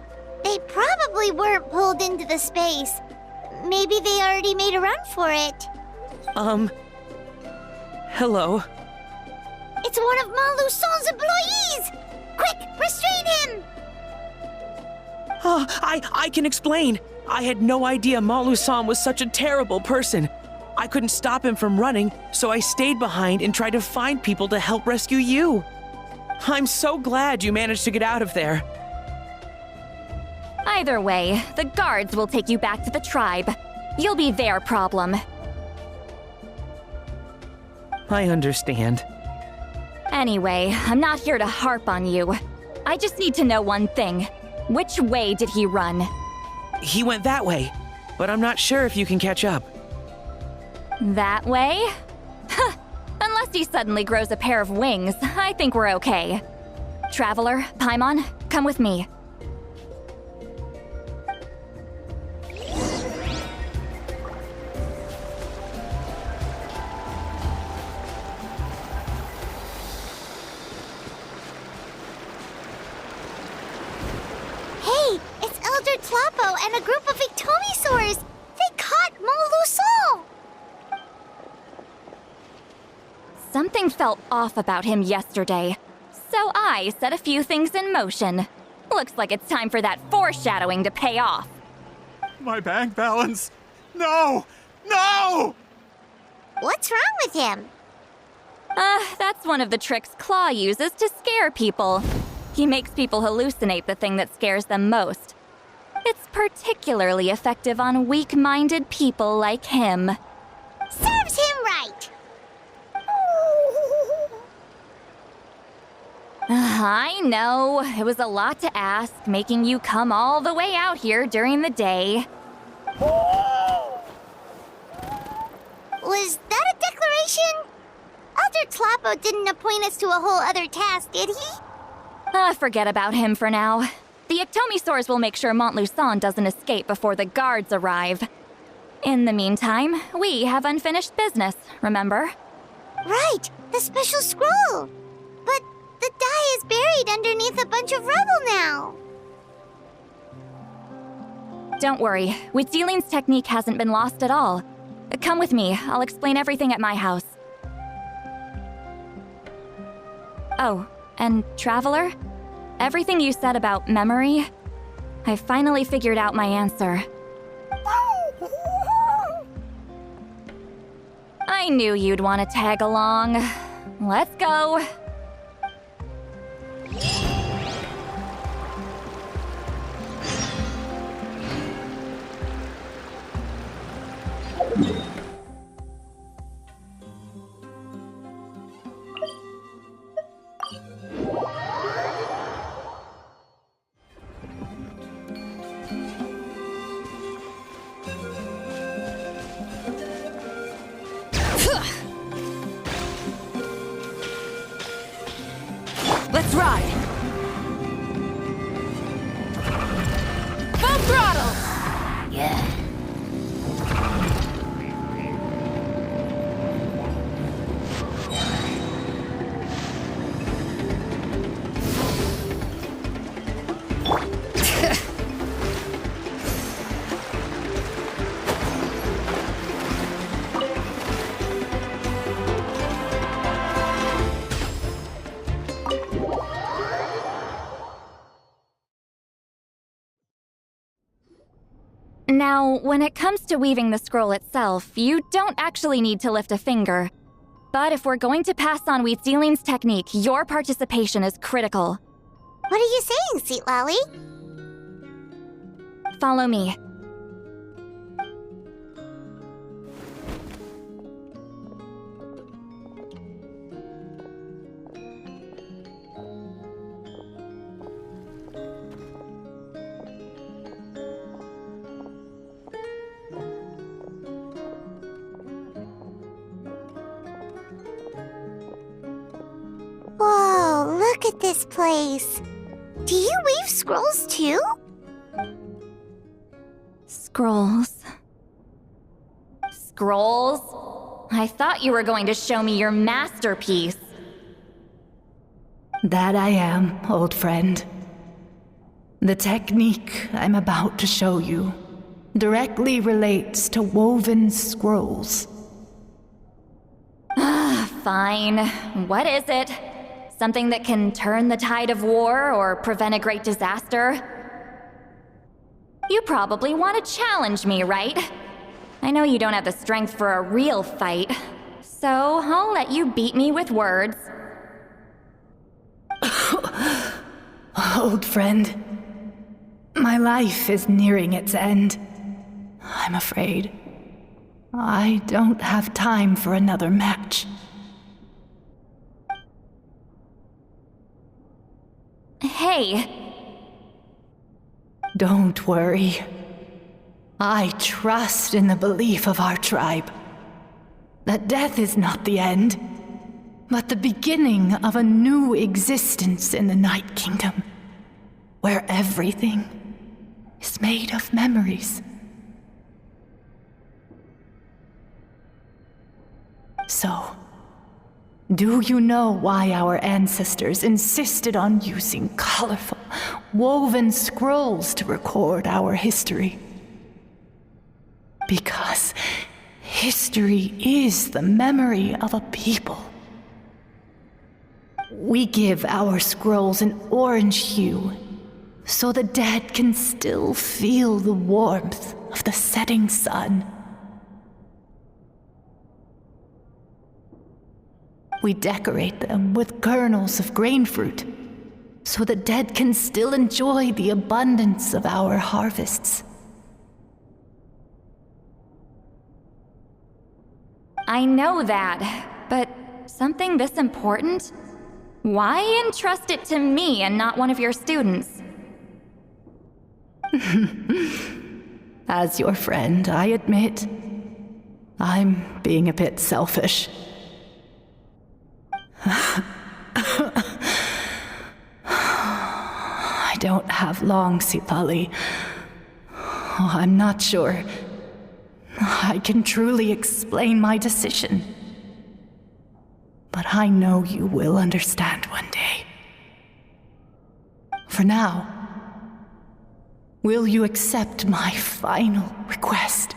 They probably weren't pulled into the space. Maybe they already made a run for it. Hello? It's one of Maluson's employees! Quick, restrain him! Oh, I can explain. I had no idea Malu-san was such a terrible person. I couldn't stop him from running, so I stayed behind and tried to find people to help rescue you. I'm so glad you managed to get out of there. Either way, the guards will take you back to the tribe. You'll be their problem. I understand. Anyway, I'm not here to harp on you. I just need to know one thing. Which way did he run? He went that way, but I'm not sure if you can catch up. That way? Huh. Unless he suddenly grows a pair of wings, I think we're okay. Traveler, Paimon, come with me. Hey, it's Elder Tlapo and a group of Ictomisaurs! They caught Maluson! Something felt off about him yesterday, so I set a few things in motion. Looks like it's time for that foreshadowing to pay off. My bank balance! No! No! What's wrong with him? That's one of the tricks Claw uses to scare people. He makes people hallucinate the thing that scares them most. It's particularly effective on weak-minded people like him. Serves him right! I know, it was a lot to ask, making you come all the way out here during the day. Was that a declaration? Elder Tlapo didn't appoint us to a whole other task, did he? Forget about him for now. The Ictomisaurs will make sure Montluçon doesn't escape before the guards arrive. In the meantime, we have unfinished business, remember? Right, the special scroll! But the die is buried underneath a bunch of rubble now. Don't worry, Wheatsealing's technique hasn't been lost at all. Come with me, I'll explain everything at my house. Oh, and Traveler? Everything you said about memory, I finally figured out my answer. I knew you'd want to tag along. Let's go. Let's ride! Full throttle! Yeah. Now, when it comes to weaving the scroll itself, you don't actually need to lift a finger. But if we're going to pass on Wheatzealing's technique, your participation is critical. What are you saying, Sweet Lolly? Follow me. Whoa, look at this place. Do you weave scrolls too? Scrolls. Scrolls? I thought you were going to show me your masterpiece. That I am, old friend. The technique I'm about to show you directly relates to woven scrolls. Fine. What is it? Something that can turn the tide of war or prevent a great disaster? You probably want to challenge me, right? I know you don't have the strength for a real fight, so I'll let you beat me with words. Old friend, my life is nearing its end. I'm afraid I don't have time for another match. Hey. Don't worry. I trust in the belief of our tribe that death is not the end, but the beginning of a new existence in the Night Kingdom, where everything is made of memories. So, do you know why our ancestors insisted on using colorful, woven scrolls to record our history? Because history is the memory of a people. We give our scrolls an orange hue, so the dead can still feel the warmth of the setting sun. We decorate them with kernels of grain fruit, so the dead can still enjoy the abundance of our harvests. I know that, but something this important? Why entrust it to me and not one of your students? As your friend, I admit, I'm being a bit selfish. I don't have long, Sipali. I'm not sure I can truly explain my decision. But I know you will understand one day. For now, will you accept my final request?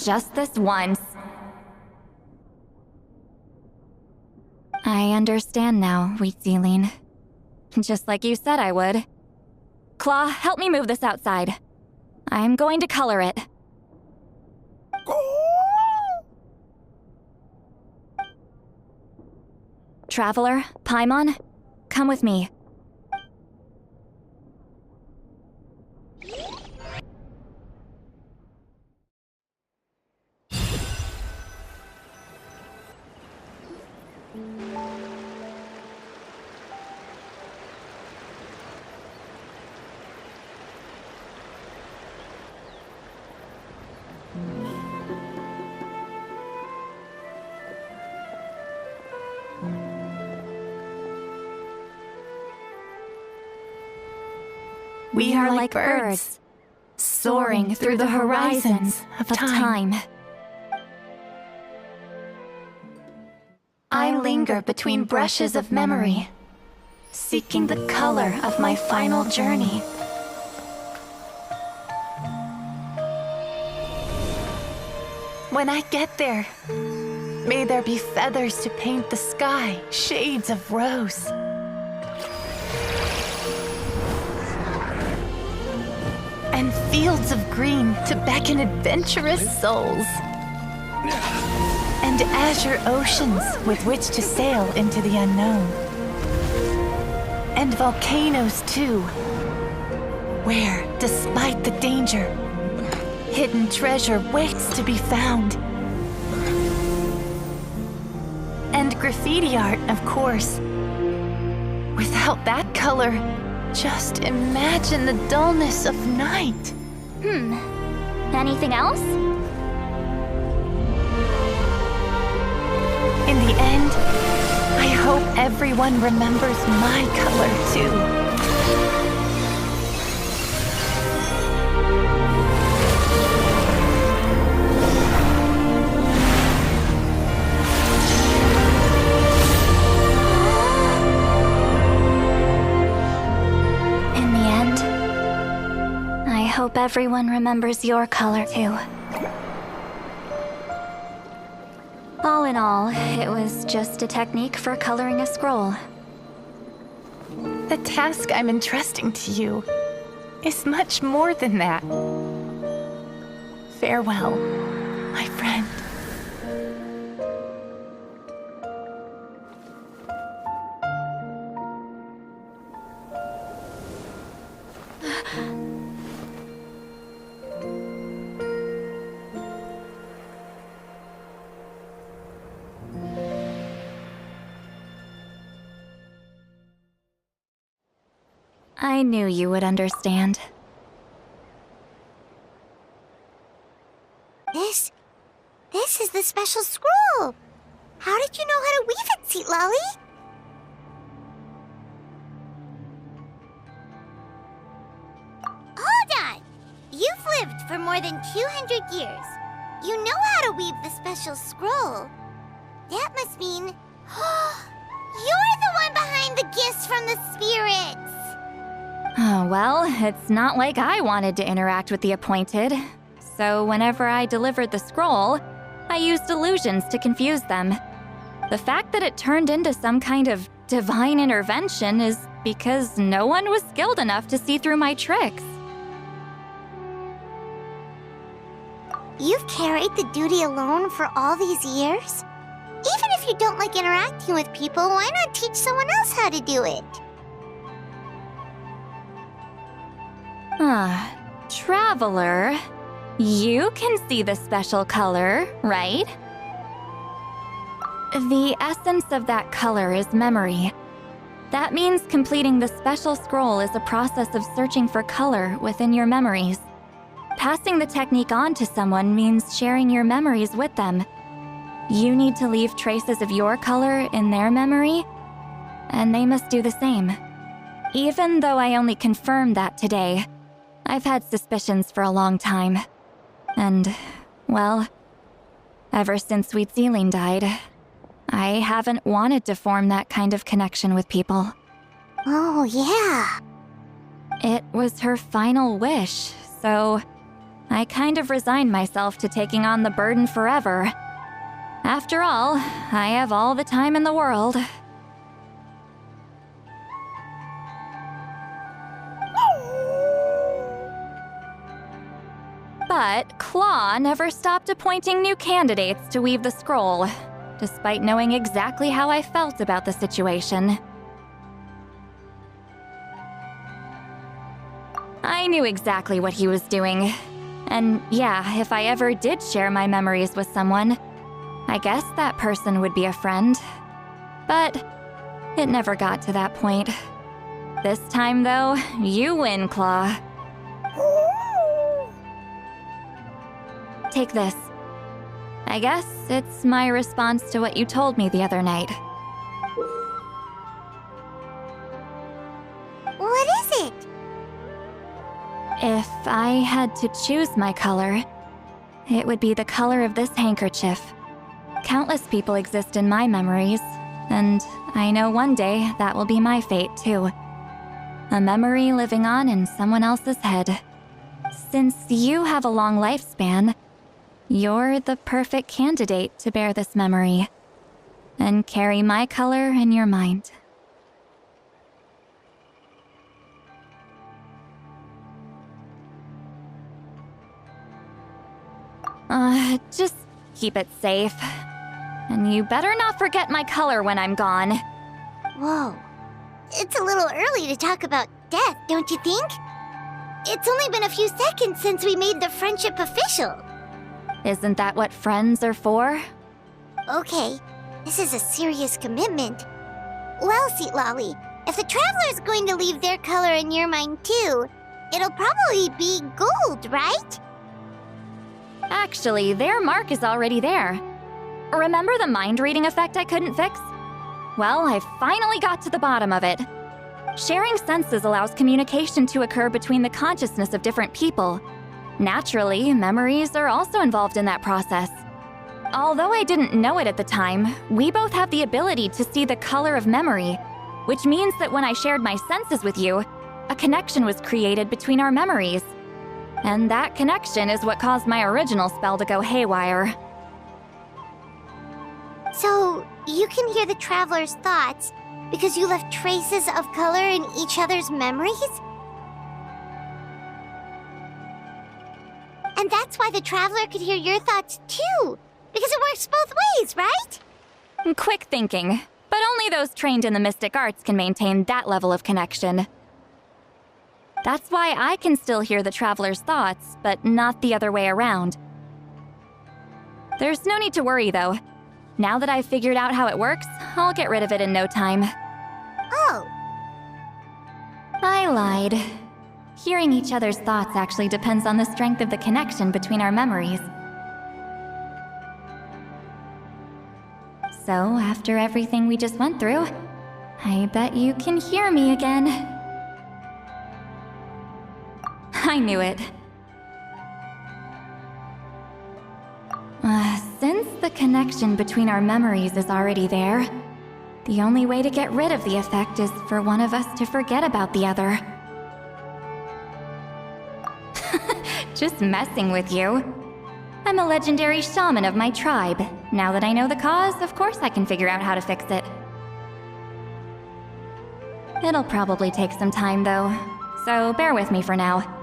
Just this once. I understand now, Wheatzealing. Just like you said I would. Claw, help me move this outside. I'm going to color it. Traveler, Paimon, come with me. We are like birds, soaring through the horizons of time. I linger between brushes of memory, seeking the color of my final journey. When I get there, may there be feathers to paint the sky, shades of rose. And fields of green to beckon adventurous souls. And azure oceans with which to sail into the unknown. And volcanoes too, where, despite the danger, hidden treasure waits to be found. And graffiti art, of course. Without that color, just imagine the dullness of night. Anything else? In the end, I hope everyone remembers my color too. In the end, I hope everyone remembers your color too. All in all, it was just a technique for coloring a scroll. The task I'm entrusting to you is much more than that. Farewell, my friend. I knew you would understand. This is the special scroll. How did you know how to weave it, Seat Lolly? Hold on! You've lived for more than 200 years. You know how to weave the special scroll. That must mean... you're the one behind the gifts from the spirits! Oh, well, it's not like I wanted to interact with the appointed. So whenever I delivered the scroll, I used illusions to confuse them. The fact that it turned into some kind of divine intervention is because no one was skilled enough to see through my tricks. You've carried the duty alone for all these years? Even if you don't like interacting with people, why not teach someone else how to do it? Traveler, you can see the special color, right? The essence of that color is memory. That means completing the special scroll is a process of searching for color within your memories. Passing the technique on to someone means sharing your memories with them. You need to leave traces of your color in their memory, and they must do the same. Even though I only confirmed that today, I've had suspicions for a long time. And, well, ever since Sweet Celine died, I haven't wanted to form that kind of connection with people. Oh, yeah. It was her final wish, so I kind of resigned myself to taking on the burden forever. After all, I have all the time in the world. But Claw never stopped appointing new candidates to weave the scroll, despite knowing exactly how I felt about the situation. I knew exactly what he was doing. And yeah, if I ever did share my memories with someone, I guess that person would be a friend. But it never got to that point. This time, though, you win, Claw. Take this. I guess it's my response to what you told me the other night. What is it? If I had to choose my color, it would be the color of this handkerchief. Countless people exist in my memories, and I know one day that will be my fate too. A memory living on in someone else's head. Since you have a long lifespan, you're the perfect candidate to bear this memory and carry my color in your mind. Just keep it safe. And you better not forget my color when I'm gone. Whoa. It's a little early to talk about death, don't you think? It's only been a few seconds since we made the friendship official. Isn't that what friends are for? Okay, this is a serious commitment. Well, Seat Lolly, if the Traveler's going to leave their color in your mind too, it'll probably be gold, right? Actually, their mark is already there. Remember the mind reading effect I couldn't fix? Well, I finally got to the bottom of it. Sharing senses allows communication to occur between the consciousness of different people. Naturally, memories are also involved in that process. Although I didn't know it at the time, we both have the ability to see the color of memory, which means that when I shared my senses with you, a connection was created between our memories. And that connection is what caused my original spell to go haywire. So, you can hear the Traveler's thoughts because you left traces of color in each other's memories? And that's why the Traveler could hear your thoughts too, because it works both ways, right? Quick thinking, but only those trained in the mystic arts can maintain that level of connection. That's why I can still hear the Traveler's thoughts, but not the other way around. There's no need to worry, though. Now that I've figured out how it works, I'll get rid of it in no time. Oh. I lied. Hearing each other's thoughts actually depends on the strength of the connection between our memories. So, after everything we just went through, I bet you can hear me again. I knew it. Since the connection between our memories is already there, the only way to get rid of the effect is for one of us to forget about the other. Just messing with you. I'm a legendary shaman of my tribe. Now that I know the cause, of course I can figure out how to fix it. It'll probably take some time, though, so bear with me for now.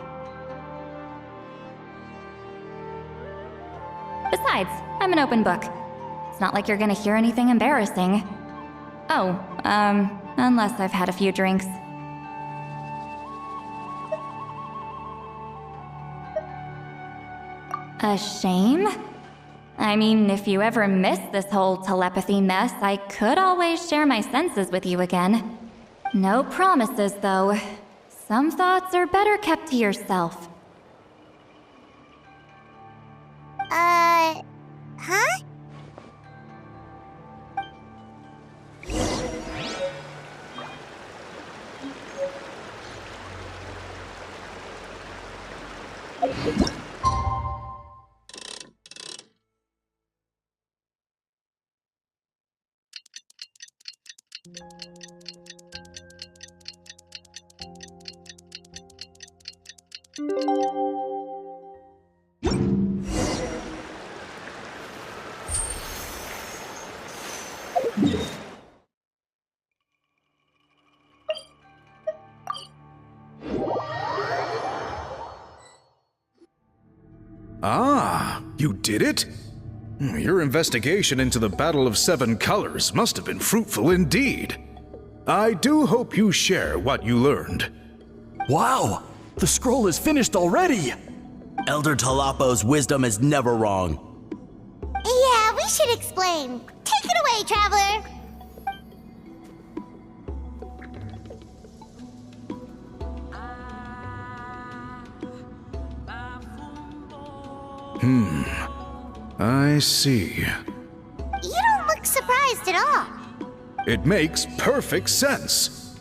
Besides, I'm an open book. It's not like you're gonna hear anything embarrassing. Oh, unless I've had a few drinks. A shame? I mean, if you ever miss this whole telepathy mess, I could always share my senses with you again. No promises, though. Some thoughts are better kept to yourself. Huh? Ah, you did it? Your investigation into the Battle of Seven Colors must have been fruitful indeed. I do hope you share what you learned. Wow! The scroll is finished already! Elder Talapo's wisdom is never wrong. Yeah, we should explain. Take it away, Traveler! I see. You don't look surprised at all. It makes perfect sense.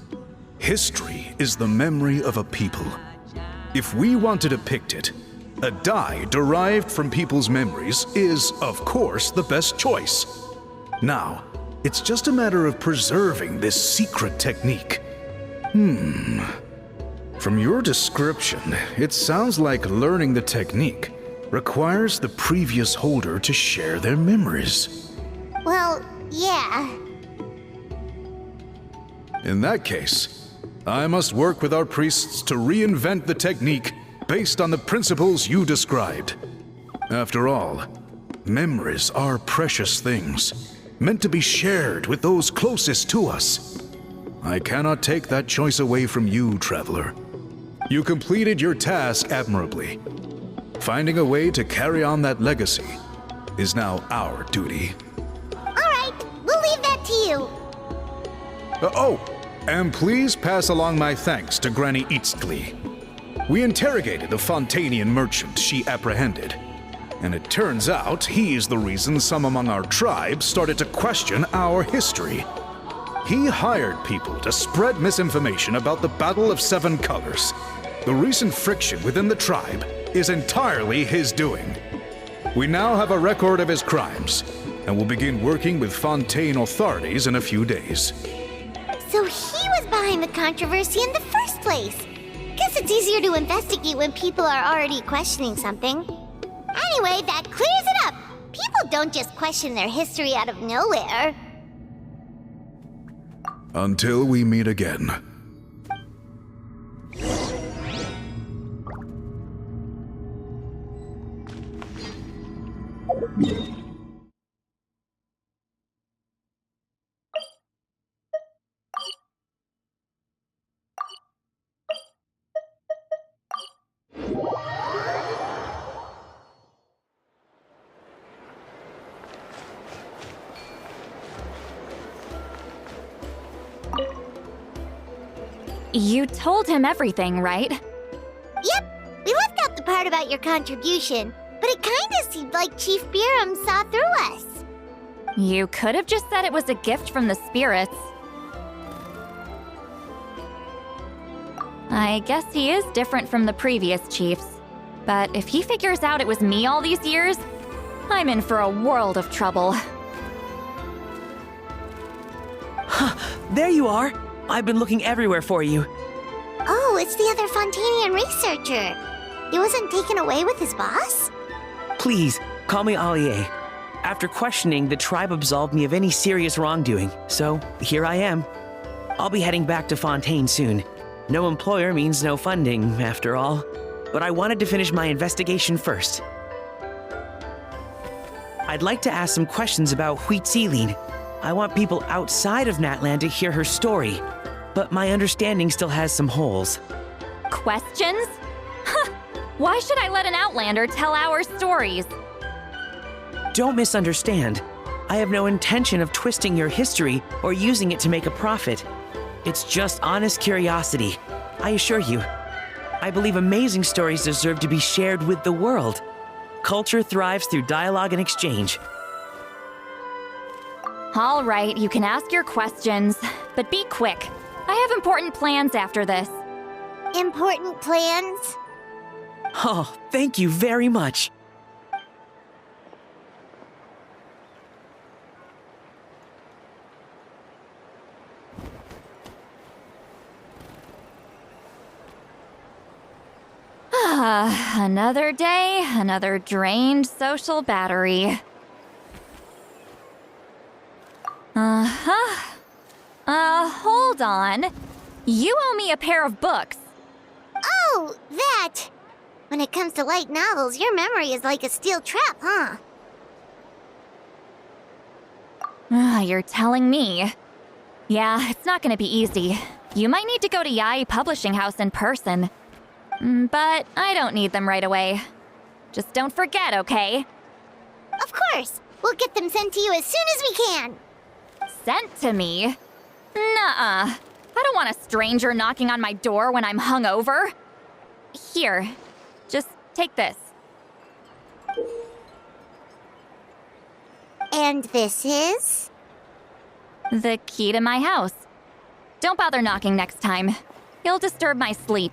History is the memory of a people. If we want to depict it, a dye derived from people's memories is, of course, the best choice. Now, it's just a matter of preserving this secret technique. From your description, it sounds like learning the technique requires the previous holder to share their memories. Well, yeah. In that case, I must work with our priests to reinvent the technique based on the principles you described. After all, memories are precious things, meant to be shared with those closest to us. I cannot take that choice away from you, Traveler. You completed your task admirably. Finding a way to carry on that legacy is now our duty. All right, we'll leave that to you. And please pass along my thanks to Granny Eastglee. We interrogated the Fontanian merchant she apprehended, and it turns out he is the reason some among our tribe started to question our history. He hired people to spread misinformation about the Battle of Seven Colors. The recent friction within the tribe is entirely his doing. We now have a record of his crimes, and will begin working with Fontaine authorities in a few days. So he was behind the controversy in the first place. Guess it's easier to investigate when people are already questioning something. Anyway, that clears it up. People don't just question their history out of nowhere. Until we meet again. You told him everything, right? Yep, we left out the part about your contribution, but it kinda seemed like Chief Biram saw through us. You could have just said it was a gift from the spirits. I guess he is different from the previous chiefs. But if he figures out it was me all these years, I'm in for a world of trouble. There you are! I've been looking everywhere for you. Oh, it's the other Fontanian researcher. He wasn't taken away with his boss? Please, call me Allier. After questioning, the tribe absolved me of any serious wrongdoing, so here I am. I'll be heading back to Fontaine soon. No employer means no funding, after all. But I wanted to finish my investigation first. I'd like to ask some questions about Huitziline. I want people outside of Natlan to hear her story, but my understanding still has some holes. Questions? Why should I let an Outlander tell our stories? Don't misunderstand. I have no intention of twisting your history or using it to make a profit. It's just honest curiosity, I assure you. I believe amazing stories deserve to be shared with the world. Culture thrives through dialogue and exchange. All right, you can ask your questions, but be quick. I have important plans after this. Important plans? Oh, thank you very much. Another day, another drained social battery. Hold on. You owe me a pair of books. Oh, that! When it comes to light novels, your memory is like a steel trap, huh? You're telling me. Yeah, it's not gonna be easy. You might need to go to Yai Publishing House in person. But I don't need them right away. Just don't forget, okay? Of course! We'll get them sent to you as soon as we can! Sent to me? Nuh-uh. I don't want a stranger knocking on my door when I'm hungover. Here, just take this. And this is? The key to my house. Don't bother knocking next time. You'll disturb my sleep.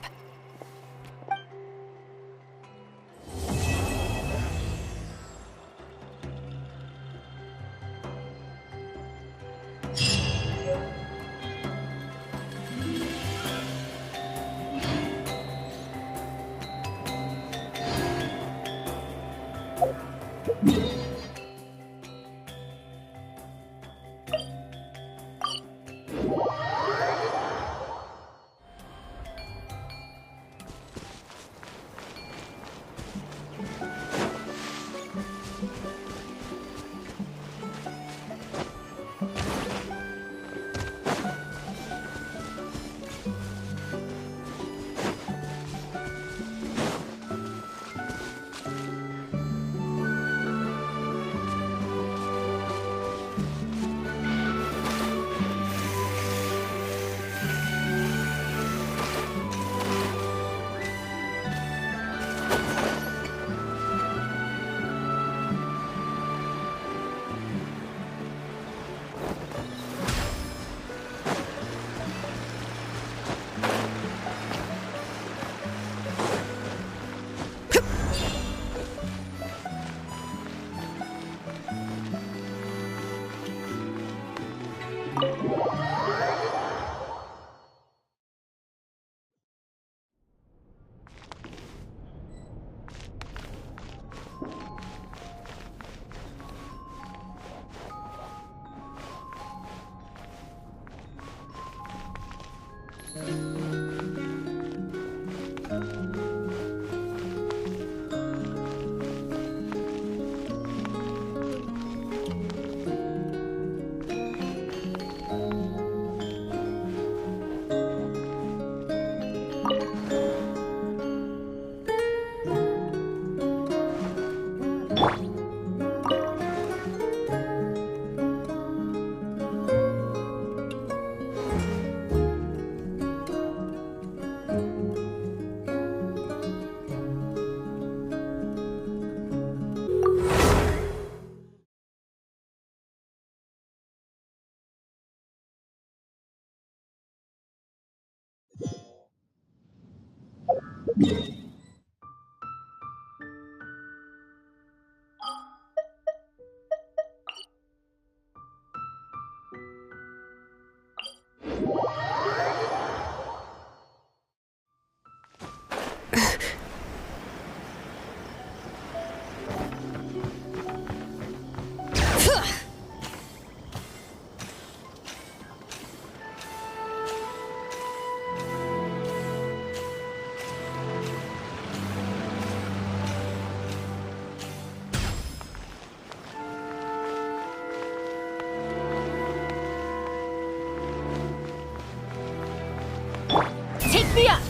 Take me up!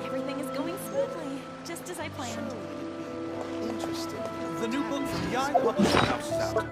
Everything is going smoothly, just as I planned. Interesting. The new book from Yarn Publishing House is out.